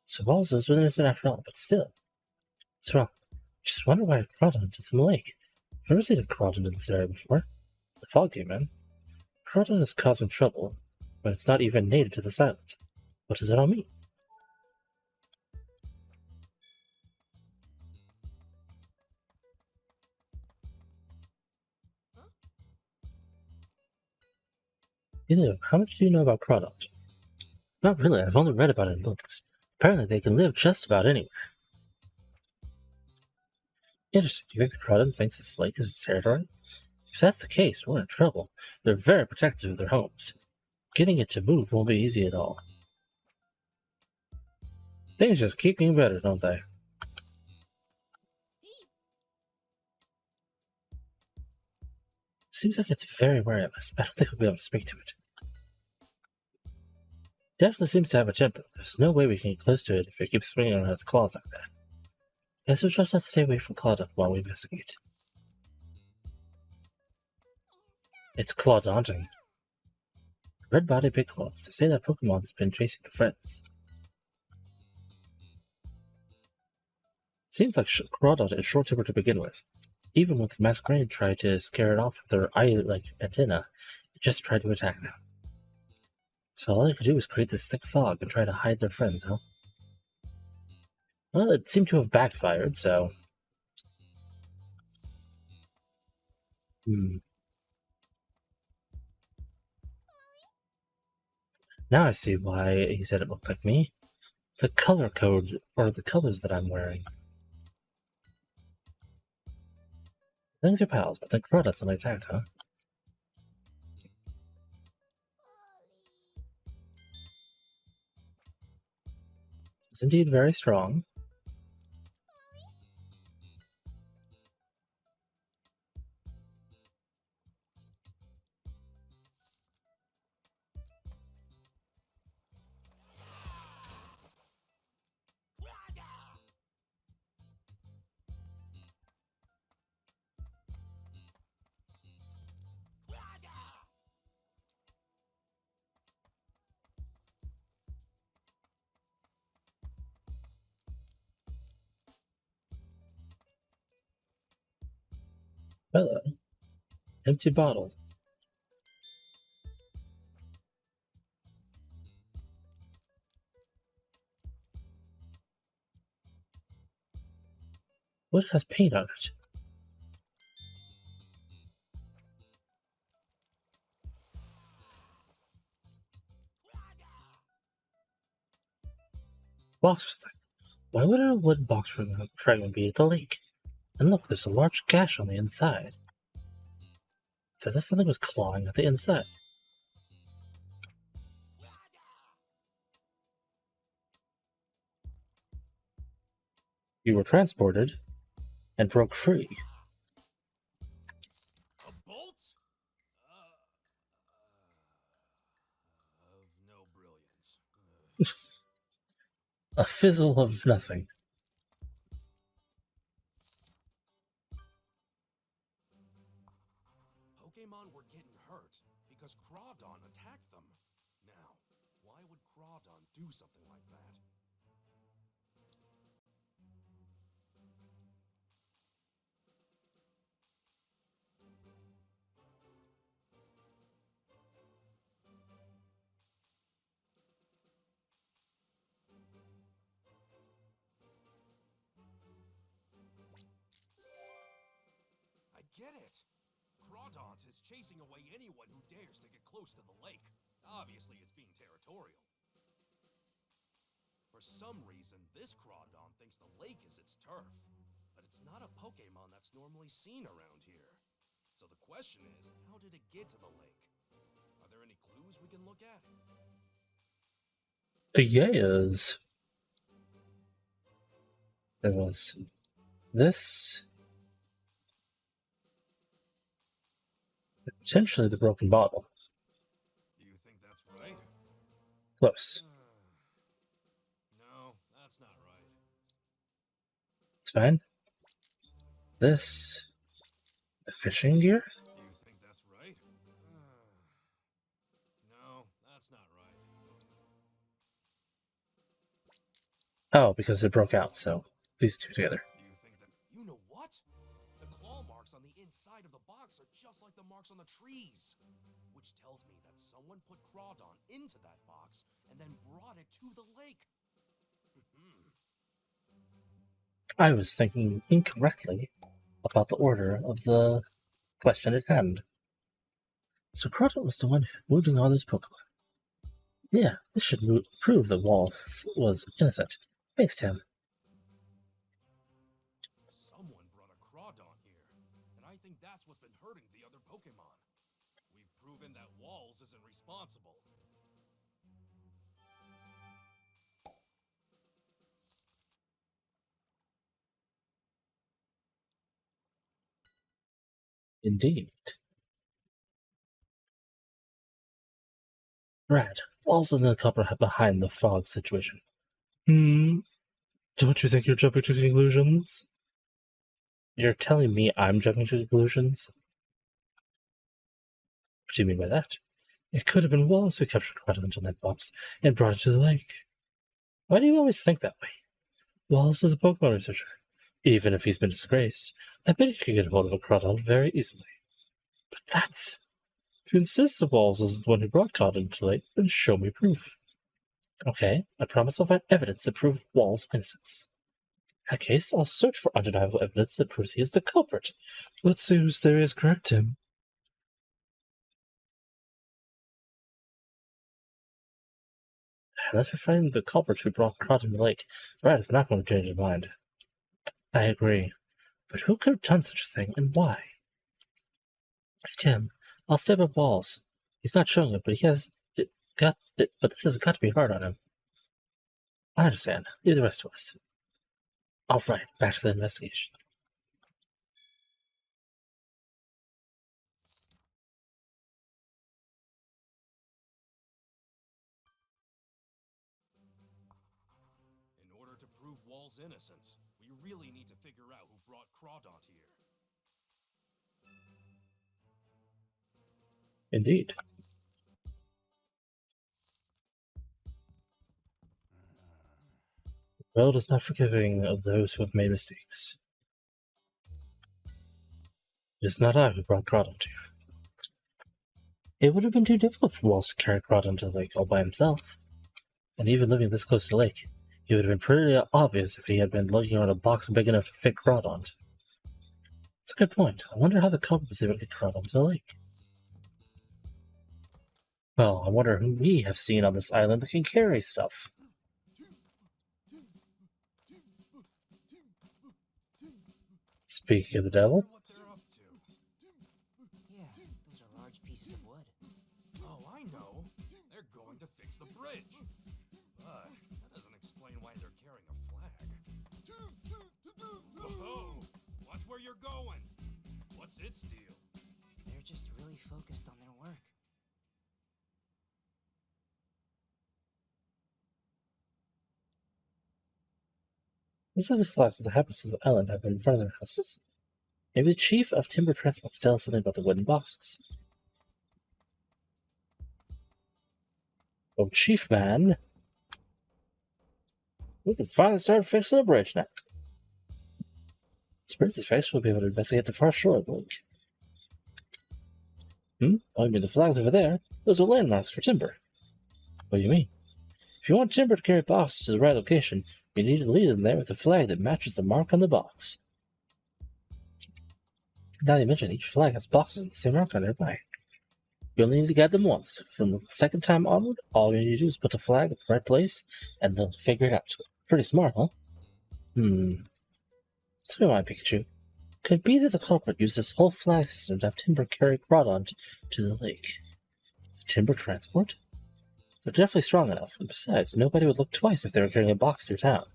So Wallace is innocent after all, but still. What's wrong? Just wonder why a crawdon is in the lake. I've never seen a crawdon in this area before. The fog came in. Crawdon is causing trouble, but it's not even native to this island. What does it all mean? Elio, how much do you know about Crawdon? Not really, I've only read about it in books. Apparently they can live just about anywhere. Interesting. Do you think the Crawdon thinks this lake is its territory? If that's the case, we're in trouble. They're very protective of their homes. Getting it to move won't be easy at all. Things just keep getting better, don't they? Seems like it's very wary of us. I don't think we'll be able to speak to it. Definitely seems to have a temper. There's no way we can get close to it if it keeps swinging around its claws like that. Guess we'll just have to stay away from Clawdon while we investigate. It's Clawdaunting. Red body, big claws. They say that Pokemon's been chasing their friends. Seems like Clawdon is short-tempered to begin with. Even when the Masquerade tried to scare it off with their eye-like antenna, it just tried to attack them. So all they could do was create this thick fog and try to hide their friends, huh? Well, it seemed to have backfired, so... Now I see why he said it looked like me. The color codes, or the colors that I'm wearing. I think they're pals, but the Crawdon's only attacked, huh? It's indeed very strong. Hello. Empty bottle. What has paint on it? Box. Why would a wood box fragment be at the lake? And look, there's a large gash on the inside. It's as if something was clawing at the inside. You were transported and broke free. A bolt? Of no brilliance. A fizzle of nothing. Pokemon were getting hurt because Crawdon attacked them. Now, why would Crawdon do something like that? I get it. Crawdon is chasing away anyone who dares to get close to the lake. Obviously, it's being territorial. For some reason, this Crawdon thinks the lake is its turf. But it's not a Pokemon that's normally seen around here. So the question is, how did it get to the lake? Are there any clues we can look at? Yes. There was this. Potentially the broken bottle. Do you think that's right? Close. No, that's not right. It's fine. This. The fishing gear? Do you think that's right? No, that's not right. Oh, because it broke out, so these two together. Do you inside of the box are just like the marks on the trees. Which tells me that someone put Crawdon into that box and then brought it to the lake. I was thinking incorrectly about the order of the question at hand. So Crawdon was the one moving all those Pokemon. Yeah, this should prove that Wallace was innocent. Thanks, Tim. Someone brought a Crawdon here, and I think that's what's been hurting the other Pokemon. We've proven that Walls isn't responsible. Indeed. Brad, Walls isn't the culprit behind the fog situation. Don't you think you're jumping to conclusions? You're telling me I'm jumping to conclusions? What do you mean by that? It could have been Wallace who captured Crawdon in that box and brought it to the lake. Why do you always think that way? Wallace is a Pokemon researcher. Even if he's been disgraced, I bet he could get hold of a Crawdon very easily. But that's... If you insist that Wallace is the one who brought Crawdon to the lake, then show me proof. Okay, I promise I'll find evidence to prove Wallace's innocence. In that case, I'll search for undeniable evidence that proves he is the culprit. Let's see whose theory is correct, Tim. Unless we find the culprit who brought Crawdon to the lake, Brad is not going to change his mind. I agree. But who could have done such a thing, and why? Tim, I'll step up Walls. He's not showing it, but but this has got to be hard on him. I understand. Leave the rest to us. All right, back to the investigation. In order to prove Wall's innocence, we really need to figure out who brought Crawdon here. Indeed. The world is not forgiving of those who have made mistakes. It is not I who brought Crawdon to you. It would have been too difficult for Wallace to carry Crawdon to the lake all by himself. And even living this close to the lake, it would have been pretty obvious if he had been looking around a box big enough to fit Crawdon. It's a good point. I wonder how the culprit was able to get Crawdon to the lake. Well, I wonder who we have seen on this island that can carry stuff. Speaking of the devil. What they're up to. Yeah, those are large pieces of wood. Oh, I know. They're going to fix the bridge. But that doesn't explain why they're carrying a flag. Whoa! Watch where you're going. What's its deal? They're just really focused on their work. These are the flags of the inhabitants of the island have been in front of their houses. Maybe the chief of timber transport can tell us something about the wooden boxes. Oh, chief man. We can finally start fixing the bridge now. This bridge is fixed, we'll be able to investigate the far shore of the lake. Oh, you mean the flags over there? Those are landmarks for timber. What do you mean? If you want timber to carry boxes to the right location, you need to lead them there with a flag that matches the mark on the box. Now that you mention, each flag has boxes with the same mark on their back. You only need to guide them once. From the second time onward, all you need to do is put the flag in the right place, and they'll figure it out. Pretty smart, huh? So do I, Pikachu. Could it be that the culprit used this whole flag system to have timber carry Crawdon to the lake? Timber transport? They're definitely strong enough, and besides, nobody would look twice if they were carrying a box through town.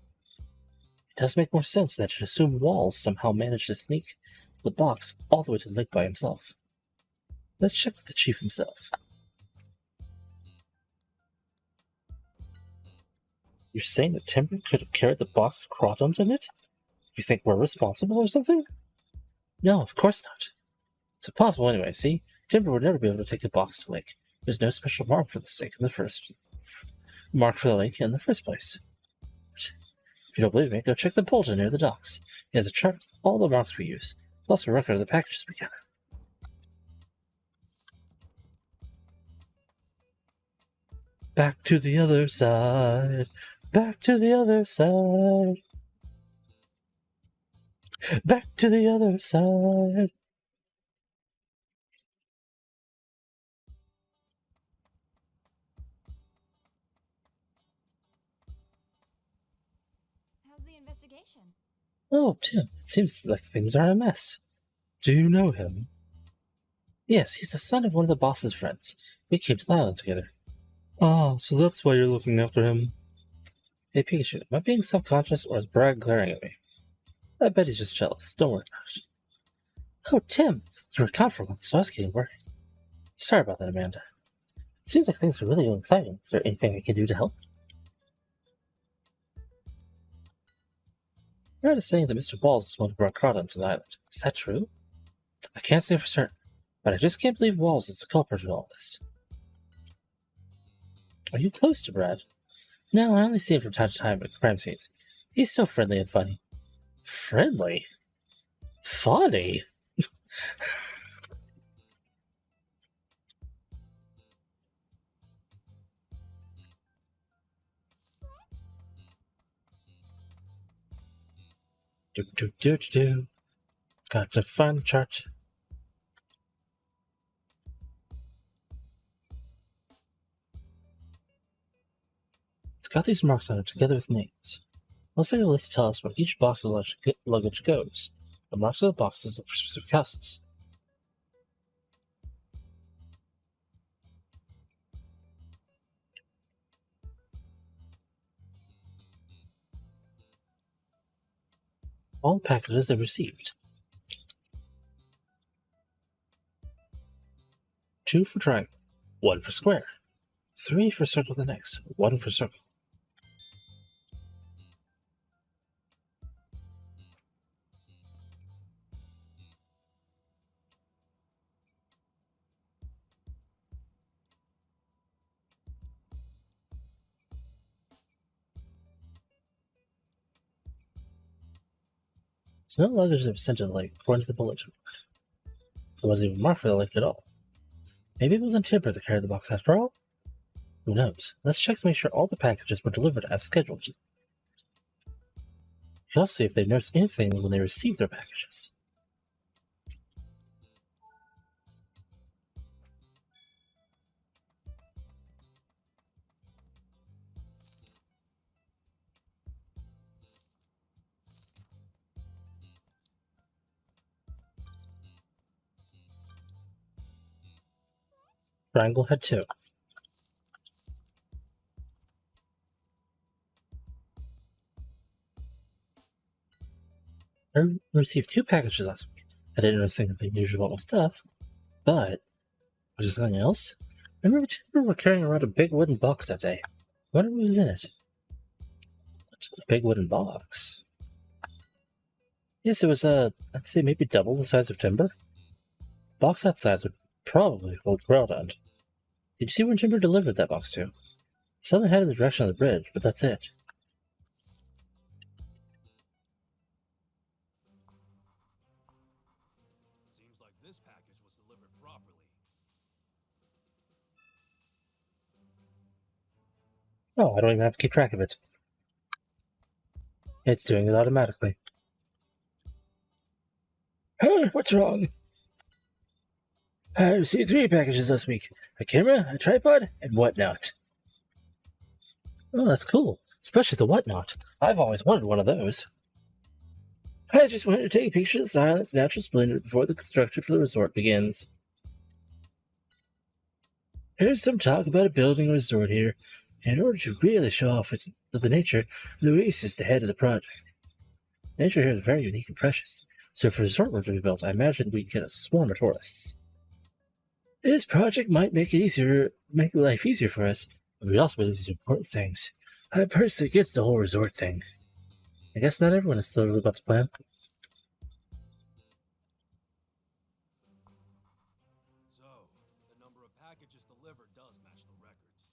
It does make more sense than to assume Walls somehow managed to sneak the box all the way to the lake by himself. Let's check with the chief himself. You're saying that Timber could have carried the box with Crawdon in it? You think we're responsible or something? No, of course not. It's impossible anyway, see? Timber would never be able to take the box to the lake. There's no special mark for the lake in the first place. If you don't believe me, go check the bulletin near the docks. It has a chart with all the marks we use, plus a record of the packages we gather. Back to the other side. Back to the other side. Back to the other side. How's the investigation? Oh, Tim, it seems like things are a mess. Do you know him? Yes, he's the son of one of the boss's friends. We came to the island together. Ah, so that's why you're looking after him. Hey, Pikachu, am I being self-conscious or is Brad glaring at me? I bet he's just jealous. Don't worry about it. Oh, Tim, you were gone for a while, so I was getting worried. Sorry about that, Amanda. It seems like things are really going fine. Is there anything I can do to help? Brad is saying that Mr. Balls is the one who brought Crowd onto the island. Is that true? I can't say for certain, but I just can't believe Walls is the culprit of all this. Are you close to Brad? No, I only see him from time to time at crime scenes. He's so friendly and funny. Friendly? Funny? Do. Got to find the chart. It's got these marks on it together with names. Looks like the list tells us where each box of luggage goes. The marks of the boxes look for specific houses. All packages they've received. 2 for triangle, 1 for square, 3 for circle the next, 1 for circle. So no luggage that was sent to the lake according to the bulletin. There wasn't even marked for the lake at all. Maybe it wasn't Timber that carried the box after all? Who knows? Let's check to make sure all the packages were delivered as scheduled. You can also see if they noticed anything when they received their packages. Triangle had 2. I received 2 packages last week. I didn't notice anything unusual about my stuff, but was there something else? I remember Timber were carrying around a big wooden box that day. I wonder what was in it. A big wooden box. Yes, it was, I'd say maybe double the size of Timber. A box that size would probably hold Groudon. Did you see when Timber delivered that box to? He suddenly headed in the direction of the bridge, but that's it. Seems like this package was delivered properly. Oh, I don't even have to keep track of it. It's doing it automatically. Huh? What's wrong? I received 3 packages last week. A camera, a tripod, and whatnot. Oh, that's cool. Especially the whatnot. I've always wanted one of those. I just wanted to take a picture of the silence, natural splendor before the construction for the resort begins. There's some talk about building a resort here. In order to really show off the nature, Luis is the head of the project. Nature here is very unique and precious, so if a resort were to be built, I imagine we'd get a swarm of tourists. This project might make life easier for us, but we'd also be losing important things. I'm personally against the whole resort thing. I guess not everyone is still really about the plan. So, the number of packages delivered does match the records.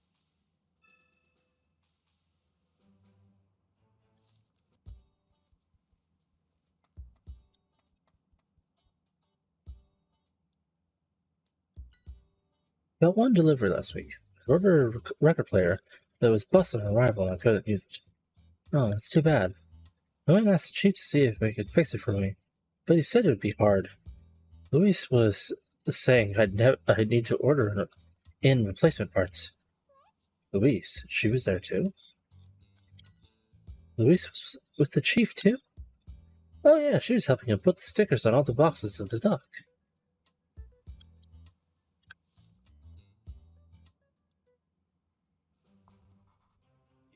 Got 1 delivered last week. ordered a record player, but it was busted on arrival and I couldn't use it. Oh, that's too bad. I went and asked the chief to see if he could fix it for me, but he said it would be hard. Luis was saying I'd need to order in replacement parts. Luis, she was there too? Luis was with the chief too? Oh yeah, she was helping him put the stickers on all the boxes of the dock.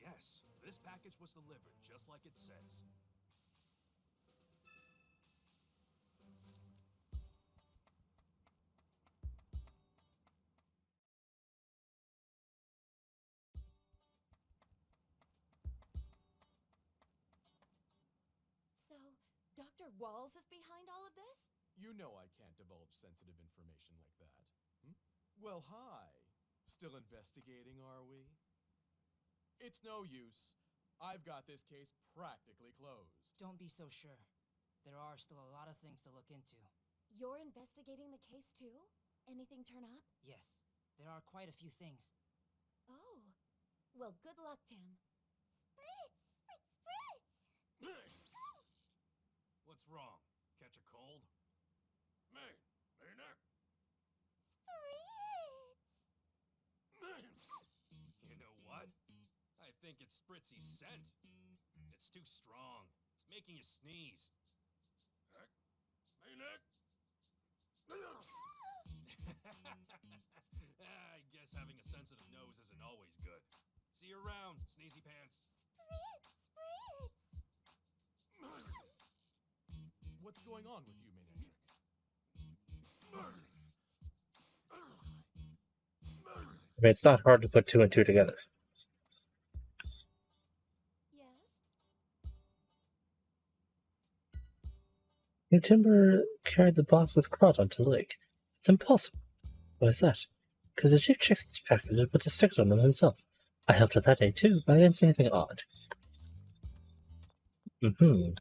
Yes, this package was delivered just like it says. So, Dr. Walls is behind all of this? You know I can't divulge sensitive information like that. Hmm? Well, hi. Still investigating, are we? It's no use. I've got this case practically closed. Don't be so sure. There are still a lot of things to look into. You're investigating the case too? Anything turn up? Yes, there are quite a few things. Oh. Well, good luck, Tim. What's wrong? Catch a cold? Maynard? You know what? I think it's Spritzy's scent. It's too strong. It's making you sneeze. Maynard? I guess having a sensitive nose isn't always good. See you around, sneezy pants. What's going on with you, Maynard? I mean, it's not hard to put two and two together. Yes? Your timber carried the box with Crot onto the lake. It's impossible. Why is that? Because the chief checks each package and puts a sticker on them himself. I helped with that day too, but I didn't see anything odd. Mm-hmm.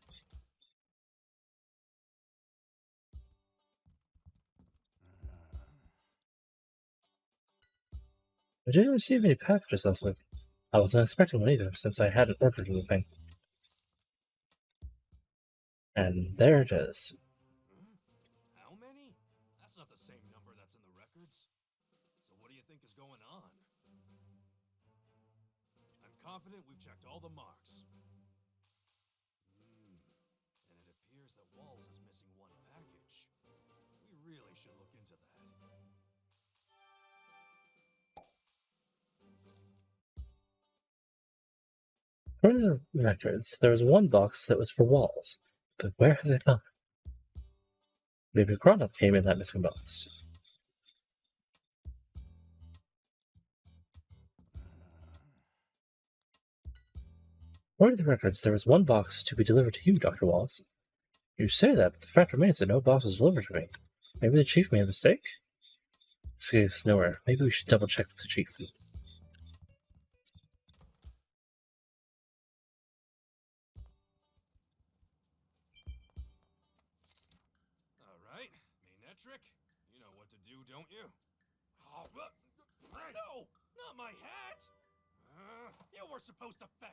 I didn't receive any packages last week. I wasn't expecting one either, since I hadn't ordered anything. And there it is. How many? That's not the same number that's in the records. So what do you think is going on? I'm confident we've checked all the marks. And it appears that Walls is missing one package. We really should look into that. According to the records, there was one box that was for Walls, but where has it gone? Maybe Cronut came in that missing box. According to the records, there was one box to be delivered to you, Dr. Walls. You say that, but the fact remains that no box was delivered to me. Maybe the chief made a mistake? This case is nowhere. Maybe we should double check with the chief. Alright, Maynetric, you know what to do, don't you? Oh, no! Not my hat! You were supposed to fetch!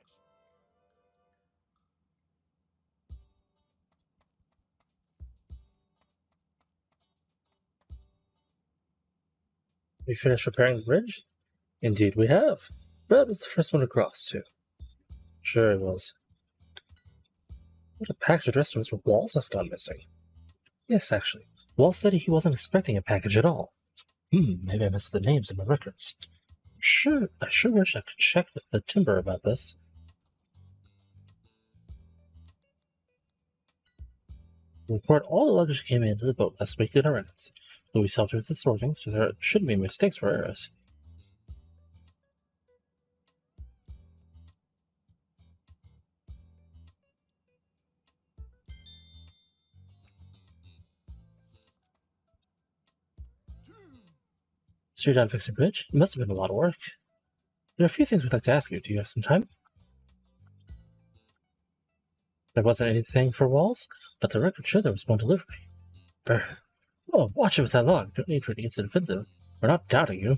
We finished repairing the bridge? Indeed we have. Brad was the first one to cross, too. Sure he was. What a package addressed to Mr. Walls has gone missing. Yes, actually. Walls said he wasn't expecting a package at all. Maybe I messed with the names in my records. I sure wish I could check with the timber about this. Report all the luggage came into the boat last week in our records. Louis helped with the sorting, so there shouldn't be mistakes or errors. So you're done fixing the bridge? It must have been a lot of work. There are a few things we'd like to ask you. Do you have some time? There wasn't anything for Walls, but the record showed there was one delivery. Brr. Oh, watch it with that log. Don't need for it to get so defensive. We're not doubting you.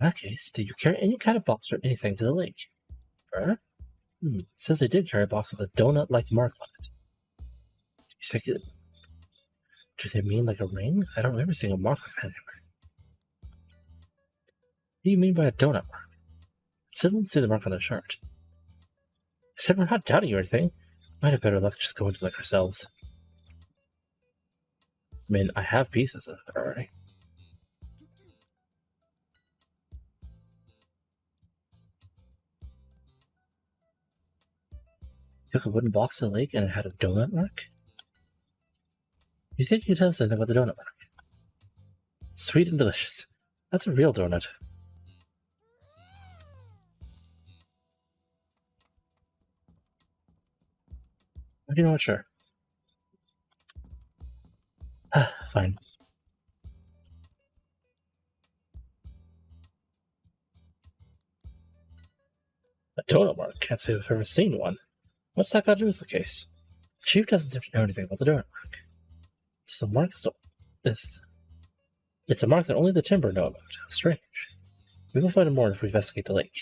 In that case, did you carry any kind of box or anything to the lake? It says they did carry a box with a donut-like mark on it. Do they mean like a ring? I don't remember seeing a mark like that anywhere. What do you mean by a donut mark? I still didn't see the mark on the chart. I said we're not doubting you or anything. Might have better luck just going to like ourselves. I mean, I have pieces of it already. Took a wooden box to the lake and it had a donut mark? You think you tell us anything about the donut mark? Sweet and delicious. That's a real donut. You're not sure. Fine. A donut mark? Can't say I've ever seen one. What's that got to do with the case? The chief doesn't seem to know anything about the donut mark. So the mark is it's a mark that only the timber know about. How strange. We will find out more if we investigate the lake.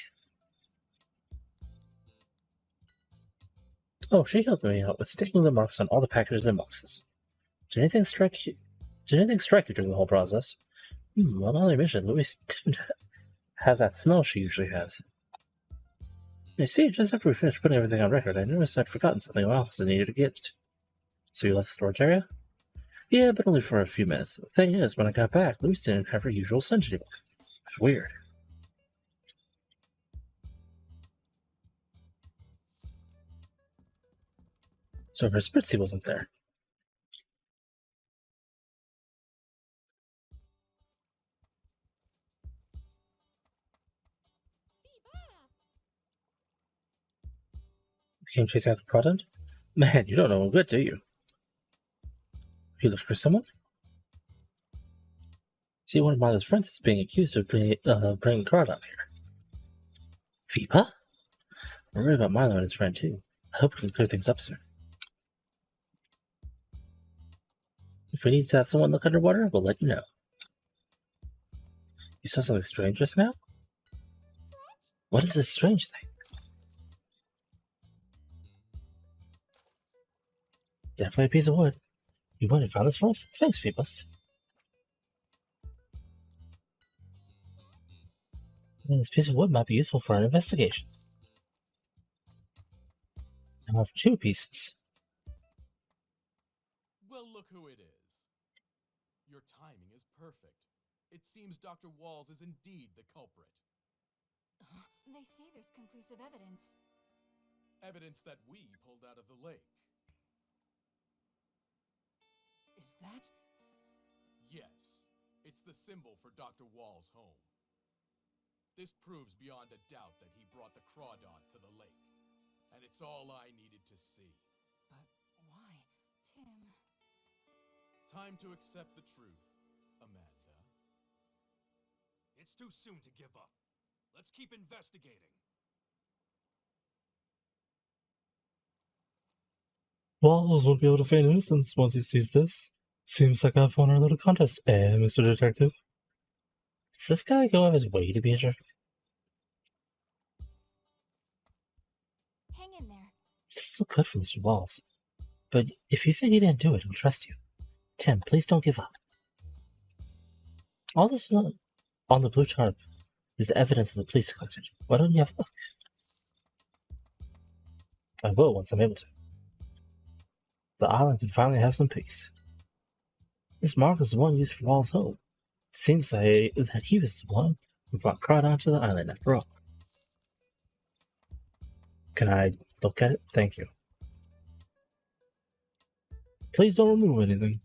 Oh, she helped me out with sticking the marks on all the packages and boxes. Did anything strike you during the whole process? Well, on their mission, Louise didn't have that smell she usually has. You see, just after we finished putting everything on record, I noticed I'd forgotten something in my office and needed to get it. So you left the storage area? Yeah, but only for a few minutes. The thing is, when I got back, Louise didn't have her usual scent anymore. It was weird. So her spritzy wasn't there. You came chasing after Cotton? Man, you don't know him good, do you? Are you looking for someone? See, one of Milo's friends is being accused of bringing Card out here. Fipa? We're worried about Milo and his friend, too. I hope we can clear things up soon. If we need to have someone look underwater, we'll let you know. You saw something strange just now? What is this strange thing? Definitely a piece of wood. You went and found this for us? Thanks, Phoebus. This piece of wood might be useful for an investigation. I have 2 pieces. Well, look who it is. Your timing is perfect. It seems Dr. Walls is indeed the culprit. They say there's conclusive evidence. Evidence that we pulled out of the lake. Is that? Yes, it's the symbol for Dr. Wall's home. This proves beyond a doubt that he brought the Crawdon to the lake. And it's all I needed to see. But why? Tim. Time to accept the truth, Amanda. It's too soon to give up. Let's keep investigating. Walls won't be able to feign innocence once he sees this. Seems like I've won our little contest, Mr. Detective? Does this guy go out of his way to be a jerk? Hang in there. This doesn't look good for Mr. Walls. But if you think he didn't do it, I'll trust you. Tim, please don't give up. All this was on the blue tarp is the evidence that the police collected. Why don't you have a look? I will once I'm able to. The island can finally have some peace. This mark is the one used for Wall's home. It seems that he was the one who brought Crawdon to the island after all. Can I look at it? Thank you. Please don't remove anything.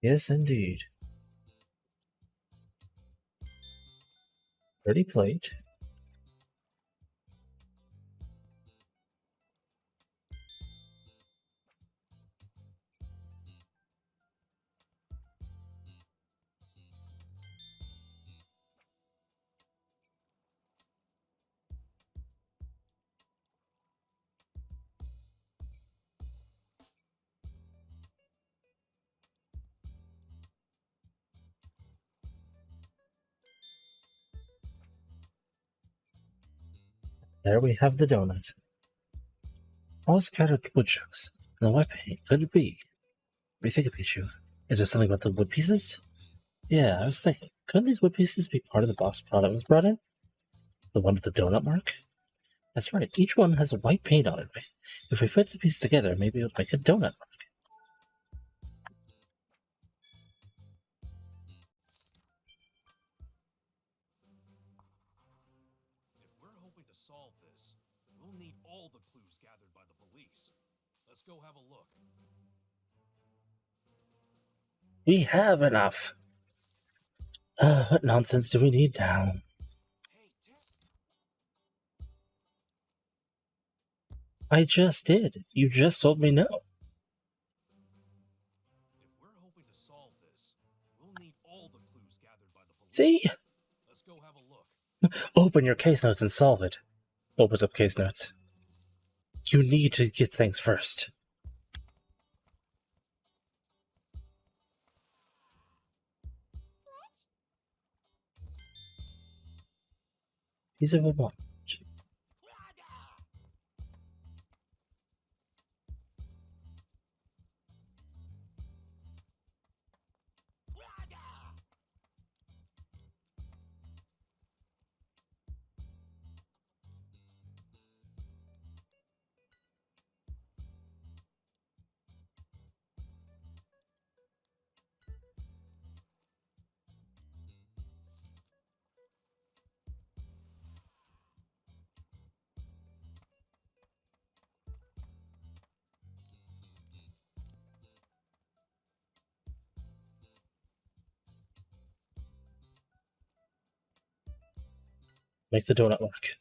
Yes, indeed. Pretty plate. There we have the donut. All scattered wood chunks. Now what paint could it be? What do you think of Pikachu? Is there something about the wood pieces? Yeah, I was thinking, couldn't these wood pieces be part of the box product was brought in? The one with the donut mark? That's right, each one has white paint on it, right? If we fit the pieces together, maybe it would make a donut mark. If we're hoping to solve this, we'll need all the clues gathered by the police. Let's go have a look. We have enough. What nonsense do we need now? Hey, I just did. You just told me no. if we're hoping to solve this, we'll need all the clues gathered by the police. See? Let's go have a look. Open your case notes and solve it. Opens up case notes. You need to get things first. Piece of a watch. Make the donut mark.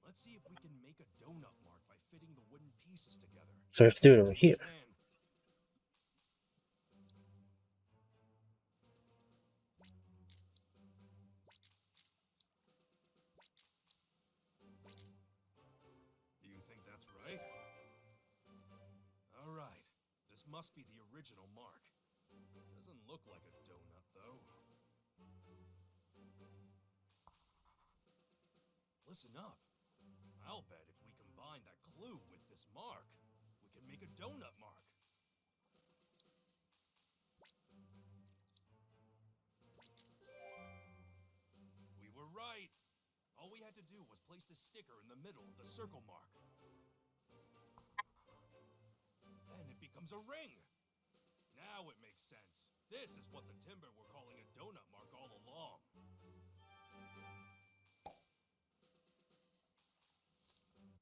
Let's see if we can make a donut mark by fitting the wooden pieces together. So we have to do it over here. Do you think that's right? All right. This must be the original mark. Doesn't look like a donut, though. Listen up. I'll bet if we combine that clue with this mark, we can make a donut mark. We were right. All we had to do was place the sticker in the middle of the circle mark. Then it becomes a ring. Now it makes sense. This is what the Timber were calling a donut mark all along.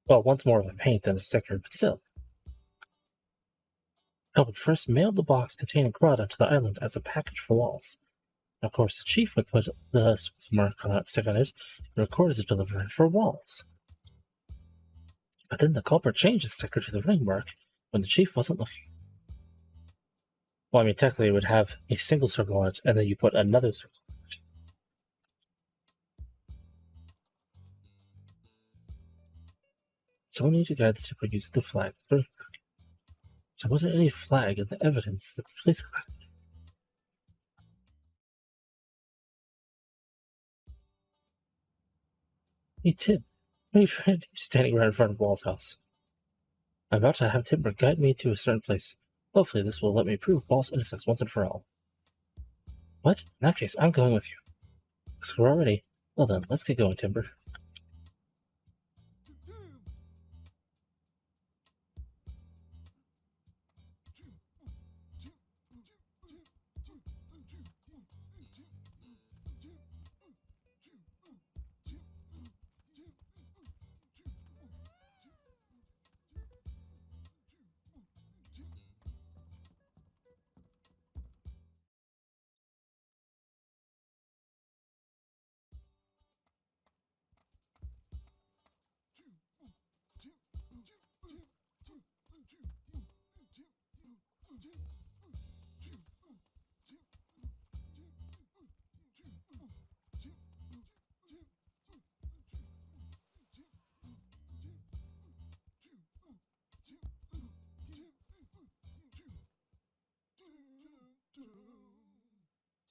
Well, one's more of a paint than a sticker, but still. Elwood first mailed the box containing Grotto to the island as a package for Walls. Of course, the chief would put the stick on it and record as a delivery for Walls. But then the culprit changed the sticker to the ring mark when the chief wasn't looking. Well, I mean, technically it would have a single circle on it, and then you put another circle on it. Someone needed to guide the tipper using the flag. There wasn't any flag in the evidence the police collected. Hey, Tim, what are you trying to do standing right in front of Wall's house? I'm about to have Timber guide me to a certain place. Hopefully this will let me prove Wall's innocence once and for all. What? In that case, I'm going with you. So we're all ready. Well then, let's get going, Timber.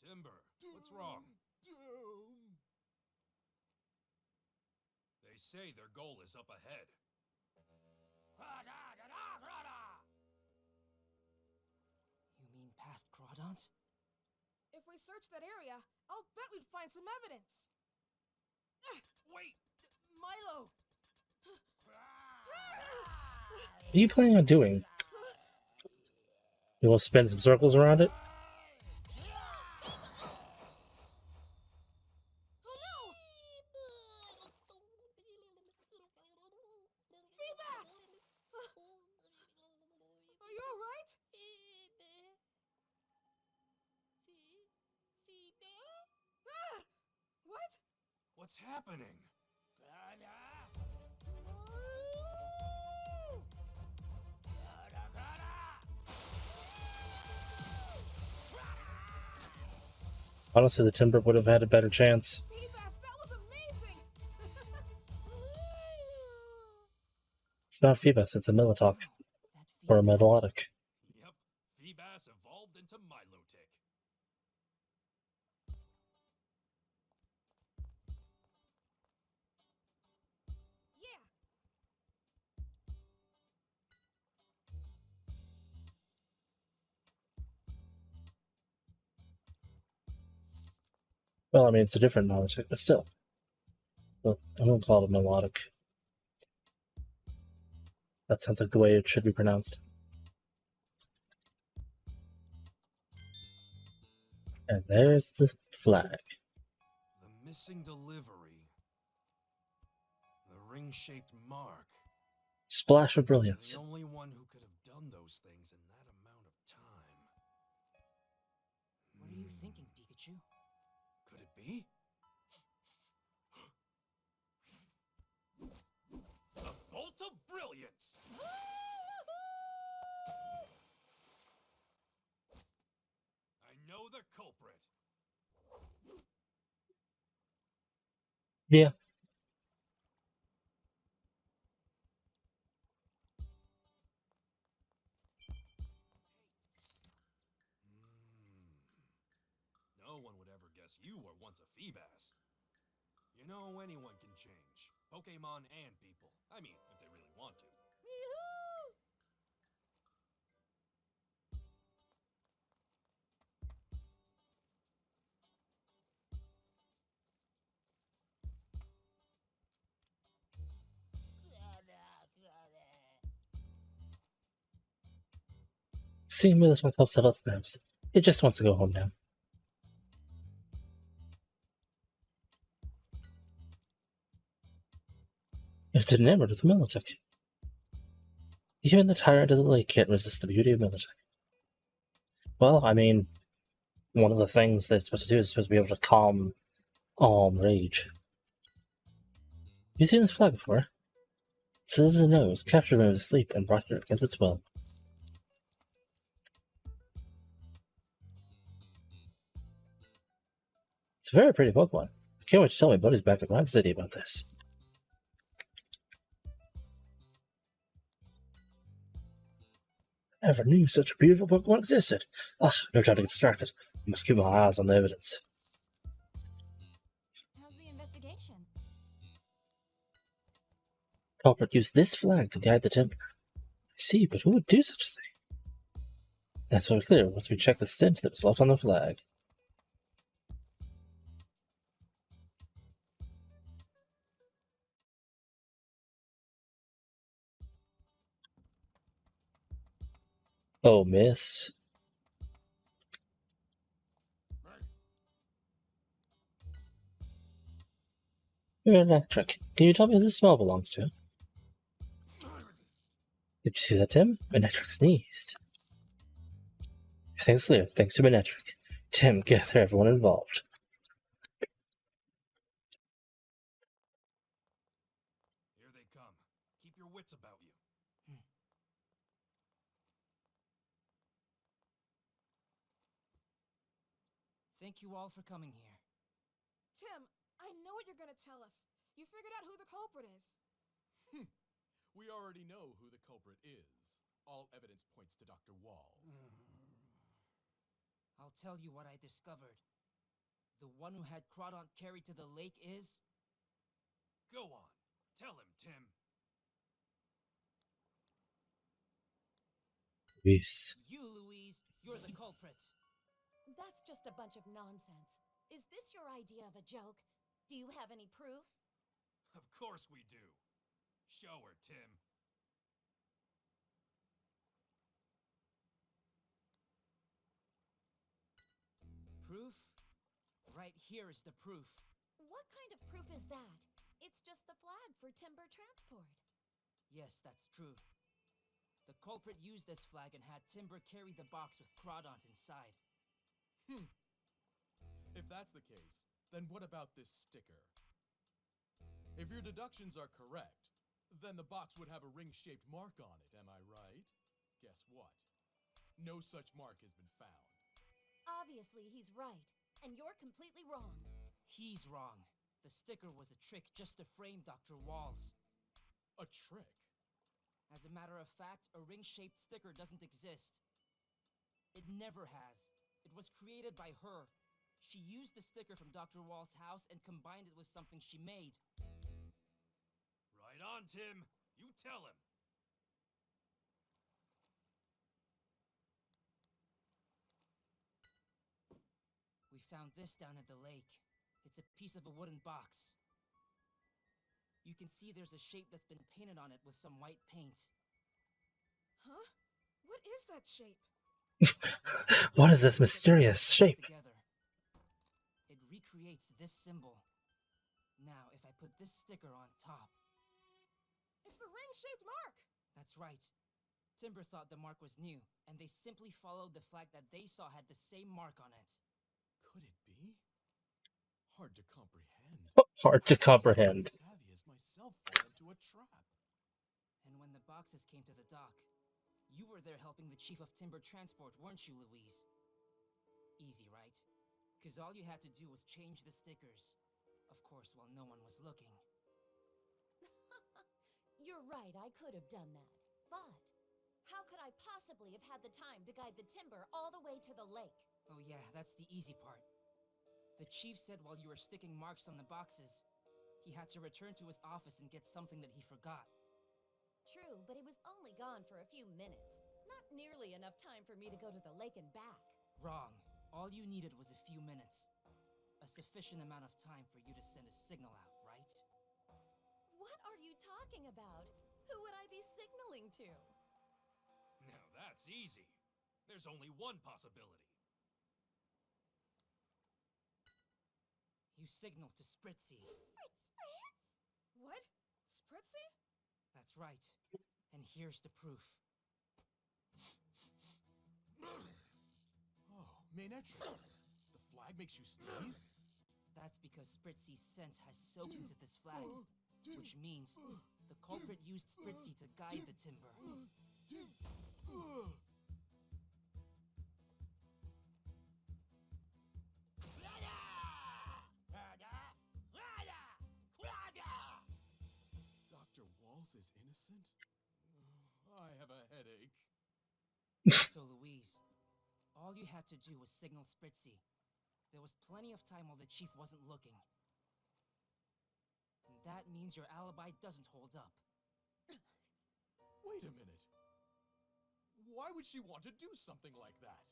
Timber, what's wrong? They say their goal is up ahead. You mean past Crawdons? If we search that area, I'll bet we'd find some evidence. Wait! Milo! What are you planning on doing? You will spin some circles around it? Oh no! Feebas! Are you alright? Ah! What? What's happening? Honestly, the Timber would have had a better chance. Feebas, that was amazing! It's not Phoebus, it's a Militok. That Or a Feebas. Melodic. Yep, Feebas evolved into Milotic. Yeah! Well, I mean, it's a different Melodic, but still. Well, I'm gonna call it a Melodic. That sounds like the way it should be pronounced. And there's the flag. The missing delivery. The ring-shaped mark. Splash of You're brilliance. the only one who could have done those things in that amount of time. What are you thinking, Pikachu? Could it be? The bolt of brilliance! I know the culprit. Yeah. No one would ever guess you were once a Feebas. You know, anyone can change. Pokemon and people. I mean, if they really want to. Seeing Militok helps settle its nerves. It just wants to go home now. It's enamored with Militok. Even the tyrant of the lake can't resist the beauty of Militok. Well, I mean, one of the things that it's supposed to do is supposed to be able to calm rage. You've seen this flag before? It says it knows, captured when it was asleep and brought it against its will. It's a very pretty Pokemon. I can't wait to tell my buddies back at Rock City about this. I never knew such a beautiful Pokemon existed. No time to get distracted. I must keep my eyes on the evidence. How's the investigation? Culprit used this flag to guide the Timber. I see, but who would do such a thing? That's very clear once we check the stint that was left on the flag. Oh, miss. You're electric. Can you tell me who this smell belongs to? Did you see that, Tim? Manectric sneezed. Everything's clear, thanks to Manectric. Tim, gather everyone involved. Here they come. Keep your wits about you. Thank you all for coming here. Tim, I know what you're gonna tell us. You figured out who the culprit is. We already know who the culprit is. All evidence points to Dr. Walls. I'll tell you what I discovered. The one who had Crawdon carried to the lake is... Go on. Tell him, Tim. Louise. You, Louise, you're the culprit. That's just a bunch of nonsense. Is this your idea of a joke? Do you have any proof? Of course we do. Show her, Tim. Proof? Right here is the proof. What kind of proof is that? It's just the flag for timber transport. Yes, that's true. The culprit used this flag and had Timber carry the box with Crawdont inside. If that's the case, then what about this sticker? If your deductions are correct, then the box would have a ring-shaped mark on it, am I right? Guess what? No such mark has been found. Obviously, he's right. And you're completely wrong. He's wrong. The sticker was a trick just to frame Dr. Walls. A trick? As a matter of fact, a ring-shaped sticker doesn't exist. It never has. It was created by her. She used the sticker from Dr. Wall's house and combined it with something she made. Right on, Tim. You tell him. We found this down at the lake. It's a piece of a wooden box. You can see there's a shape that's been painted on it with some white paint. Huh? What is that shape? What is this mysterious shape? Together. It recreates this symbol. Now, if I put this sticker on top... It's the ring-shaped mark! That's right. Timber thought the mark was new, and they simply followed the flag that they saw had the same mark on it. Could it be? Hard to comprehend. Hard to comprehend. Savvy as myself fall into a trap. And when the boxes came to the dock, you were there helping the chief of timber transport, weren't you, Louise? Easy, right? Because all you had to do was change the stickers. Of course, while no one was looking. You're right, I could have done that. But how could I possibly have had the time to guide the timber all the way to the lake? Oh yeah, that's the easy part. The chief said while you were sticking marks on the boxes, he had to return to his office and get something that he forgot. True, but he was only gone for a few minutes. Not nearly enough time for me to go to the lake and back. Wrong. All you needed was a few minutes. A sufficient amount of time for you to send a signal out, right? What are you talking about? Who would I be signaling to? Now that's easy. There's only one possibility. You signal to Spritzy. What? Spritzy? That's right. And here's the proof. Oh, Maynetry. The flag makes you sneeze? That's because Spritzy's scent has soaked into this flag, which means the culprit used Spritzy to guide the timber. Dr. Walls is innocent? I have a headache. So, Louise, all you had to do was signal Spritzy. There was plenty of time while the chief wasn't looking. And that means your alibi doesn't hold up. Wait a minute. Why would she want to do something like that?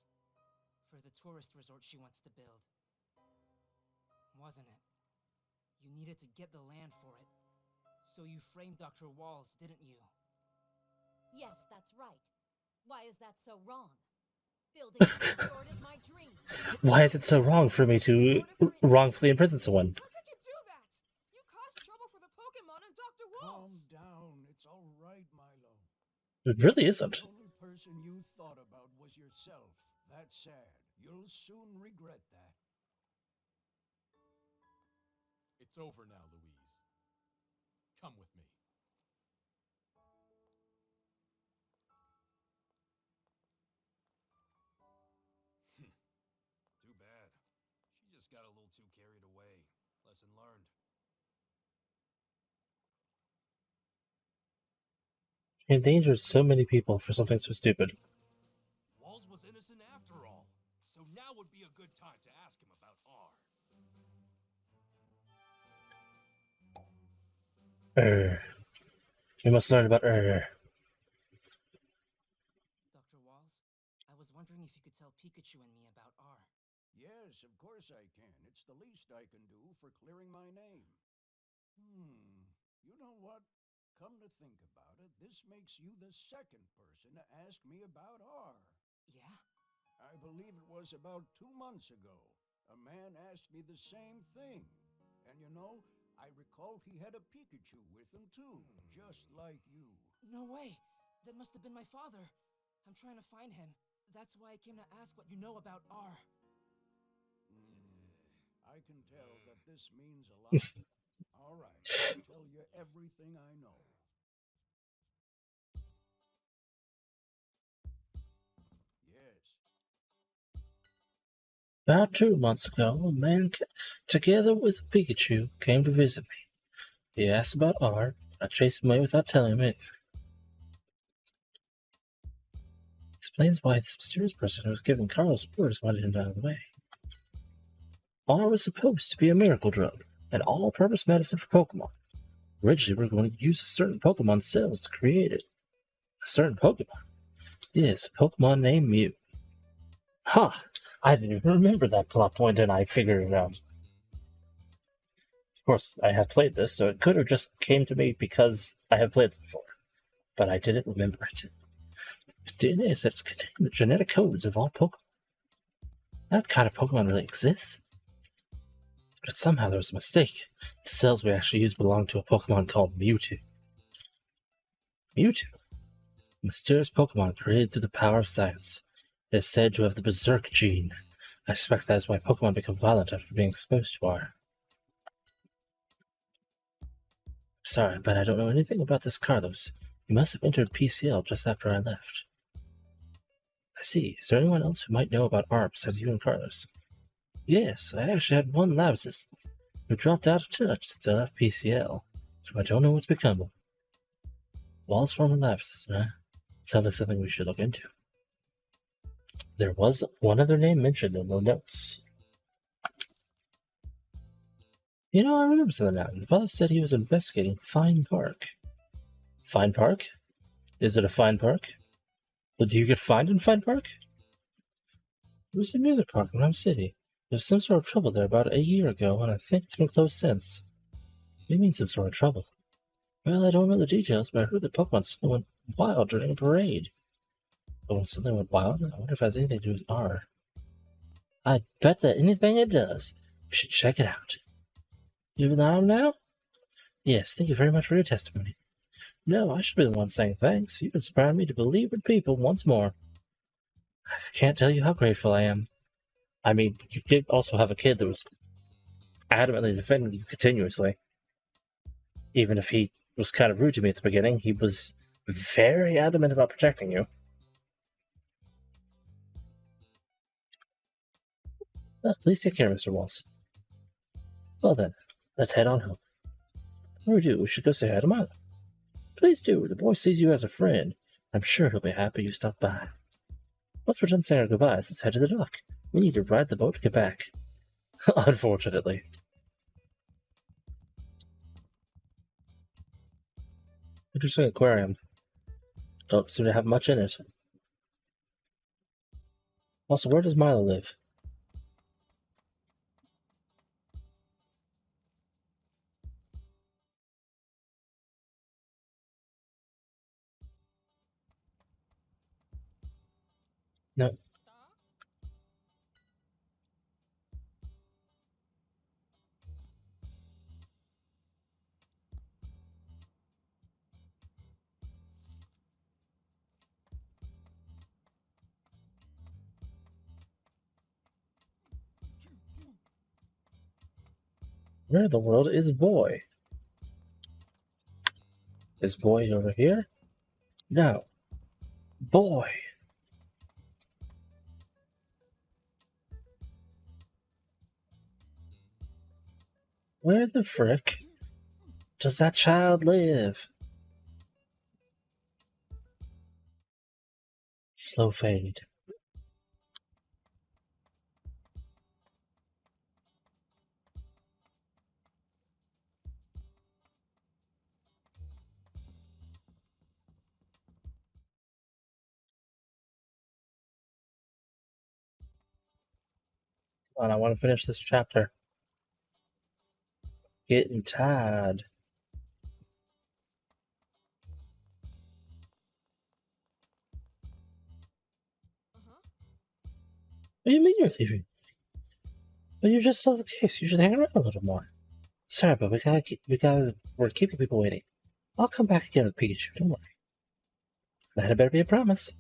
For the tourist resort she wants to build. Wasn't it? You needed to get the land for it. So you framed Dr. Walls, didn't you? Yes, that's right. Why is that so wrong? Building a resort is my dream. Why is it so wrong for me to wrongfully imprison someone? How could you do that? You caused trouble for the Pokemon and Dr. Walls! Calm down. It's all right, Milo. It really isn't. The only person you thought about was yourself. That's sad. You'll soon regret that. It's over now, Louise. Come with me. Too bad. She just got a little too carried away. Lesson learned. He endangered so many people for something so stupid. Walls was innocent after all. So now would be a good time to ask him about R. We must learn about Dr. Walls, I was wondering if you could tell Pikachu and me about R. Yes, of course I can. It's the least I can do for clearing my name. You know what? Come to think about it, this makes you the second person to ask me about R. Yeah? I believe it was about 2 months ago. A man asked me the same thing. And you know, I recalled he had a Pikachu with him too, just like you. No way! That must have been my father. I'm trying to find him. That's why I came to ask what you know about R. I can tell that this means a lot. All right, I'll tell you everything I know. Yes. About 2 months ago, a man together with Pikachu came to visit me. He asked about art. I chased him away without telling him anything. Explains why this mysterious person who was giving Carlos orders wanted him out of the way. R was supposed to be a miracle drug, an all-purpose medicine for Pokemon. Originally, we were going to use a certain Pokemon cells to create it. A certain Pokemon? Yes, a Pokemon named Mew. Ha! I didn't even remember that plot point and I figured it out. Of course, I have played this, so it could have just came to me because I have played it before. But I didn't remember it. Its DNA sets contain the genetic codes of all Pokemon. That kind of Pokemon really exists. But somehow there was a mistake. The cells we actually used belonged to a Pokemon called Mewtwo. Mewtwo? A mysterious Pokemon created through the power of science. It is said to have the Berserk gene. I suspect that is why Pokemon become violent after being exposed to R. Sorry, but I don't know anything about this Carlos. He must have entered PCL just after I left. I see. Is there anyone else who might know about R besides you and Carlos? Yes, I actually had one lab assistant who dropped out of touch since I left PCL, so I don't know what's become of him. Wall's former lab assistant, huh? Sounds like something we should look into. There was one other name mentioned in the notes. You know, I remember something now. Your father said he was investigating Fine Park. Fine Park? Is it a fine park? Well, do you get fined in Fine Park? It was a music park in Ram City. There was some sort of trouble there about a year ago, and I think it's been closed since. What do you mean, some sort of trouble? Well, I don't know the details, but I heard that Pokemon suddenly went wild during a parade. But when something went wild, I wonder if it has anything to do with R. I bet that anything it does. We should check it out. You armed now? Yes, thank you very much for your testimony. No, I should be the one saying thanks. You've inspired me to believe in people once more. I can't tell you how grateful I am. I mean, you did also have a kid that was adamantly defending you continuously. Even if he was kind of rude to me at the beginning, he was very adamant about protecting you. Well, please take care, Mr. Walls. Well then, let's head on home. Or do, we should go say hi to Milo. Please do, the boy sees you as a friend. I'm sure he'll be happy you stopped by. Once we're done saying our goodbyes, let's head to the dock. We need to ride the boat to get back. Unfortunately. Interesting aquarium. Don't seem to have much in it. Also, where does Milo live? No. Where in the world is Boy? Is Boy over here? No. Boy! Where the frick does that child live? Slow fade. And I want to finish this chapter. Getting tired. What do you mean you're leaving? But you just saw the case. You should hang around a little more. Sorry, but we're keeping people waiting. I'll come back again with Pikachu. Don't worry. That had better be a promise.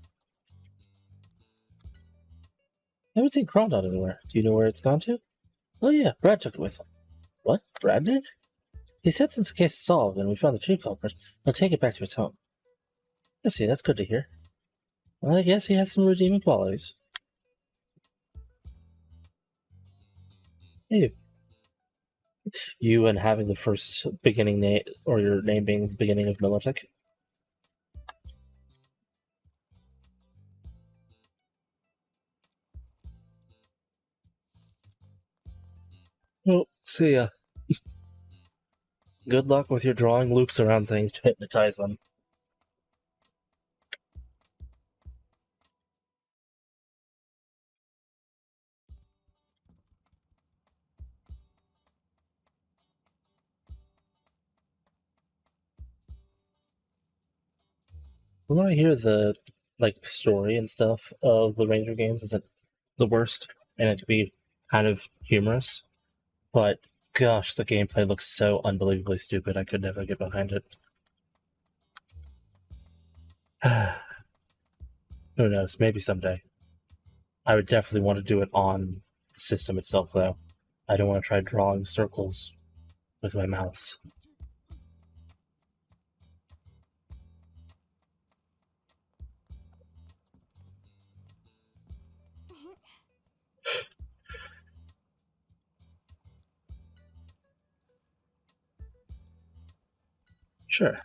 I haven't seen Crawdad anywhere. Do you know where it's gone to? Oh yeah, Brad took it with him. What? Brad did? He said since the case is solved and we found the true culprit, he'll take it back to its home. I see, that's good to hear. Well, I guess he has some redeeming qualities. Hey, you and having the first beginning name, or your name being the beginning of Milotic? Well, see ya. Good luck with your drawing loops around things to hypnotize them. When I hear the story and stuff of the Ranger games isn't the worst, and it could be kind of humorous, but gosh, the gameplay looks so unbelievably stupid. I could never get behind it. Who knows? Maybe someday. I would definitely want to do it on the system itself, though. I don't want to try drawing circles with my mouse. Sure.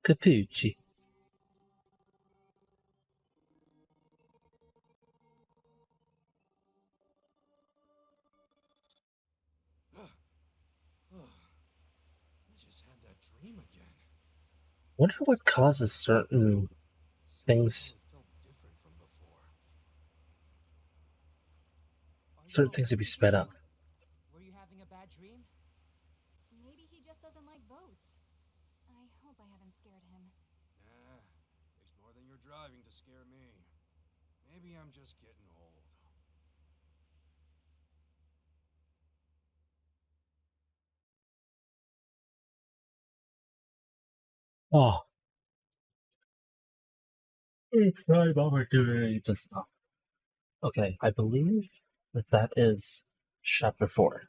Capucci. I just had that dream again. Wonder what causes certain things. Certain things to be sped up. Were you having a bad dream? Maybe he just doesn't like boats. I hope I haven't scared him. Nah, takes more than your driving to scare me. Maybe I'm just getting old. Oh. Prime opportunity to stop. Okay, I believe that is chapter 4.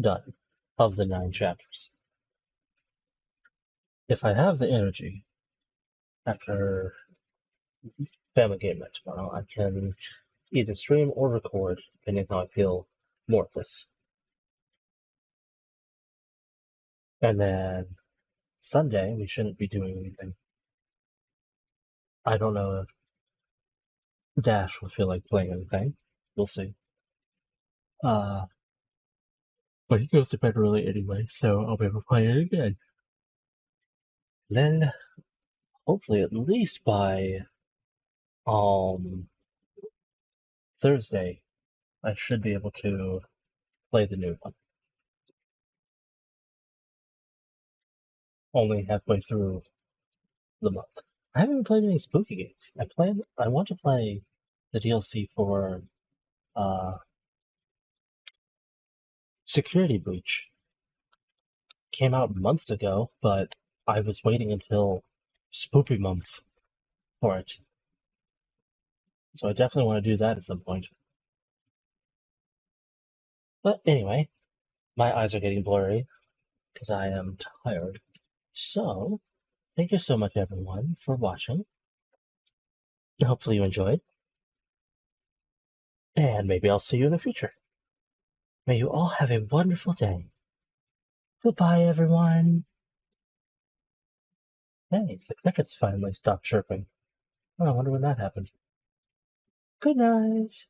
Done. Of the 9 chapters. If I have the energy after family game night tomorrow, I can either stream or record, depending on how I feel more of this. And then Sunday, we shouldn't be doing anything. I don't know if Dash will feel like playing anything. We'll see. But he goes to bed early anyway, so I'll be able to play it again. Then, hopefully, at least by Thursday, I should be able to play the new one. Only halfway through the month. I haven't played any spooky games. I want to play the DLC for Security Breach. Came out months ago, but I was waiting until Spoopy Month for it. So I definitely want to do that at some point. But anyway, my eyes are getting blurry because I am tired. So, thank you so much, everyone, for watching. Hopefully you enjoyed. And maybe I'll see you in the future. May you all have a wonderful day. Goodbye, everyone. Hey, the crickets finally stopped chirping. Oh, I wonder when that happened. Good night.